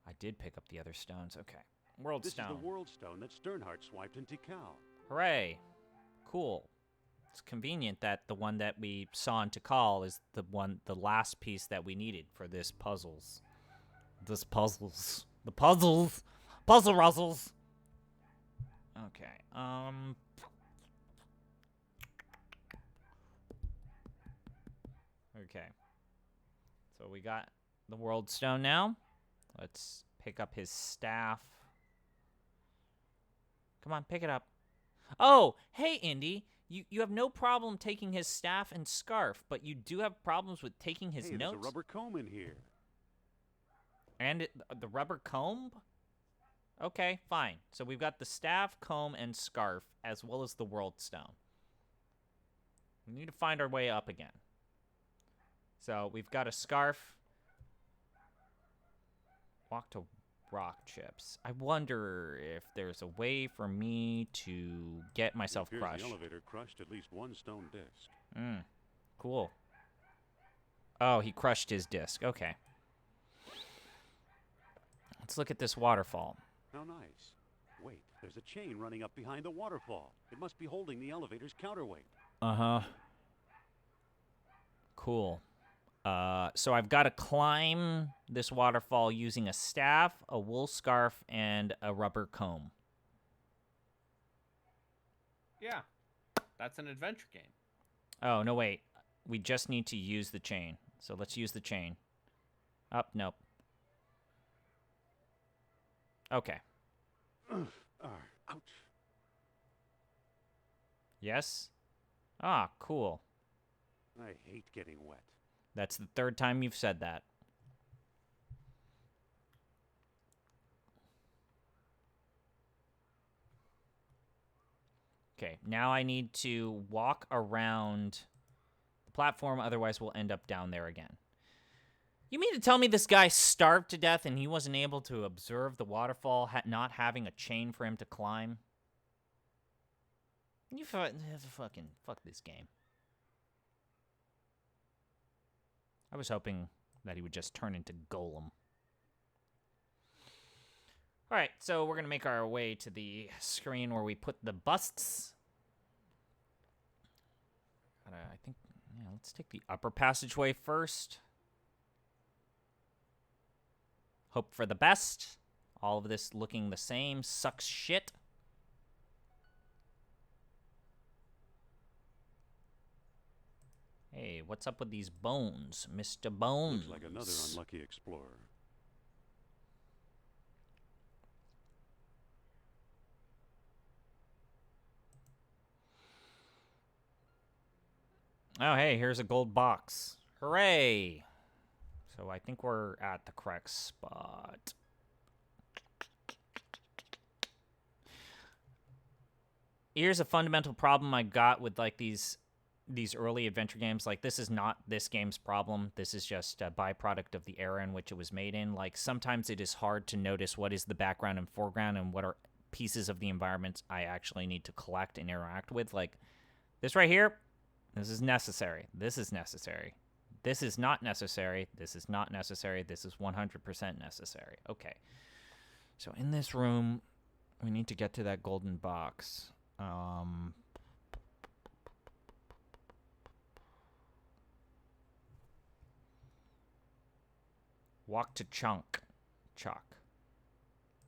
I did pick up the other stones. Okay. World This Stone. is the World Stone that Sternheart swiped in Tikal. Hooray. Cool. It's convenient that the one that we saw in Tikal is the last piece that we needed for this puzzles. The puzzles! Puzzle ruzzles! Okay, Okay. So we got the World Stone now. Let's pick up his staff. Come on, pick it up. Oh, hey, Indy. You have no problem taking his staff and scarf, but you do have problems with taking his Hey, notes? there's a rubber comb in here. And the rubber comb? Okay, fine. So we've got the staff, comb, and scarf, as well as the World Stone. We need to find our way up again. So we've got a scarf. Walk to rock chips. I wonder if there's a way for me to get myself It appears crushed. The elevator crushed at least one stone disc. Cool. Oh, he crushed his disc. Okay. Let's look at this waterfall. How nice. Wait, there's a chain running up behind the waterfall. It must be holding the elevator's counterweight. Uh-huh. Cool. So I've got to climb this waterfall using a staff, a wool scarf, and a rubber comb. Yeah. That's an adventure game. Oh, no, wait. We just need to use the chain. So let's use the chain. Up, nope. Okay. Ouch. Yes? Ah, cool. I hate getting wet. That's the third time you've said that. Okay, now I need to walk around the platform, otherwise we'll end up down there again. You mean to tell me this guy starved to death and he wasn't able to observe the waterfall, not having a chain for him to climb? You fucking fuck this game. I was hoping that he would just turn into Golem. All right, so we're going to make our way to the screen where we put the busts. I think, yeah, let's take the upper passageway first. Hope for the best. All of this looking the same. Sucks shit. Hey, what's up with these bones, Mr. Bones? Looks like another unlucky explorer. Oh, hey, here's a gold box. Hooray! So I think we're at the correct spot. Here's a fundamental problem I got with like these early adventure games. Like, this is not this game's problem. This is just a byproduct of the era in which it was made in. Like, sometimes it is hard to notice what is the background and foreground and what are pieces of the environments I actually need to collect and interact with. Like, this right here, this is necessary. This is necessary. This is not necessary. This is not necessary. This is 100% necessary. Okay. So in this room, we need to get to that golden box. Walk to chalk.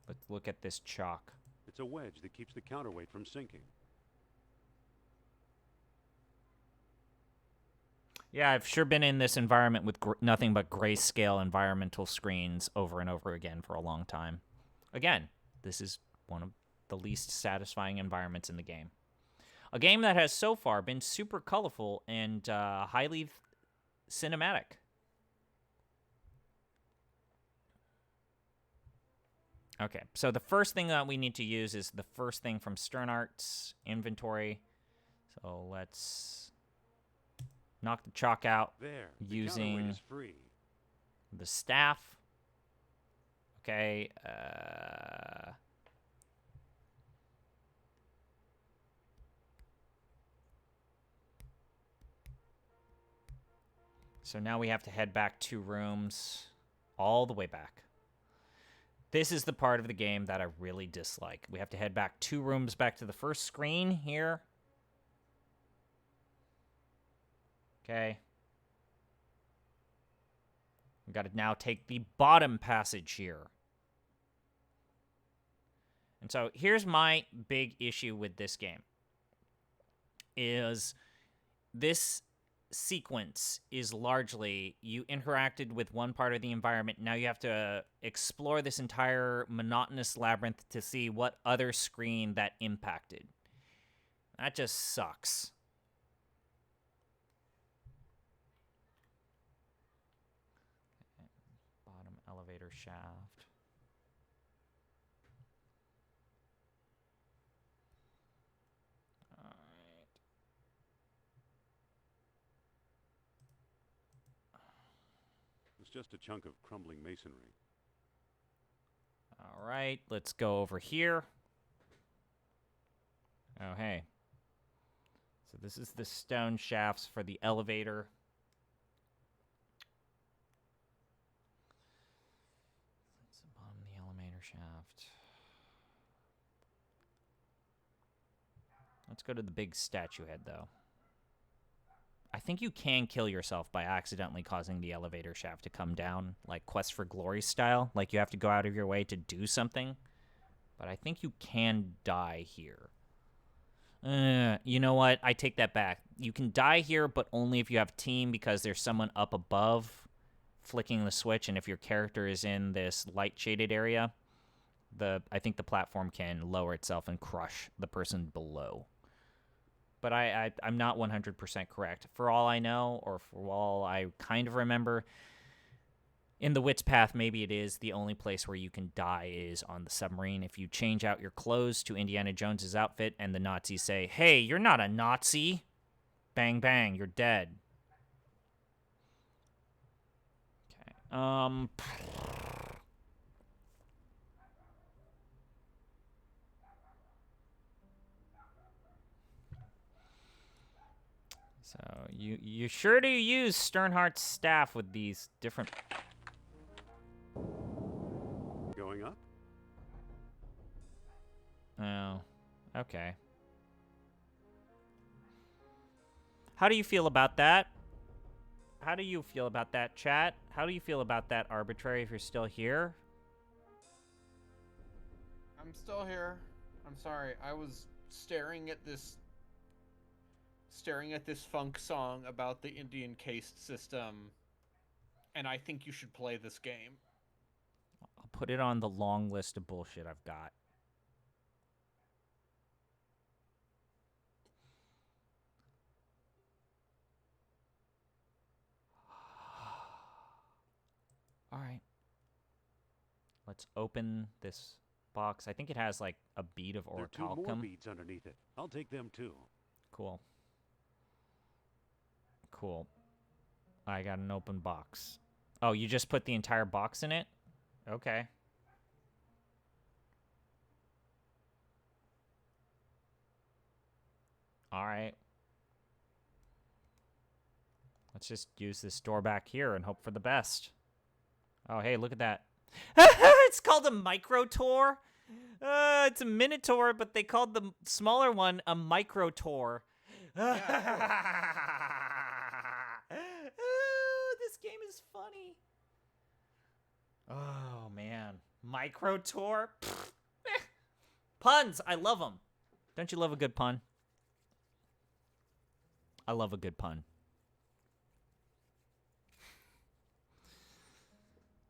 Let's look at this chalk. It's a wedge that keeps the counterweight from sinking. Yeah, I've sure been in this environment with nothing but grayscale environmental screens over and over again for a long time. Again, this is one of the least satisfying environments in the game. A game that has so far been super colorful and highly cinematic. Okay, so the first thing that we need to use is the first thing from Stern Art's inventory. So let's knock the chalk out There, the using counterweight is free. the staff. Okay, so now we have to head back 2 rooms, all the way back. This is the part of the game that I really dislike. We have to head back 2 rooms back to the first screen here. Okay. We got to now take the bottom passage here. And so here's my big issue with this game. Is this sequence is largely you interacted with one part of the environment. Now you have to explore this entire monotonous labyrinth to see what other screen that impacted. That just sucks. Bottom elevator shaft. It's just a chunk of crumbling masonry. All right, let's go over here. Oh, hey. So this is the stone shafts for the elevator. That's the bottom of the elevator shaft. Let's go to the big statue head, though. I think you can kill yourself by accidentally causing the elevator shaft to come down, like Quest for Glory style. Like, you have to go out of your way to do something. But I think you can die here. You know what? I take that back. You can die here, but only if you have team, because there's someone up above flicking the switch, and if your character is in this light-shaded area, I think the platform can lower itself and crush the person below. but I'm not 100% correct. For all I know, or for all I kind of remember, in the Wit's Path, maybe it is the only place where you can die is on the submarine. If you change out your clothes to Indiana Jones's outfit and the Nazis say, "Hey, you're not a Nazi," bang, bang, you're dead. Okay. So you sure do use Sternhardt's staff with these different... Going up? Oh, okay. How do you feel about that? How do you feel about that, chat? How do you feel about that, Arbitrary, if you're still here? I'm still here. I'm sorry. I was staring at this funk song about the Indian caste system, and I think you should play this game. I'll put it on the long list of bullshit I've got. All right. Let's open this box. I think it has like a bead of There are 2 more orichalcum. beads underneath it. I'll take them too. Cool. Cool. I got an open box. Oh, you just put the entire box in it? Okay. All right. Let's just use this door back here and hope for the best. Oh, hey, look at that. It's called a Microtor. It's a Minotaur, but they called the smaller one a Microtor. This game is funny. Oh, man. Microtor? Puns! I love them. Don't you love a good pun? I love a good pun.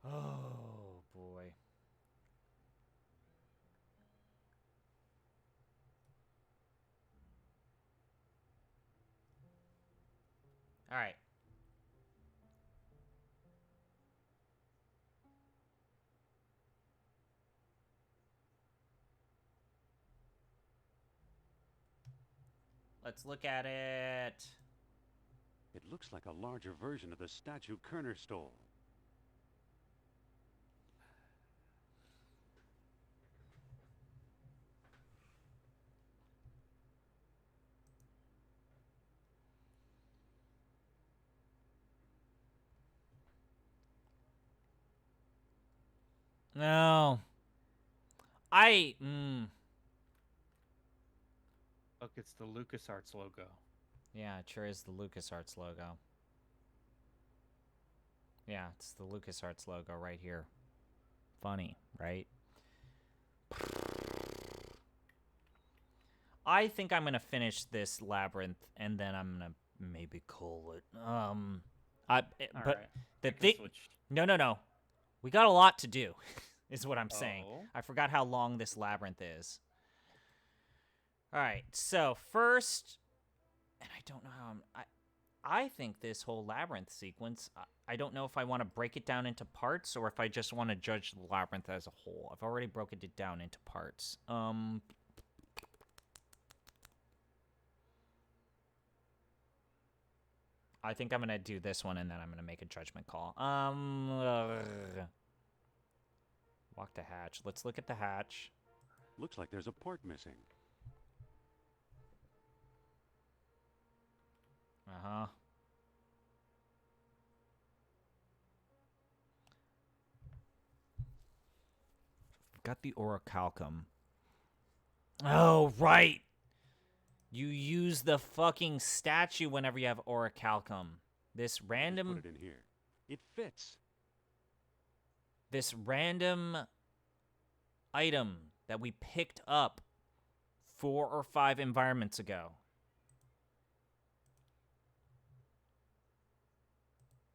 Oh, boy. All right. Let's look at it. It looks like a larger version of the statue Kerner stole. No. Look, it's the LucasArts logo. Yeah, it sure is the LucasArts logo. Yeah, it's the LucasArts logo right here. Funny, right? I think I'm gonna finish this labyrinth and then I'm gonna maybe call it. But right. the I can thing. switch. No. We got a lot to do, is what I'm saying. Oh. I forgot how long this labyrinth is. All right, so first, and I don't know how I think this whole labyrinth sequence, I don't know if I want to break it down into parts or if I just want to judge the labyrinth as a whole. I've already broken it down into parts. I think I'm going to do this one and then I'm going to make a judgment call. Walk the hatch. Let's look at the hatch. Looks like there's a part missing. Uh-huh. Got the orichalcum. Oh, right. You use the fucking statue whenever you have orichalcum. This random... Put it in here. It fits. This random item that we picked up 4 or 5 environments ago.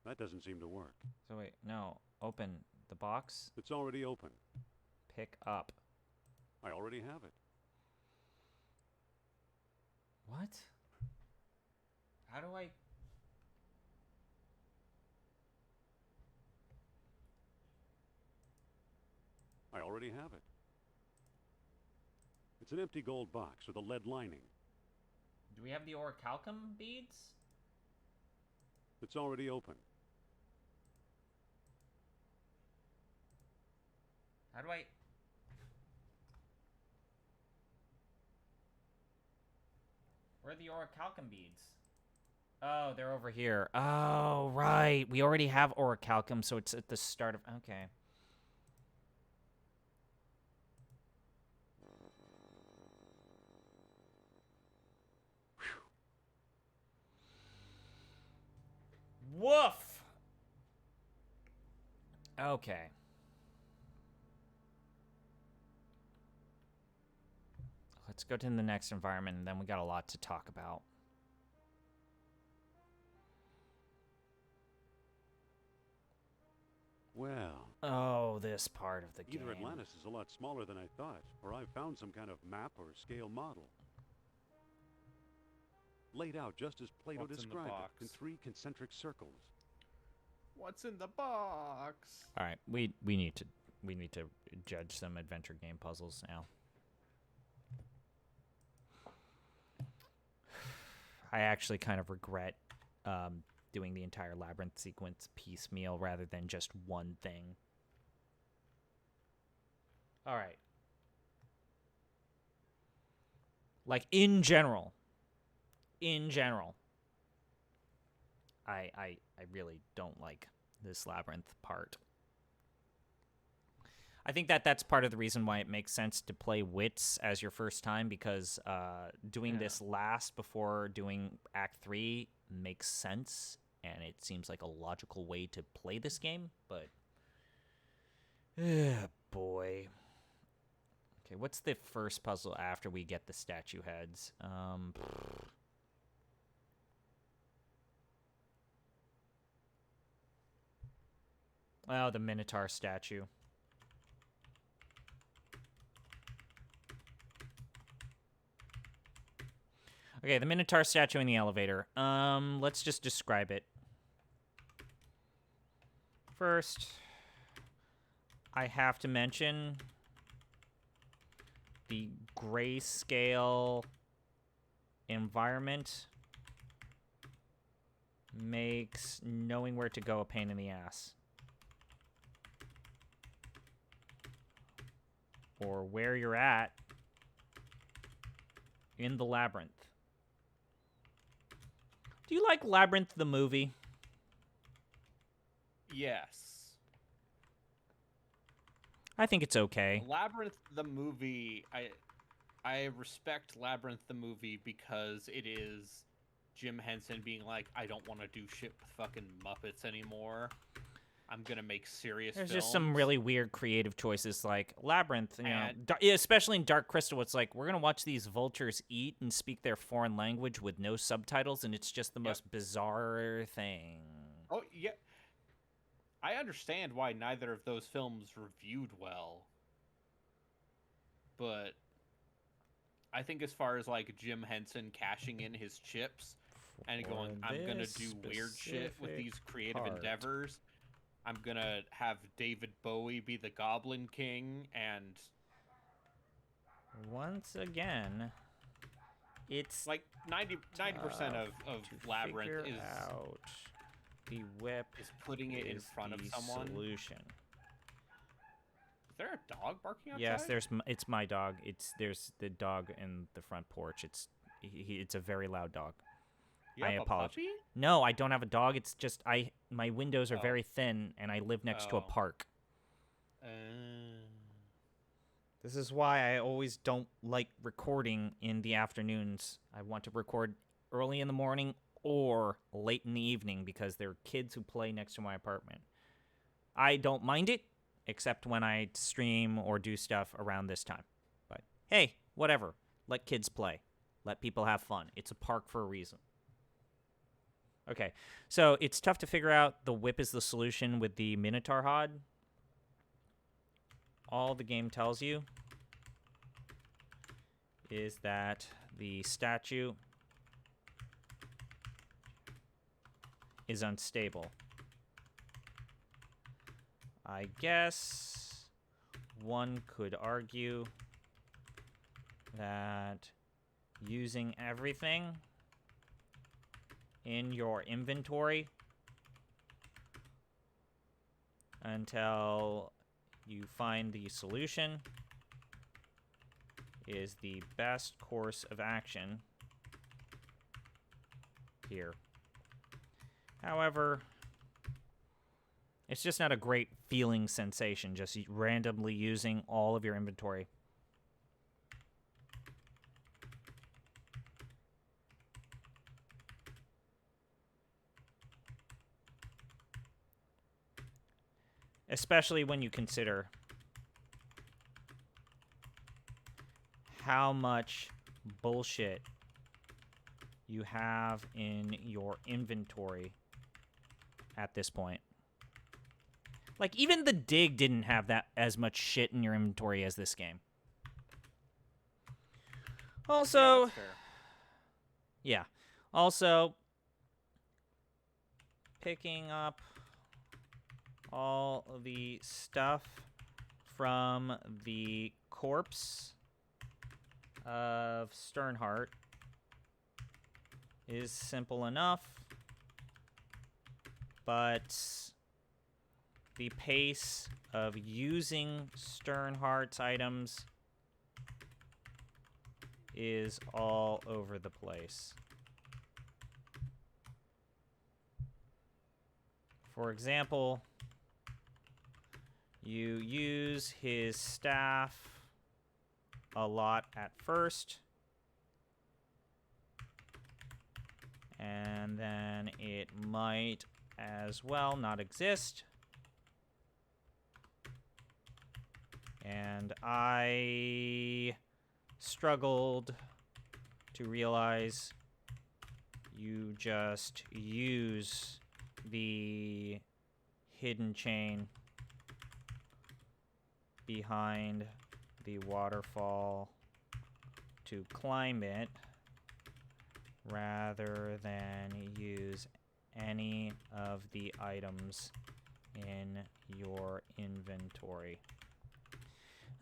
That doesn't seem to work. So wait, no. Open the box. It's already open. Pick up. I already have it. What? How do I... I already have it. It's an empty gold box with a lead lining. Do we have the orichalcum beads? It's already open. How do I... Where are the orichalcum beads? Oh, they're over here. Oh, right. We already have orichalcum, so it's at the start of... Okay. Woof! Okay. Let's go to the next environment, and then we got a lot to talk about. Well... Oh, this part of the game. Either Atlantis is a lot smaller than I thought, or I've found some kind of map or scale model. Laid out just as Plato What's in the described box? it, in 3 concentric circles. What's in the box? All right, we need to judge some adventure game puzzles now. I actually kind of regret doing the entire labyrinth sequence piecemeal rather than just one thing. All right. Like, in general, I really don't like this labyrinth part. I think that's part of the reason why it makes sense to play Wits as your first time, because doing this last before doing Act 3 makes sense, and it seems like a logical way to play this game, but... boy. Okay, what's the first puzzle after we get the statue heads? Well, the Minotaur Statue. Okay, the Minotaur Statue in the elevator. Let's just describe it. First, I have to mention the grayscale environment makes knowing where to go a pain in the ass. Or where you're at in the labyrinth. Do you like Labyrinth the movie? Yes. I think it's okay. Labyrinth the movie, I respect Labyrinth the movie because it is Jim Henson being like, I don't want to do shit with fucking Muppets anymore. I'm gonna make serious There's films. just some really weird creative choices, like Labyrinth, you know, especially in Dark Crystal. It's like, we're gonna watch these vultures eat and speak their foreign language with no subtitles, and it's just the most bizarre thing. Oh, yeah. I understand why neither of those films reviewed well. But I think as far as, like, Jim Henson cashing in his chips and going, I'm gonna do weird shit with these creative endeavors. I'm gonna have David Bowie be the Goblin King, and... Once again, it's... like, 90% of Labyrinth is... out the whip is putting it in front of someone. Solution. Is there a dog barking outside? Yes, it's my dog. There's the dog in the front porch. It's a very loud dog. You have I a apologize. puppy? No, I don't have a dog. It's just my windows are very thin, and I live next to a park. This is why I always don't like recording in the afternoons. I want to record early in the morning or late in the evening because there are kids who play next to my apartment. I don't mind it, except when I stream or do stuff around this time. But hey, whatever. Let kids play. Let people have fun. It's a park for a reason. Okay, so it's tough to figure out the whip is the solution with the Minotaur Hod. All the game tells you is that the statue is unstable. I guess one could argue that using everything in your inventory until you find the solution is the best course of action here. However, it's just not a great feeling sensation, just randomly using all of your inventory. Especially when you consider how much bullshit you have in your inventory at this point. Like, even the dig didn't have that as much shit in your inventory as this game. Also, that's fair. yeah. Also, picking up all the stuff from the corpse of Sternheart is simple enough, but the pace of using Sternheart's items is all over the place. For example, you use his staff a lot at first, and then it might as well not exist. And I struggled to realize you just use the hidden chain behind the waterfall to climb it rather than use any of the items in your inventory.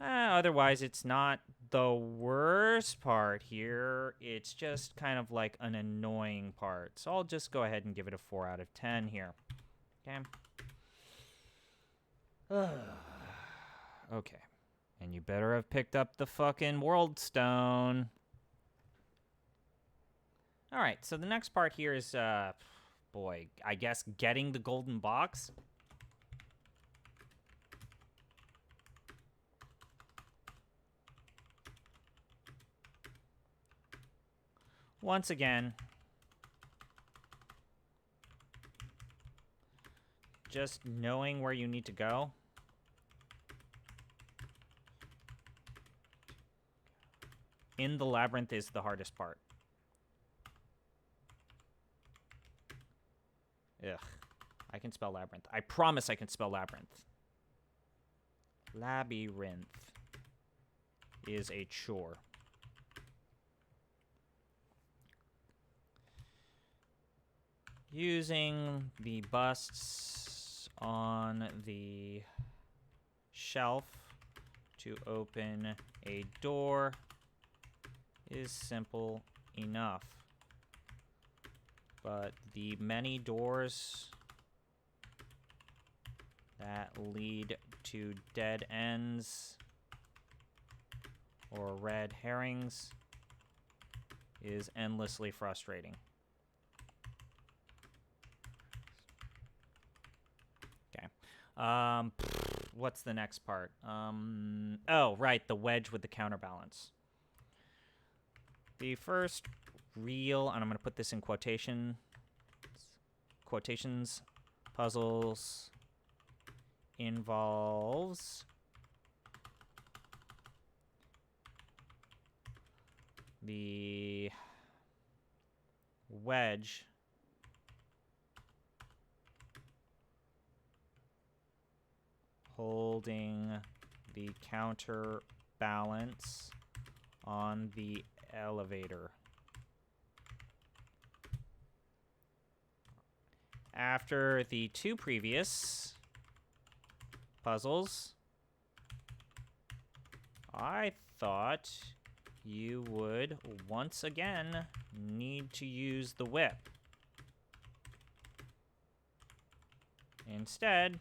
Otherwise, it's not the worst part here. It's just kind of like an annoying part. So I'll just go ahead and give it a 4 out of 10 here. Okay. Okay. And you better have picked up the fucking World Stone. Alright, so the next part here is, boy, I guess getting the golden box. Once again, just knowing where you need to go. In the labyrinth is the hardest part. Ugh. I can spell labyrinth. I promise I can spell labyrinth. Labyrinth is a chore. Using the busts on the shelf to open a door is simple enough. But the many doors that lead to dead ends or red herrings is endlessly frustrating. What's the next part? Oh, right, the wedge with the counterbalance. The first real, and I'm going to put this in quotations, puzzles involves the wedge holding the counterbalance on the elevator. after the 2 previous puzzles, I thought you would once again need to use the whip. Instead,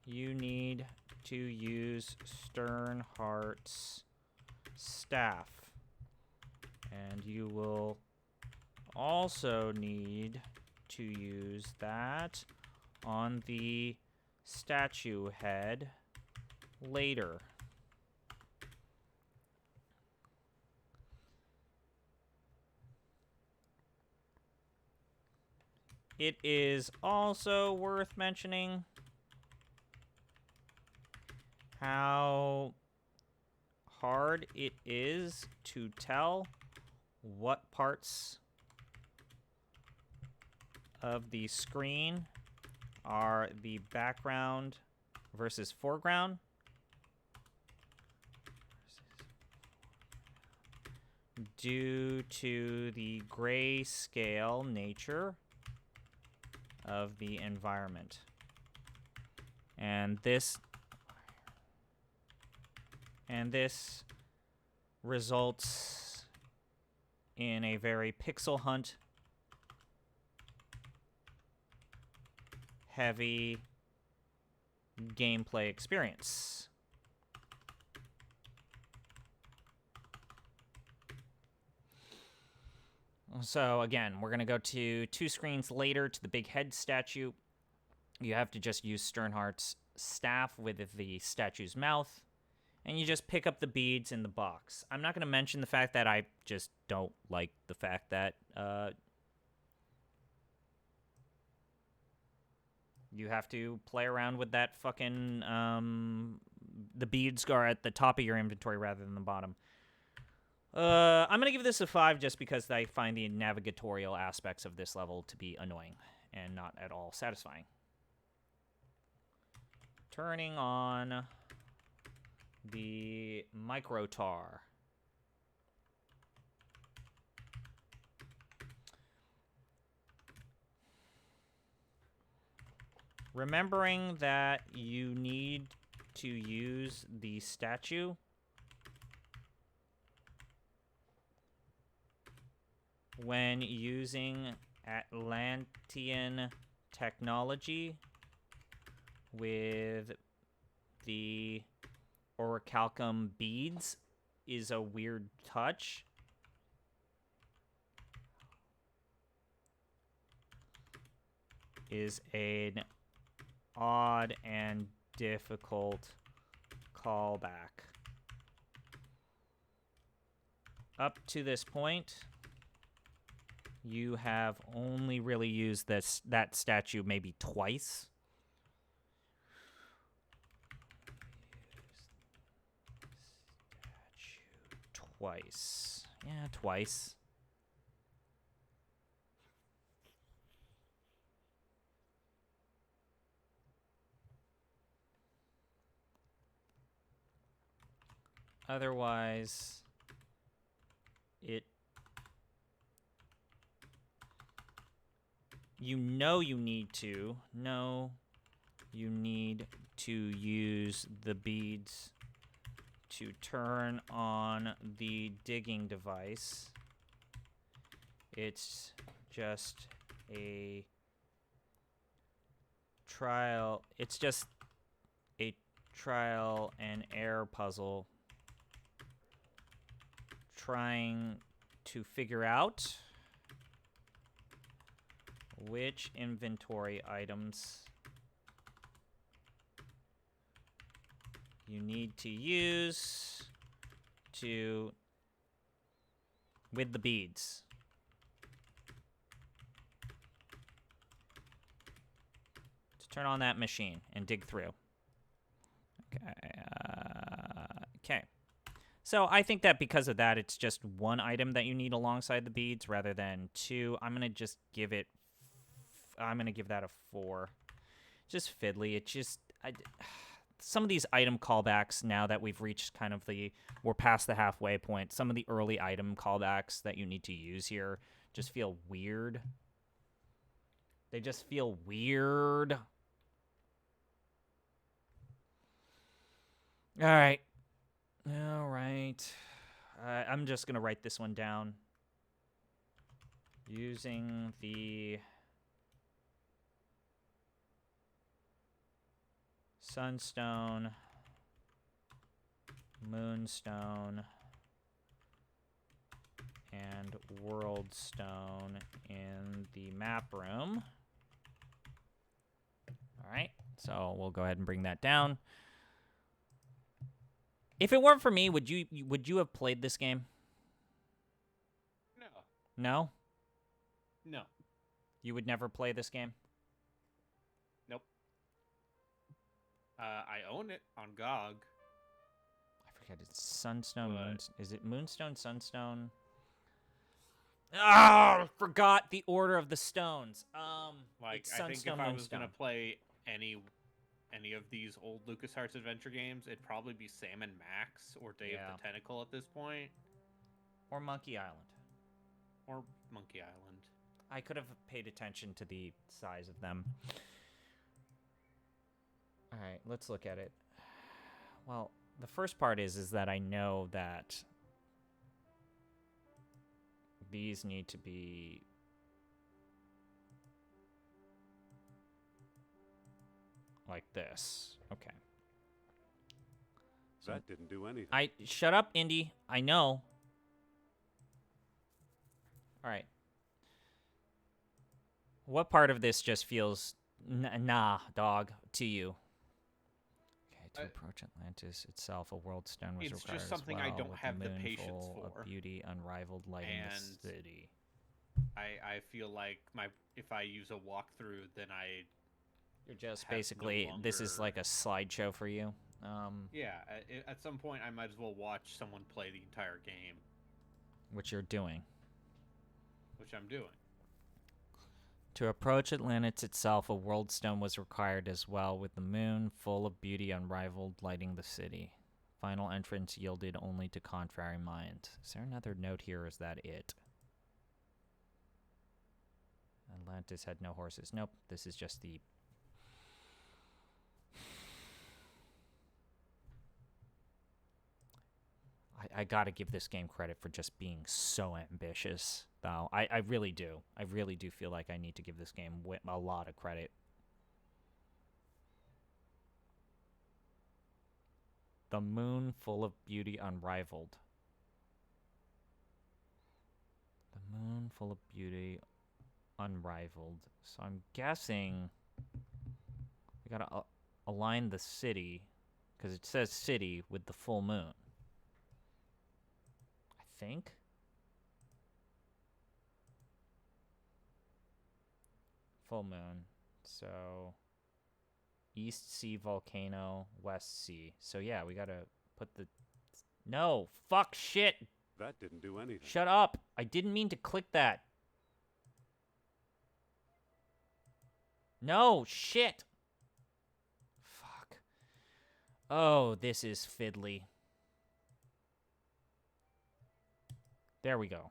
you need to use Sternhart's staff. And you will also need to use that on the statue head later. It is also worth mentioning how hard it is to tell what parts of the screen are the background versus foreground. Due to the grayscale nature of the environment. And this results in a very pixel hunt heavy gameplay experience. So again, we're going to go to 2 screens later to the big head statue. You have to just use Sternhart's staff with the statue's mouth, and you just pick up the beads in the box. I'm not going to mention the fact that I just don't like the fact that you have to play around with that fucking the beads are at the top of your inventory rather than the bottom. I'm going to give this a 5 just because I find the navigatorial aspects of this level to be annoying and not at all satisfying. Turning on the Minotaur. Remembering that you need to use the statue when using Atlantean technology with the orichalcum beads is a weird touch. Is an odd and difficult callback. Up to this point, you have only really used that statue maybe twice. Yeah, twice. Otherwise, you need to use the beads to turn on the digging device. It's just a trial. It's just a trial and error puzzle trying to figure out which inventory items you need to use with the beads. To turn on that machine and dig through. Okay. So I think that because of that, it's just 1 item that you need alongside the beads rather than 2. I'm going to give that a 4. Just fiddly. It just... some of these item callbacks, now that we've reached kind of we're past the halfway point, some of the early item callbacks that you need to use here just feel weird. They just feel weird. All right. I'm just going to write this one down. Using the Sunstone, Moonstone, and Worldstone in the map room. All right, so we'll go ahead and bring that down. If it weren't for me, would you have played this game? No. No? No. You would never play this game? Nope. I own it on GOG. I forget. It's Sunstone. What? Is it Moonstone, Sunstone? I forgot the order of the stones. Like, it's I think Sunstone, if I was Moonstone. gonna play any of these old LucasArts adventure games, it'd probably be Sam and Max or Day of the Tentacle at this point. Or Monkey Island. Or Monkey Island. I could have paid attention to the size of them. All right, let's look at it. Well, the first part is that I know that these need to be like this. Okay. So That didn't do anything. shut up, Indy. I know. All right. What part of this just feels nah, dog, to you? Okay, to approach Atlantis itself, a world stone was It's required just something as I well, don't with have the moon patience full for. of beauty, unrivaled lighting And the city. I feel like if I use a walkthrough, then You're just have no basically, this is longer- like a slideshow for you. Yeah, at some point I might as well watch someone play the entire game, Which you're doing. which I'm doing. To approach Atlantis itself, a world stone was required as well, with the moon full of beauty unrivaled lighting the city. Final entrance yielded only to contrary minds. Is there another note here, or is that it? Atlantis had no horses. Nope, this is just the... I gotta give this game credit for just being so ambitious, though. I really do. I really do feel like I need to give this game a lot of credit. The moon full of beauty unrivaled. The moon full of beauty unrivaled. So I'm guessing we gotta align the city, because it says city with the full moon. I think. Full moon. So East Sea volcano, West Sea. So yeah, we gotta put the... No! Fuck shit! That didn't do anything. Shut up! I didn't mean to click that. No! Shit! Fuck. Oh, this is fiddly. There we go.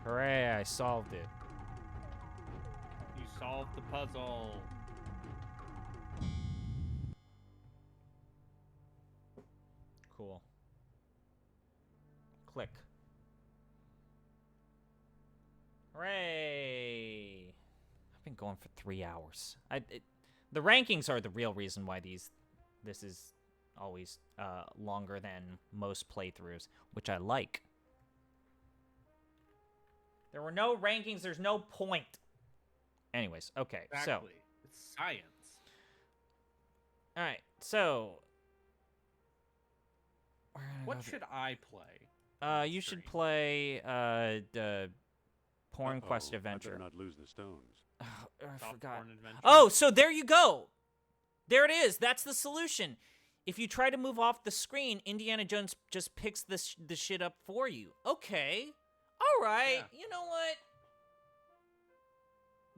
Hooray, I solved it. You solved the puzzle. Cool. Click. Hooray! I've been going for 3 hours. The rankings are the real reason why this is always longer than most playthroughs, which I like. There were no rankings, there's no point. Anyways, okay, Exactly. It's science. so... Alright, so... What should I play? You should play, the Porn Quest I Adventure. better not lose the stones. I Soft forgot. porn adventure? Oh, so there you go. There it is. That's the solution. If you try to move off the screen, Indiana Jones just picks the shit up for you. Okay. All right. Yeah. You know what?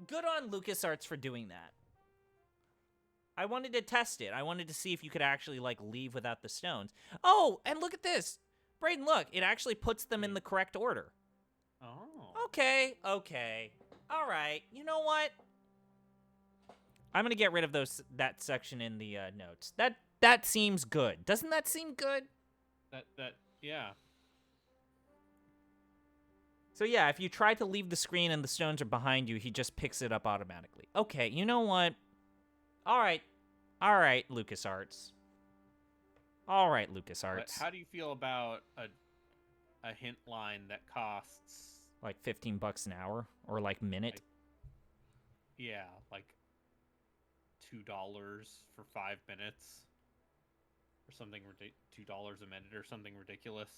Good on LucasArts for doing that. I wanted to test it. I wanted to see if you could actually, like, leave without the stones. Oh, and look at this. Brayden, look. It actually puts them in the correct order. Oh. Okay. All right. You know what? I'm gonna get rid of that section in the notes. That seems good. Doesn't that seem good? Yeah. So yeah, if you try to leave the screen and the stones are behind you, he just picks it up automatically. Okay, you know what? All right, LucasArts. All right, LucasArts. But how do you feel about a hint line that costs like $15 an hour or like minute? Like $2 for 5 minutes, or something $2 a minute, or something ridiculous.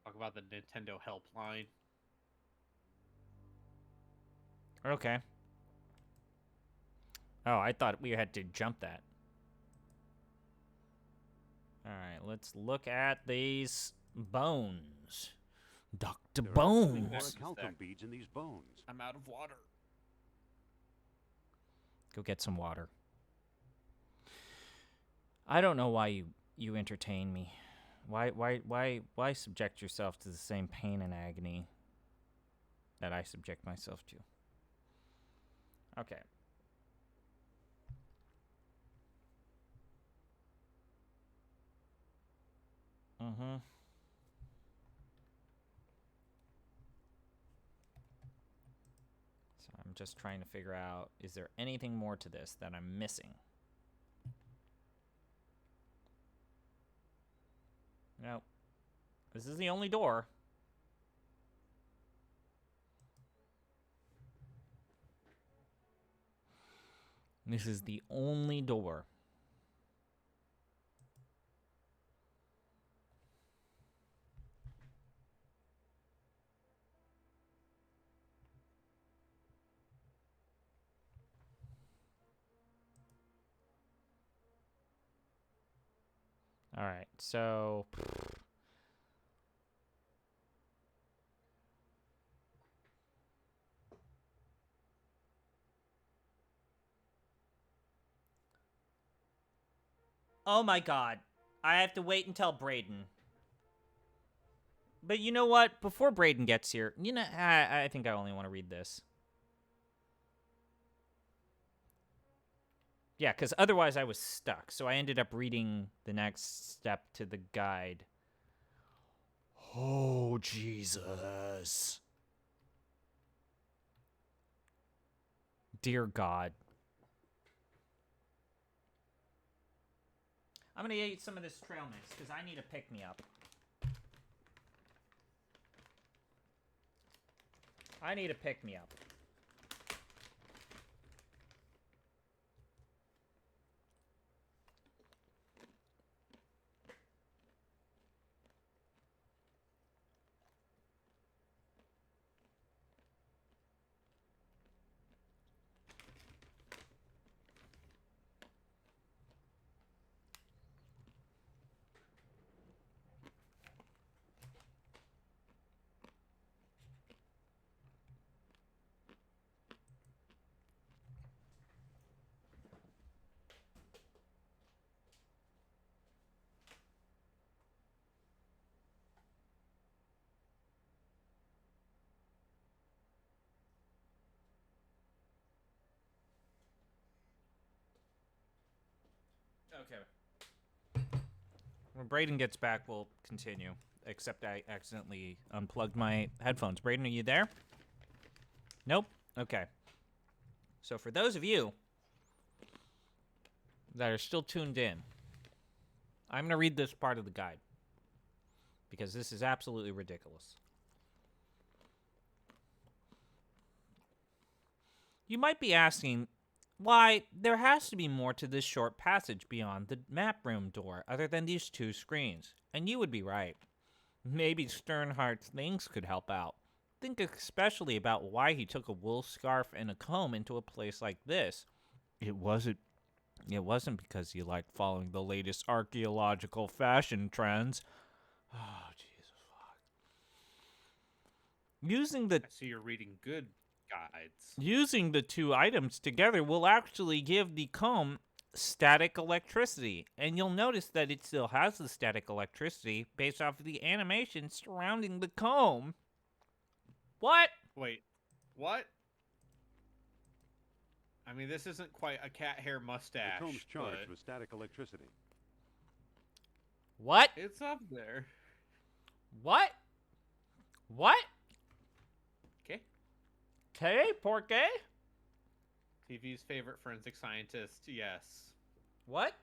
Talk about the Nintendo helpline. Okay. Oh, I thought we had to jump that. All right, let's look at these bones. Dr. There are Bones. more calcum beads in these bones. I'm out of water. Go get some water. I don't know why you entertain me. Why subject yourself to the same pain and agony that I subject myself to? Okay. So I'm just trying to figure out, is there anything more to this that I'm missing? No. This is the only door. This is the only door. All right, so oh my god. I have to wait until Braden. But you know what? Before Braden gets here, I think I only want to read this. Yeah, because otherwise I was stuck. So I ended up reading the next step to the guide. Oh, Jesus. Dear God. I'm going to eat some of this trail mix because I need a pick-me-up. I need a pick-me-up. Okay. When Braden gets back, we'll continue. Except I accidentally unplugged my headphones. Braden, are you there? Nope? Okay. So for those of you that are still tuned in, I'm going to read this part of the guide. Because this is absolutely ridiculous. You might be asking, why, there has to be more to this short passage beyond the map room door other than these two screens. And you would be right. Maybe Sternhardt's things could help out. Think especially about why he took a wool scarf and a comb into a place like this. It wasn't because he liked following the latest archaeological fashion trends. Oh, Jesus fuck. Using the... I see you're reading good guides. Using the two items together will actually give the comb static electricity. And you'll notice that it still has the static electricity based off of the animation surrounding the comb. What? Wait, what? I mean, this isn't quite a cat hair mustache. The comb's charged but with static electricity. What? it's up there. What? What? Okay. Que? Por qué? TV's favorite forensic scientist. Yes. What?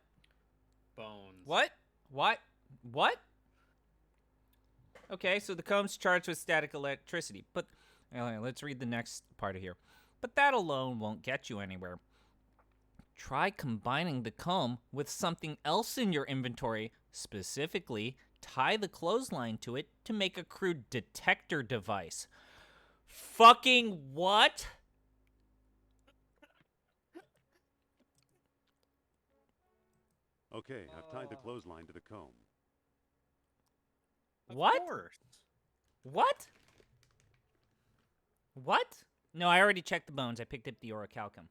Bones. What? What? What? Okay, so the comb's charged with static electricity. But let's read the next part of here. But that alone won't get you anywhere. Try combining the comb with something else in your inventory. Specifically, tie the clothesline to it to make a crude detector device. Fucking what? Okay, I've tied the clothesline to the comb. Of What? course. What? What? No, I already checked the bones. I picked up the orichalcum.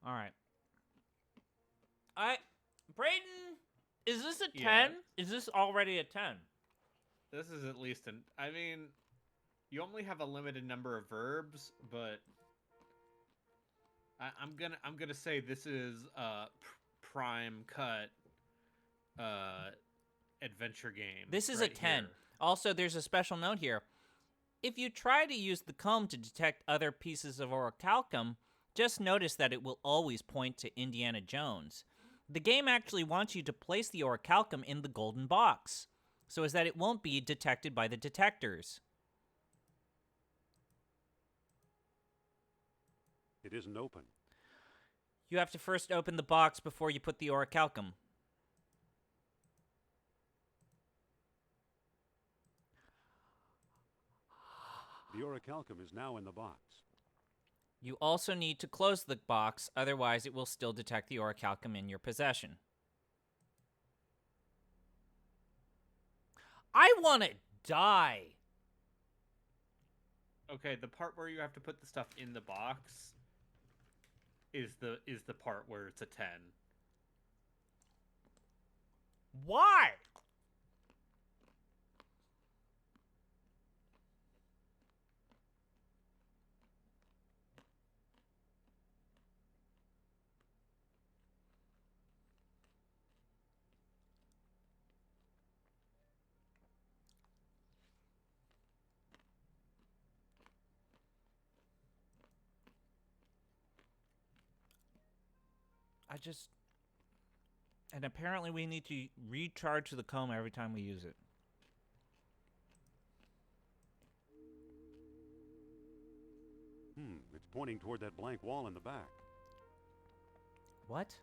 All right. Brayden, is this a 10? Yeah. Is this already a 10? This is at least an. I mean, you only have a limited number of verbs, but I'm gonna say this is a prime cut adventure game. This is a right 10. here. Also, there's a special note here. If you try to use the comb to detect other pieces of orichalcum, just notice that it will always point to Indiana Jones. The game actually wants you to place the orichalcum in the golden box, so as that it won't be detected by the detectors. It isn't open. You have to first open the box before you put the orichalcum. The orichalcum is now in the box. You also need to close the box, otherwise it will still detect the orichalcum in your possession. I want to die. Okay, the part where you have to put the stuff in the box is the part where it's a 10. Why? And apparently we need to recharge the comb every time we use it. It's pointing toward that blank wall in the back. What?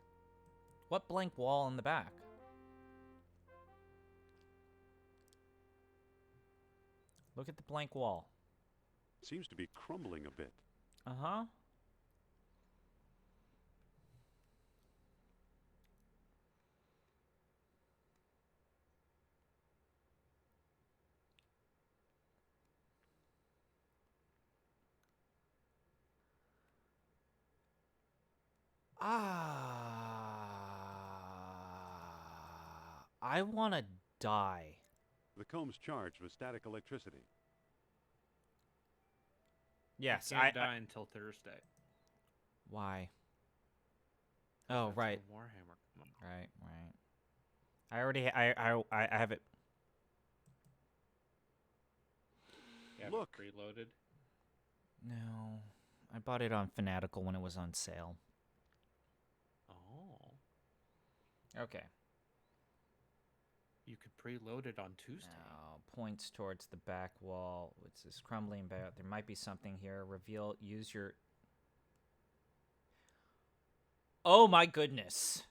What blank wall in the back? Look at the blank wall. Seems to be crumbling a bit. Uh-huh. I want to die. The comb's charged with static electricity. Yes, You can't die until Thursday. Why? Oh, That's right. when Warhammer come out. Right. I already I have it. You have Look. it preloaded. No. I bought it on Fanatical when it was on sale. Oh. Okay. You could preload it on Tuesday. Now, points towards the back wall. What's this? Crumbling back. There might be something here. Reveal. Use your. Oh my goodness.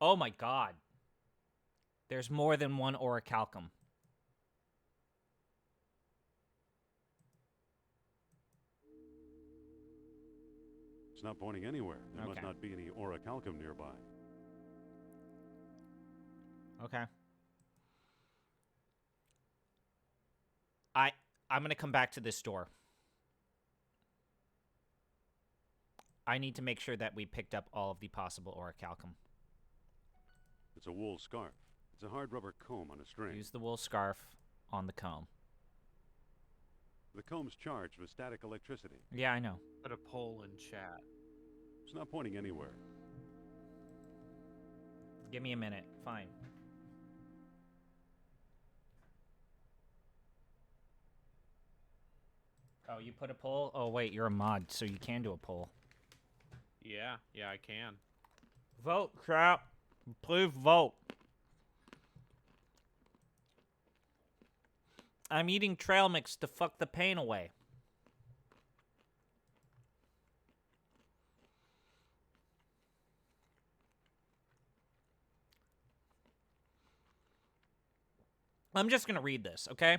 Oh my god. There's more than one orichalcum. It's not pointing anywhere. There must Okay. not be any orichalcum nearby. Okay. I'm gonna come back to this door. I need to make sure that we picked up all of the possible orichalcum. It's a wool scarf. It's a hard rubber comb on a string. Use the wool scarf on the comb. The comb's charged with static electricity. Yeah, I know. Put a poll in chat. It's not pointing anywhere. Give me a minute. Fine. Oh, you put a poll? Oh, wait, you're a mod, so you can do a poll. Yeah, I can. Vote, crap. Please vote. I'm eating trail mix to fuck the pain away. I'm just gonna read this, okay?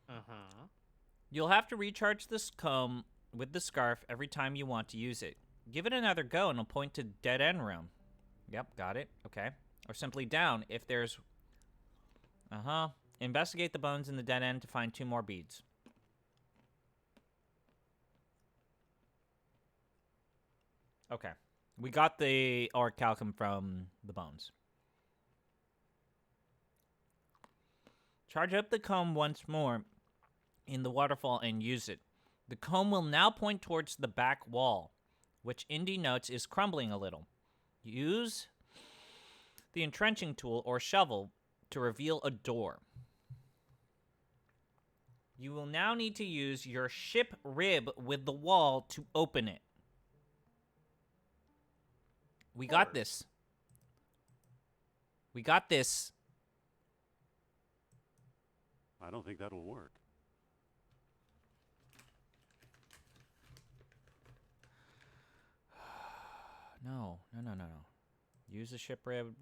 Uh-huh. You'll have to recharge this comb with the scarf every time you want to use it. Give it another go and it'll point to dead end room. Yep, got it. Okay. Or simply down if there's... Investigate the bones in the dead end to find 2 more beads. Okay. We got the orichalcum from the bones. Charge up the comb once more in the waterfall and use it. The comb will now point towards the back wall, which Indy notes is crumbling a little. Use the entrenching tool or shovel to reveal a door. You will now need to use your ship rib with the wall to open it. We got this. We got this. I don't think that'll work. No. Use the ship rib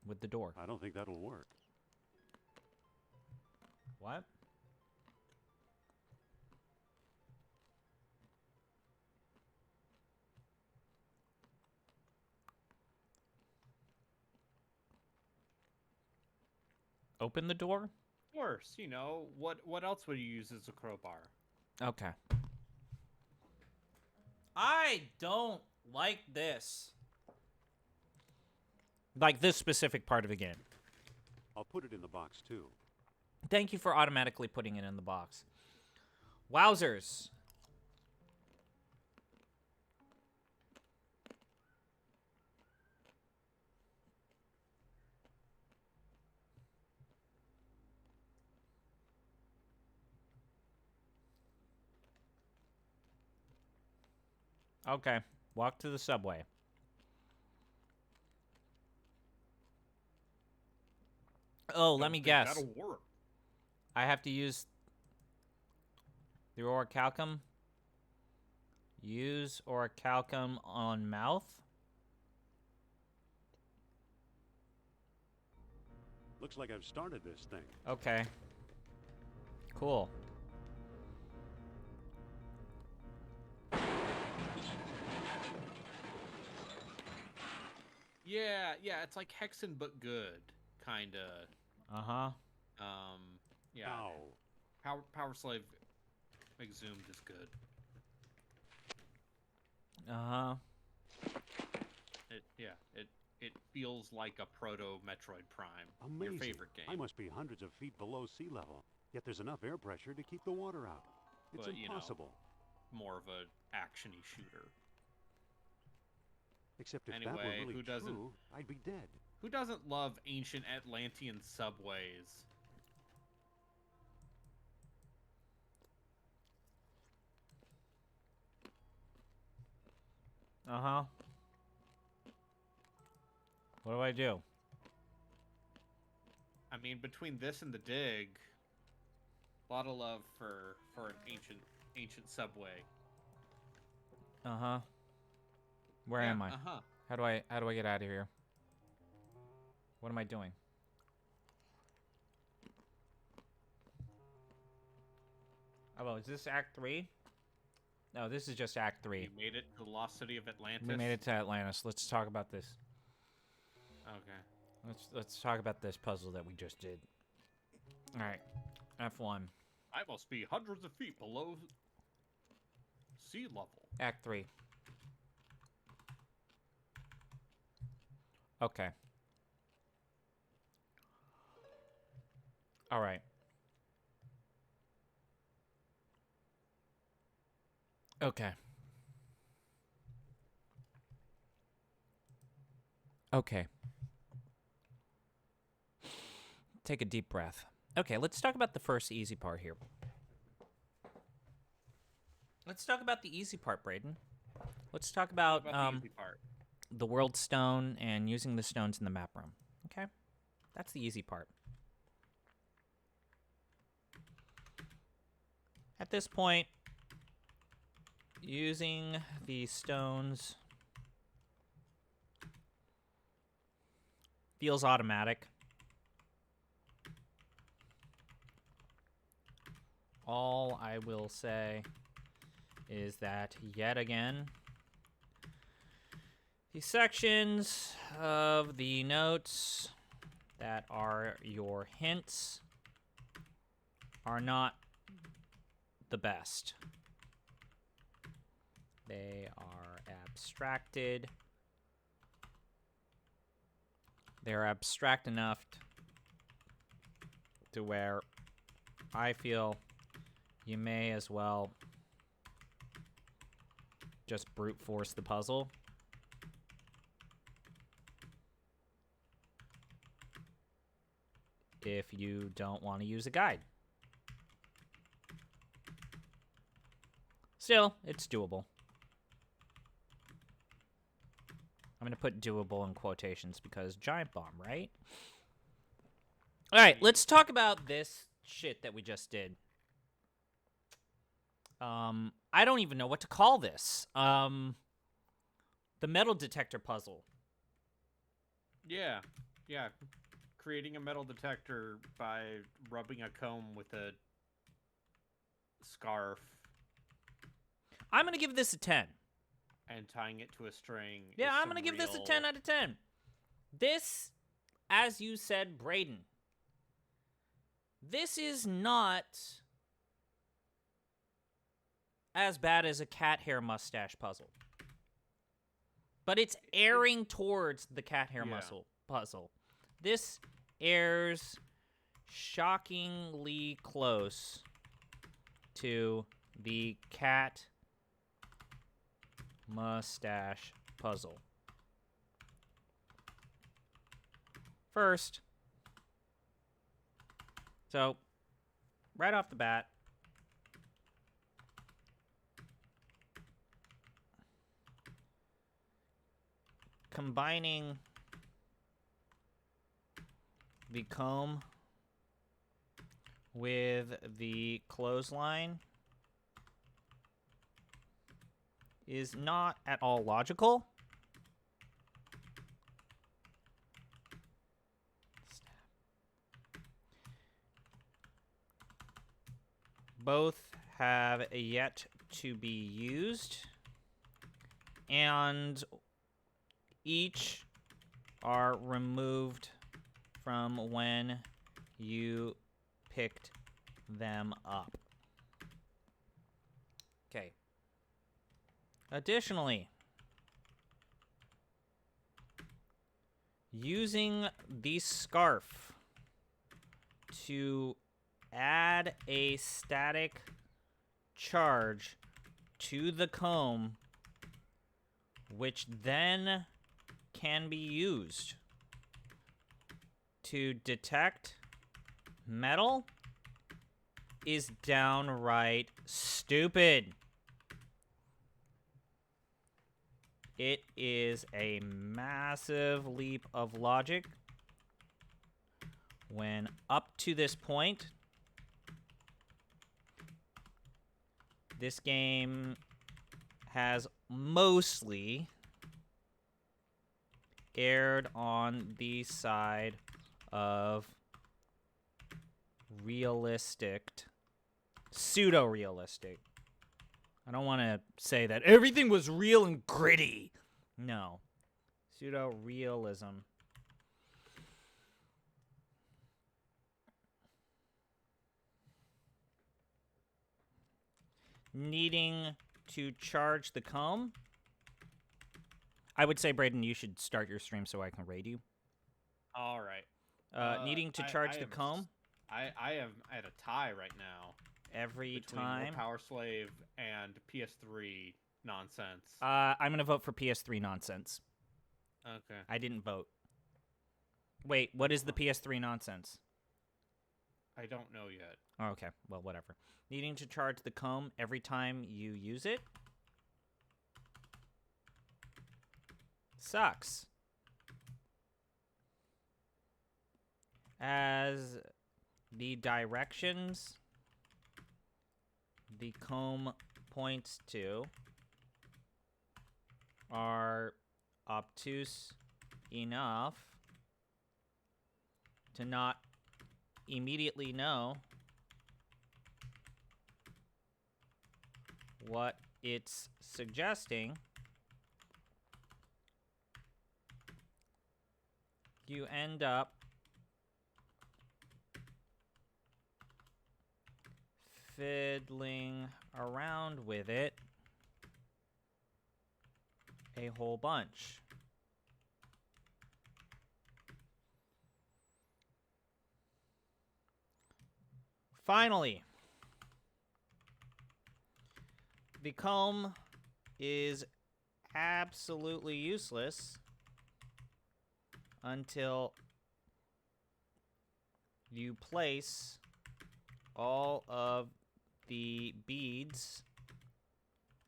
with the door. I don't think that'll work. What? Open the door? Of course, what else would you use as a crowbar? Okay. I don't like this. Like this specific part of the game. I'll put it in the box, too. Thank you for automatically putting it in the box. Wowzers. Okay, walk to the subway. Oh, let me guess. That'll work. I have to use the orichalcum. Use orichalcum on mouth. Looks like I've started this thing. Okay. Cool. Yeah, it's like Hexen but good, kinda. Uh-huh. Yeah. Ow. Power Slave Exhumed is good. Uh-huh. It feels like a proto Metroid Prime. Amazing. Your favorite game. I must be hundreds of feet below sea level. Yet there's enough air pressure to keep the water out. It's But, impossible. More of a actiony shooter. Except if that Anyway, were really who doesn't- true, I'd be dead. Who doesn't love ancient Atlantean subways? Uh-huh. What do I do? I mean, between this and the dig, a lot of love for an ancient subway. Uh-huh. Where am I? Uh-huh. How do I get out of here? What am I doing? Oh, well, is this Act 3? No, this is just Act 3. We made it to the lost city of Atlantis. We made it to Atlantis. Let's talk about this. Okay. Let's talk about this puzzle that we just did. All right, F1. I must be hundreds of feet below sea level. Act 3. Okay. All right. Okay. Okay. Take a deep breath. Okay, let's talk about the first easy part here. Let's talk about the easy part, Braden. Let's talk about, the easy part. the world stone and using the stones in the map room. Okay? That's the easy part. At this point, using the stones feels automatic. All I will say is that, yet again, the sections of the notes that are your hints are not the best. They are abstracted. They're abstract enough to where I feel you may as well just brute force the puzzle. If you don't want to use a guide. Still, it's doable. I'm going to put doable in quotations because giant bomb, right? All right, let's talk about this shit that we just did. I don't even know what to call this. The metal detector puzzle. Yeah. Creating a metal detector by rubbing a comb with a scarf. I'm going to give this a 10. And tying it to a string. Yeah, I'm going to give this a 10 out of 10. This, as you said, Braden, this is not as bad as a cat hair mustache puzzle. But it's airing towards the cat hair puzzle. This airs shockingly close to the cat mustache puzzle. First, so right off the bat, combining the comb with the clothesline is not at all logical. Both have yet to be used, and each are removed from when you picked them up. Okay. Additionally, using the scarf to add a static charge to the comb, which then can be used to detect metal, is downright stupid. It is a massive leap of logic when up to this point, this game has mostly aired on the side of realistic, pseudo-realistic I don't want to say that everything was real and gritty. No. Pseudo-realism. Needing to charge the comb. I would say, Braden, you should start your stream so I can raid you. All right. Needing to charge the comb. I am at a tie right now. Every between time. More Power Slave and PS3 nonsense. I'm going to vote for PS3 nonsense. Okay. I didn't vote. Wait, what is the PS3 nonsense? I don't know yet. Oh, okay, well, whatever. Needing to charge the comb every time you use it. Sucks. As the directions the comb points to are obtuse enough to not immediately know what it's suggesting, you end up fiddling around with it a whole bunch. Finally, the comb is absolutely useless until you place all of the beads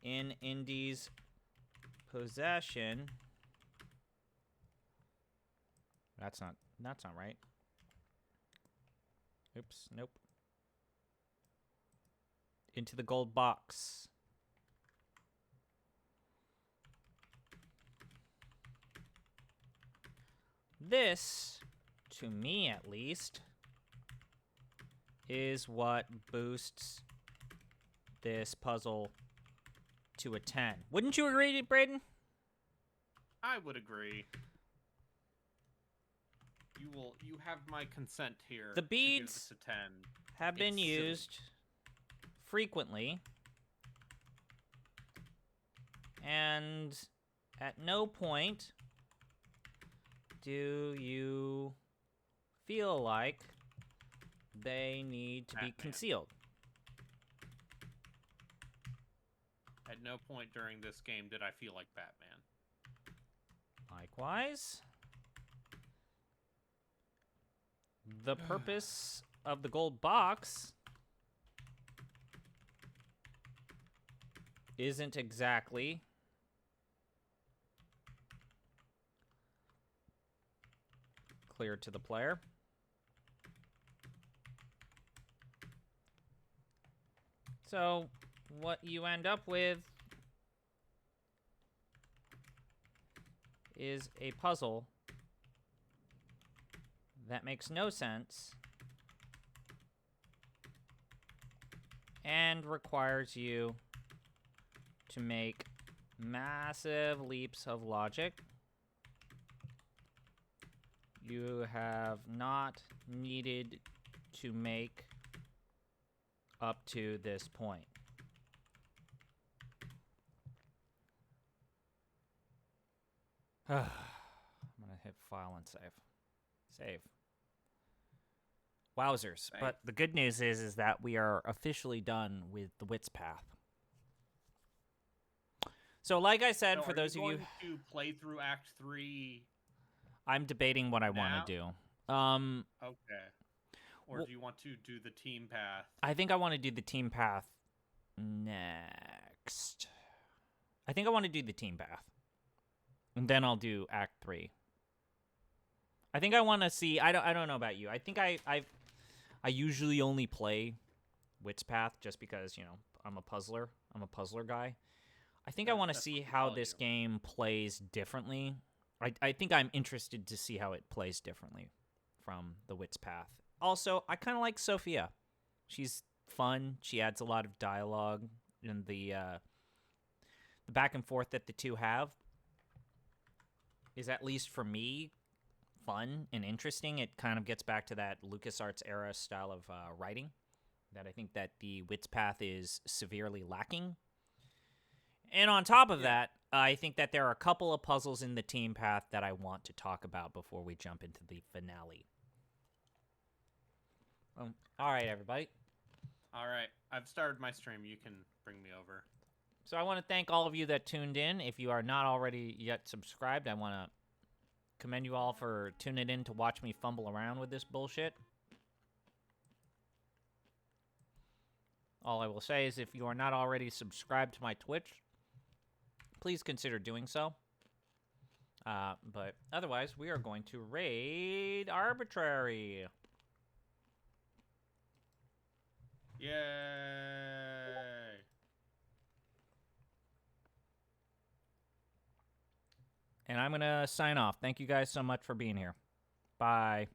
in Indy's possession. That's not right. Oops, nope. Into the gold box. This, to me at least, is what boosts this puzzle to a 10. Wouldn't you agree, Braden? I would agree. You have my consent here. The to give beads this a 10. have been It's silly. used frequently, and at no point do you feel like they need to be Batman. concealed. At no point during this game did I feel like Batman. Likewise, the purpose of the gold box isn't exactly clear to the player. So, what you end up with is a puzzle that makes no sense and requires you to make massive leaps of logic you have not needed to make up to this point. I'm gonna hit file and save. Save. Wowzers. Thanks. But the good news is that we are officially done with the Wits Path. So like I said, So for are those of you... going to play through Act 3 I'm debating what I want to do. Okay. Or do you want to do the team path? I think I want to do the team path next. I think I want to do the team path. And then I'll do Act 3. I think I want to see... I don't know about you. I think I usually only play Wits Path just because, you know, I'm a puzzler. I'm a puzzler guy. I think I want to That's see what we how call this you. game plays differently. I think I'm interested to see how it plays differently from the Wits Path. Also, I kind of like Sophia. She's fun. She adds a lot of dialogue. the back and forth that the two have is, at least for me, fun and interesting. It kind of gets back to that LucasArts era style of writing that I think that the Wits Path is severely lacking. And on top of that, I think that there are a couple of puzzles in the team path that I want to talk about before we jump into the finale. All right, everybody. All right, I've started my stream. You can bring me over. So I want to thank all of you that tuned in. If you are not already yet subscribed, I want to commend you all for tuning in to watch me fumble around with this bullshit. All I will say is if you are not already subscribed to my Twitch, please consider doing so. But otherwise, we are going to raid Arbitrary. Yay! And I'm going to sign off. Thank you guys so much for being here. Bye.